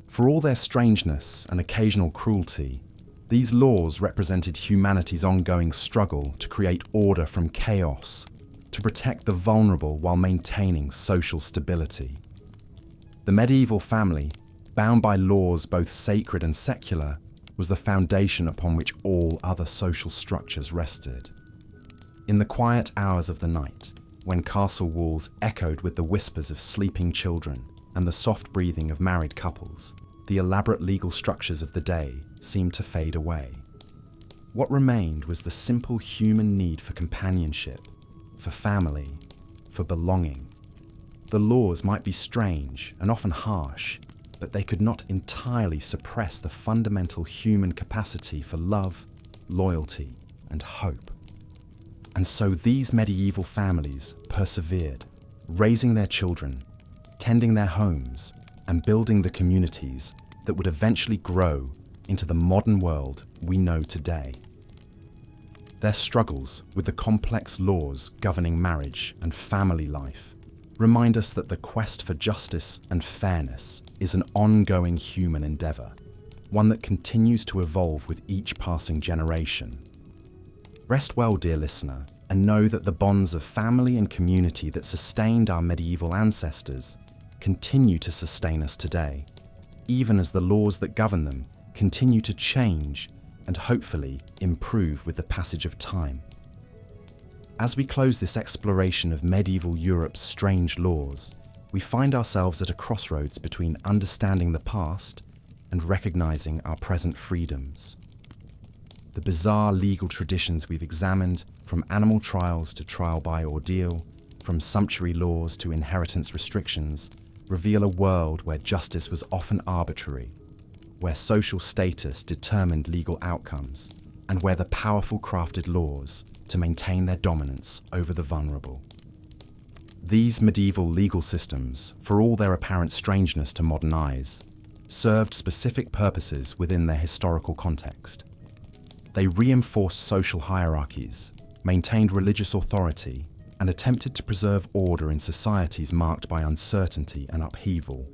For all their strangeness and occasional cruelty, these laws represented humanity's ongoing struggle to create order from chaos, to protect the vulnerable while maintaining social stability. The medieval family, bound by laws both sacred and secular, was the foundation upon which all other social structures rested. In the quiet hours of the night, when castle walls echoed with the whispers of sleeping children and the soft breathing of married couples, the elaborate legal structures of the day seemed to fade away. What remained was the simple human need for companionship, for family, for belonging. The laws might be strange and often harsh, but they could not entirely suppress the fundamental human capacity for love, loyalty, and hope. And so these medieval families persevered, raising their children, tending their homes, and building the communities that would eventually grow into the modern world we know today. Their struggles with the complex laws governing marriage and family life remind us that the quest for justice and fairness is an ongoing human endeavor, one that continues to evolve with each passing generation. Rest well, dear listener, and know that the bonds of family and community that sustained our medieval ancestors continue to sustain us today, even as the laws that govern them continue to change and hopefully improve with the passage of time. As we close this exploration of medieval Europe's strange laws, we find ourselves at a crossroads between understanding the past and recognizing our present freedoms. The bizarre legal traditions we've examined, from animal trials to trial by ordeal, from sumptuary laws to inheritance restrictions, reveal a world where justice was often arbitrary, where social status determined legal outcomes, and where the powerful crafted laws to maintain their dominance over the vulnerable. These medieval legal systems, for all their apparent strangeness to modern eyes, served specific purposes within their historical context. They reinforced social hierarchies, maintained religious authority, and attempted to preserve order in societies marked by uncertainty and upheaval.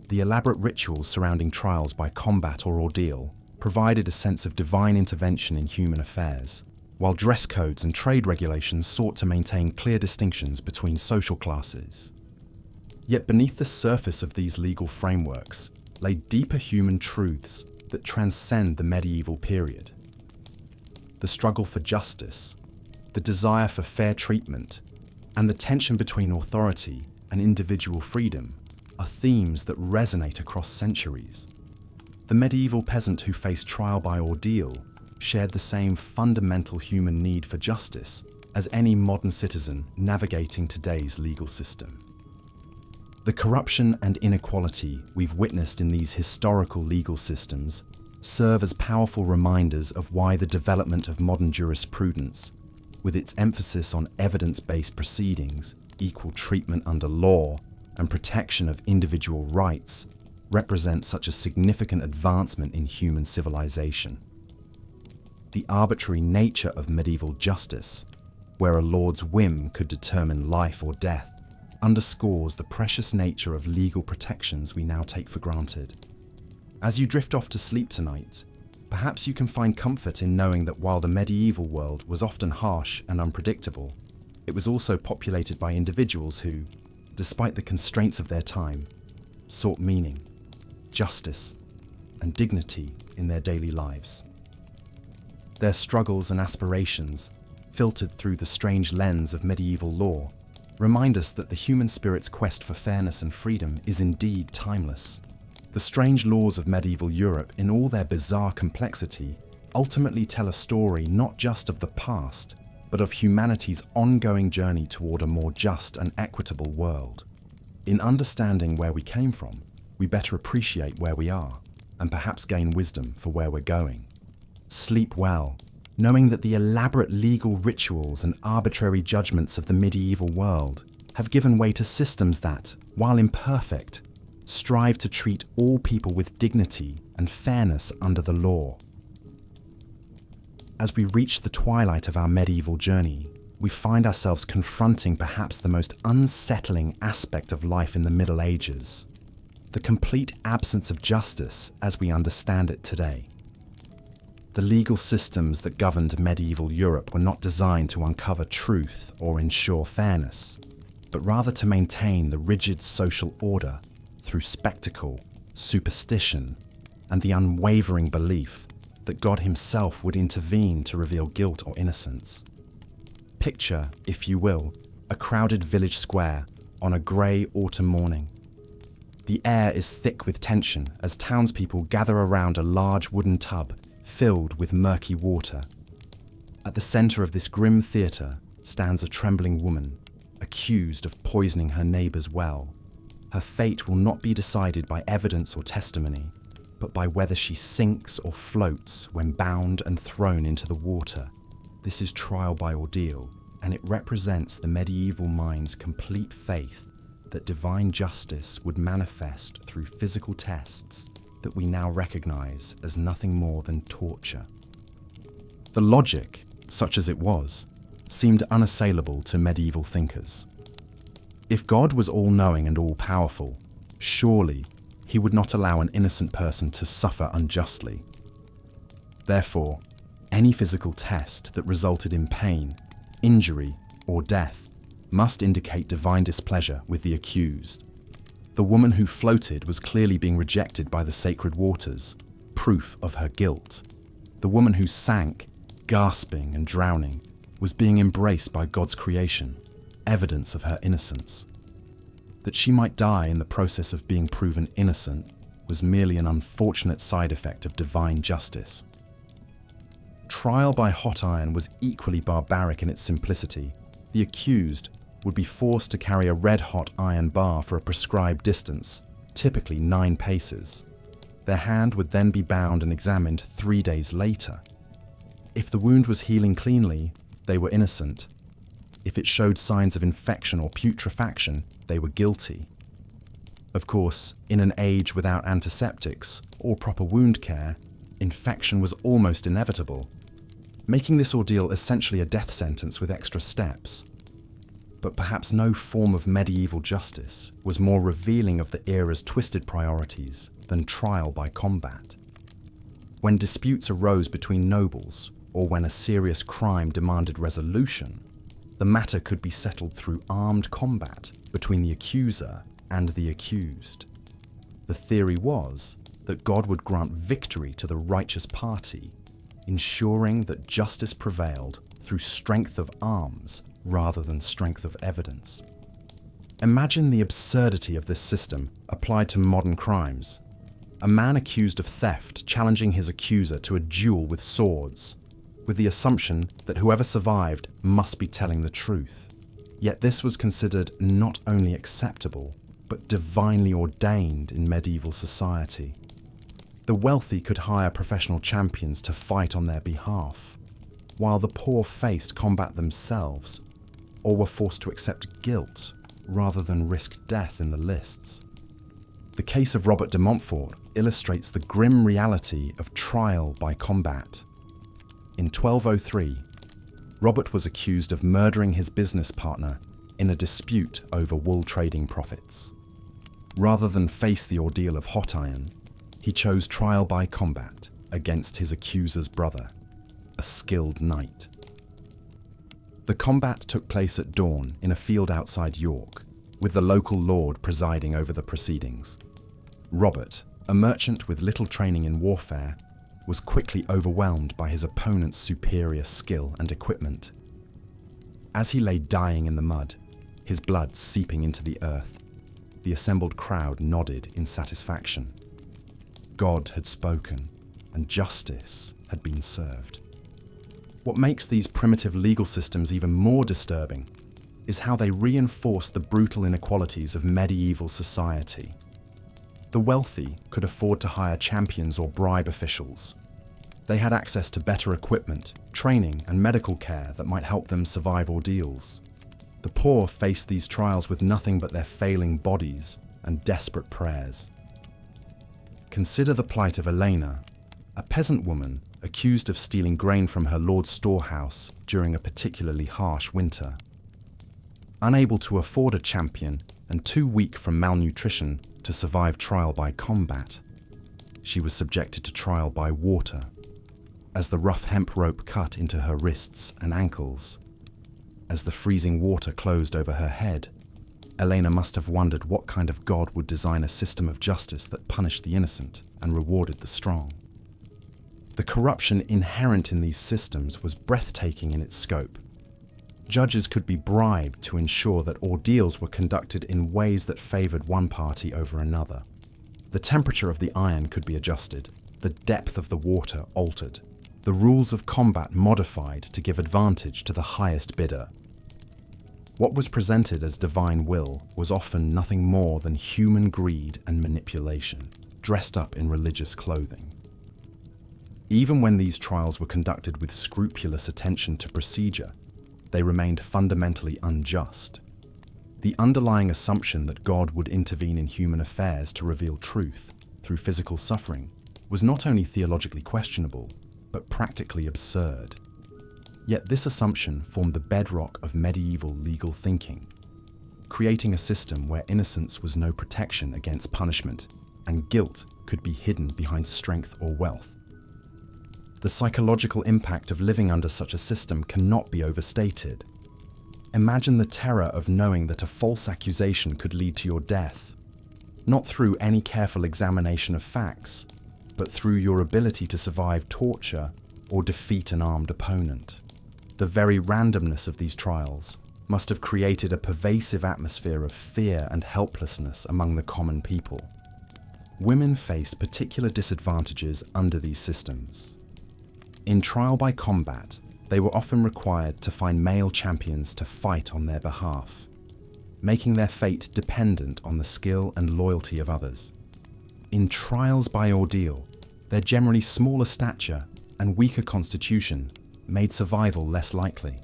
The elaborate rituals surrounding trials by combat or ordeal provided a sense of divine intervention in human affairs, while dress codes and trade regulations sought to maintain clear distinctions between social classes. Yet beneath the surface of these legal frameworks lay deeper human truths that transcend the medieval period. The struggle for justice, the desire for fair treatment, and the tension between authority and individual freedom are themes that resonate across centuries. The medieval peasant who faced trial by ordeal shared the same fundamental human need for justice as any modern citizen navigating today's legal system. The corruption and inequality we've witnessed in these historical legal systems serve as powerful reminders of why the development of modern jurisprudence, with its emphasis on evidence-based proceedings, equal treatment under law, and protection of individual rights, represents such a significant advancement in human civilization. The arbitrary nature of medieval justice, where a lord's whim could determine life or death, underscores the precious nature of legal protections we now take for granted. As you drift off to sleep tonight, perhaps you can find comfort in knowing that while the medieval world was often harsh and unpredictable, it was also populated by individuals who, despite the constraints of their time, sought meaning, justice, and dignity in their daily lives. Their struggles and aspirations, filtered through the strange lens of medieval law, remind us that the human spirit's quest for fairness and freedom is indeed timeless. The strange laws of medieval Europe, in all their bizarre complexity, ultimately tell a story not just of the past, but of humanity's ongoing journey toward a more just and equitable world. In understanding where we came from, we better appreciate where we are, and perhaps gain wisdom for where we're going. Sleep well, knowing that the elaborate legal rituals and arbitrary judgments of the medieval world have given way to systems that, while imperfect, strive to treat all people with dignity and fairness under the law. As we reach the twilight of our medieval journey, we find ourselves confronting perhaps the most unsettling aspect of life in the Middle Ages: the complete absence of justice as we understand it today. The legal systems that governed medieval Europe were not designed to uncover truth or ensure fairness, but rather to maintain the rigid social order through spectacle, superstition, and the unwavering belief that God himself would intervene to reveal guilt or innocence. Picture, if you will, a crowded village square on a grey autumn morning. The air is thick with tension as townspeople gather around a large wooden tub filled with murky water. At the centre of this grim theatre stands a trembling woman, accused of poisoning her neighbour's well. Her fate will not be decided by evidence or testimony, but by whether she sinks or floats when bound and thrown into the water. This is trial by ordeal, and it represents the medieval mind's complete faith that divine justice would manifest through physical tests that we now recognise as nothing more than torture. The logic, such as it was, seemed unassailable to medieval thinkers. If God was all-knowing and all-powerful, surely he would not allow an innocent person to suffer unjustly. Therefore, any physical test that resulted in pain, injury, or death must indicate divine displeasure with the accused. The woman who floated was clearly being rejected by the sacred waters, proof of her guilt. The woman who sank, gasping and drowning, was being embraced by God's creation, evidence of her innocence. That she might die in the process of being proven innocent was merely an unfortunate side effect of divine justice. Trial by hot iron was equally barbaric in its simplicity. The accused would be forced to carry a red-hot iron bar for a prescribed distance, typically 9 paces. Their hand would then be bound and examined 3 days later. If the wound was healing cleanly, they were innocent. If it showed signs of infection or putrefaction, they were guilty. Of course, in an age without antiseptics or proper wound care, infection was almost inevitable, making this ordeal essentially a death sentence with extra steps. But perhaps no form of medieval justice was more revealing of the era's twisted priorities than trial by combat. When disputes arose between nobles, or when a serious crime demanded resolution, the matter could be settled through armed combat between the accuser and the accused. The theory was that God would grant victory to the righteous party, ensuring that justice prevailed through strength of arms rather than strength of evidence. Imagine the absurdity of this system applied to modern crimes. A man accused of theft challenging his accuser to a duel with swords, with the assumption that whoever survived must be telling the truth. Yet this was considered not only acceptable, but divinely ordained in medieval society. The wealthy could hire professional champions to fight on their behalf, while the poor faced combat themselves, or were forced to accept guilt rather than risk death in the lists. The case of Robert de Montfort illustrates the grim reality of trial by combat. In 1203, Robert was accused of murdering his business partner in a dispute over wool trading profits. Rather than face the ordeal of hot iron, he chose trial by combat against his accuser's brother, a skilled knight. The combat took place at dawn in a field outside York, with the local lord presiding over the proceedings. Robert, a merchant with little training in warfare, was quickly overwhelmed by his opponent's superior skill and equipment. As he lay dying in the mud, his blood seeping into the earth, the assembled crowd nodded in satisfaction. God had spoken, and justice had been served. What makes these primitive legal systems even more disturbing is how they reinforce the brutal inequalities of medieval society. The wealthy could afford to hire champions or bribe officials. They had access to better equipment, training, and medical care that might help them survive ordeals. The poor faced these trials with nothing but their failing bodies and desperate prayers. Consider the plight of Elena, a peasant woman accused of stealing grain from her lord's storehouse during a particularly harsh winter. Unable to afford a champion and too weak from malnutrition to survive trial by combat, she was subjected to trial by water, as the rough hemp rope cut into her wrists and ankles. As the freezing water closed over her head, Elena must have wondered what kind of god would design a system of justice that punished the innocent and rewarded the strong. The corruption inherent in these systems was breathtaking in its scope. Judges could be bribed to ensure that ordeals were conducted in ways that favored one party over another. The temperature of the iron could be adjusted, the depth of the water altered, the rules of combat modified to give advantage to the highest bidder. What was presented as divine will was often nothing more than human greed and manipulation, dressed up in religious clothing. Even when these trials were conducted with scrupulous attention to procedure, they remained fundamentally unjust. The underlying assumption that God would intervene in human affairs to reveal truth through physical suffering was not only theologically questionable, but practically absurd. Yet this assumption formed the bedrock of medieval legal thinking, creating a system where innocence was no protection against punishment and guilt could be hidden behind strength or wealth. The psychological impact of living under such a system cannot be overstated. Imagine the terror of knowing that a false accusation could lead to your death, not through any careful examination of facts, but through your ability to survive torture or defeat an armed opponent. The very randomness of these trials must have created a pervasive atmosphere of fear and helplessness among the common people. Women face particular disadvantages under these systems. In trial by combat, they were often required to find male champions to fight on their behalf, making their fate dependent on the skill and loyalty of others. In trials by ordeal, their generally smaller stature and weaker constitution made survival less likely.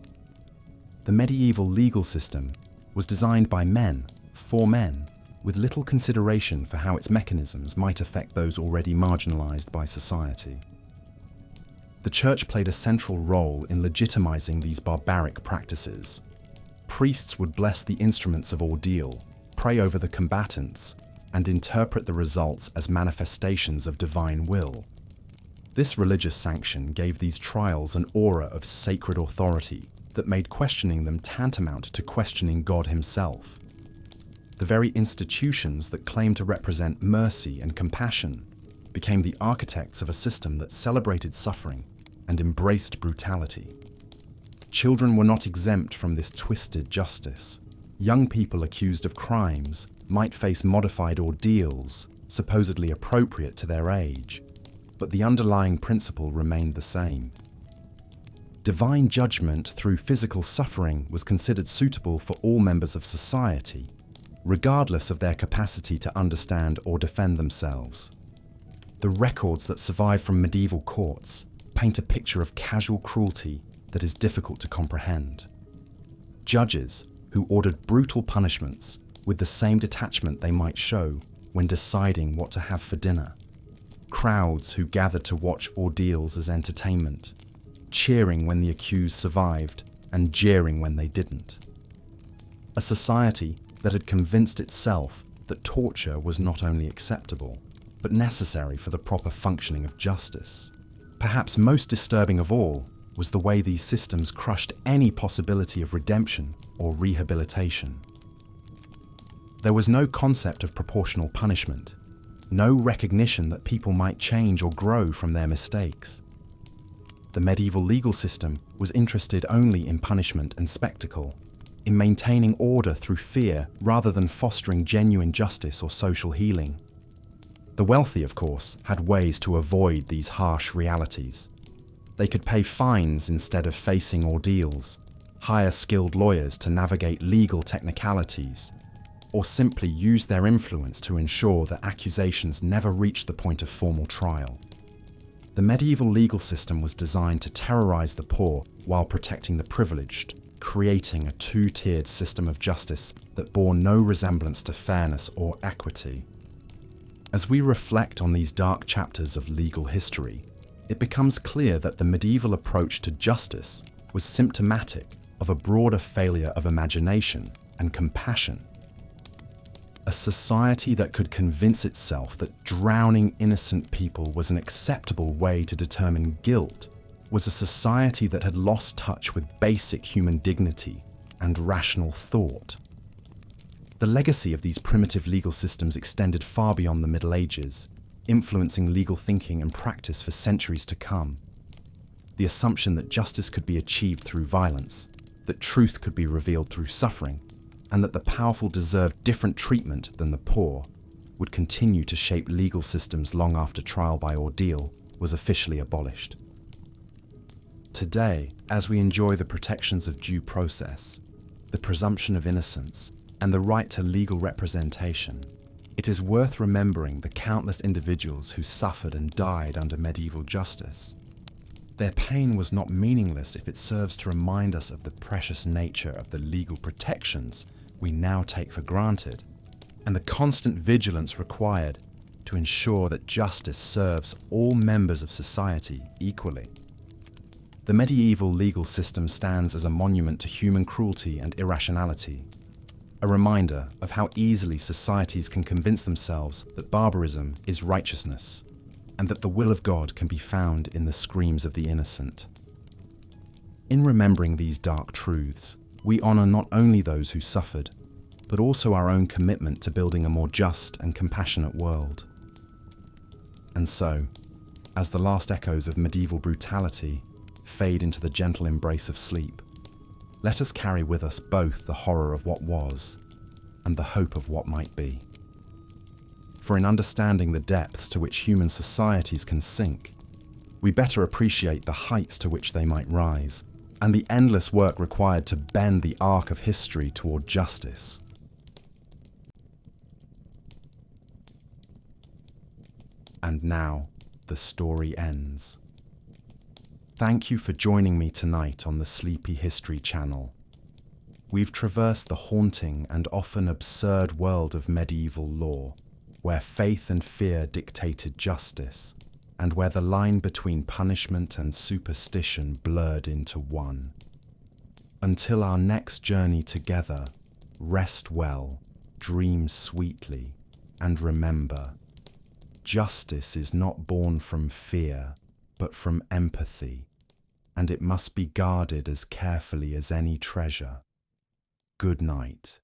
The medieval legal system was designed by men, for men, with little consideration for how its mechanisms might affect those already marginalized by society. The church played a central role in legitimizing these barbaric practices. Priests would bless the instruments of ordeal, pray over the combatants, and interpret the results as manifestations of divine will. This religious sanction gave these trials an aura of sacred authority that made questioning them tantamount to questioning God himself. The very institutions that claimed to represent mercy and compassion became the architects of a system that celebrated suffering and embraced brutality. Children were not exempt from this twisted justice. Young people accused of crimes might face modified ordeals, supposedly appropriate to their age, but the underlying principle remained the same. Divine judgment through physical suffering was considered suitable for all members of society, regardless of their capacity to understand or defend themselves. The records that survive from medieval courts paint a picture of casual cruelty that is difficult to comprehend. Judges who ordered brutal punishments with the same detachment they might show when deciding what to have for dinner. Crowds who gathered to watch ordeals as entertainment, cheering when the accused survived and jeering when they didn't. A society that had convinced itself that torture was not only acceptable, but necessary for the proper functioning of justice. Perhaps most disturbing of all was the way these systems crushed any possibility of redemption or rehabilitation. There was no concept of proportional punishment, no recognition that people might change or grow from their mistakes. The medieval legal system was interested only in punishment and spectacle, in maintaining order through fear rather than fostering genuine justice or social healing. The wealthy, of course, had ways to avoid these harsh realities. They could pay fines instead of facing ordeals, hire skilled lawyers to navigate legal technicalities, or simply use their influence to ensure that accusations never reached the point of formal trial. The medieval legal system was designed to terrorize the poor while protecting the privileged, creating a two-tiered system of justice that bore no resemblance to fairness or equity. As we reflect on these dark chapters of legal history, it becomes clear that the medieval approach to justice was symptomatic of a broader failure of imagination and compassion. A society that could convince itself that drowning innocent people was an acceptable way to determine guilt was a society that had lost touch with basic human dignity and rational thought. The legacy of these primitive legal systems extended far beyond the Middle Ages, influencing legal thinking and practice for centuries to come. The assumption that justice could be achieved through violence, that truth could be revealed through suffering, and that the powerful deserved different treatment than the poor would continue to shape legal systems long after trial by ordeal was officially abolished. Today, as we enjoy the protections of due process, the presumption of innocence, and the right to legal representation, it is worth remembering the countless individuals who suffered and died under medieval justice. Their pain was not meaningless if it serves to remind us of the precious nature of the legal protections we now take for granted, and the constant vigilance required to ensure that justice serves all members of society equally. The medieval legal system stands as a monument to human cruelty and irrationality, a reminder of how easily societies can convince themselves that barbarism is righteousness, and that the will of God can be found in the screams of the innocent. In remembering these dark truths, we honor not only those who suffered, but also our own commitment to building a more just and compassionate world. And so, as the last echoes of medieval brutality fade into the gentle embrace of sleep, let us carry with us both the horror of what was and the hope of what might be. For in understanding the depths to which human societies can sink, we better appreciate the heights to which they might rise, and the endless work required to bend the arc of history toward justice. And now, the story ends. Thank you for joining me tonight on the Sleepy History channel. We've traversed the haunting and often absurd world of medieval law, where faith and fear dictated justice, and where the line between punishment and superstition blurred into one. Until our next journey together, rest well, dream sweetly, and remember, justice is not born from fear, but from empathy, and it must be guarded as carefully as any treasure. Good night.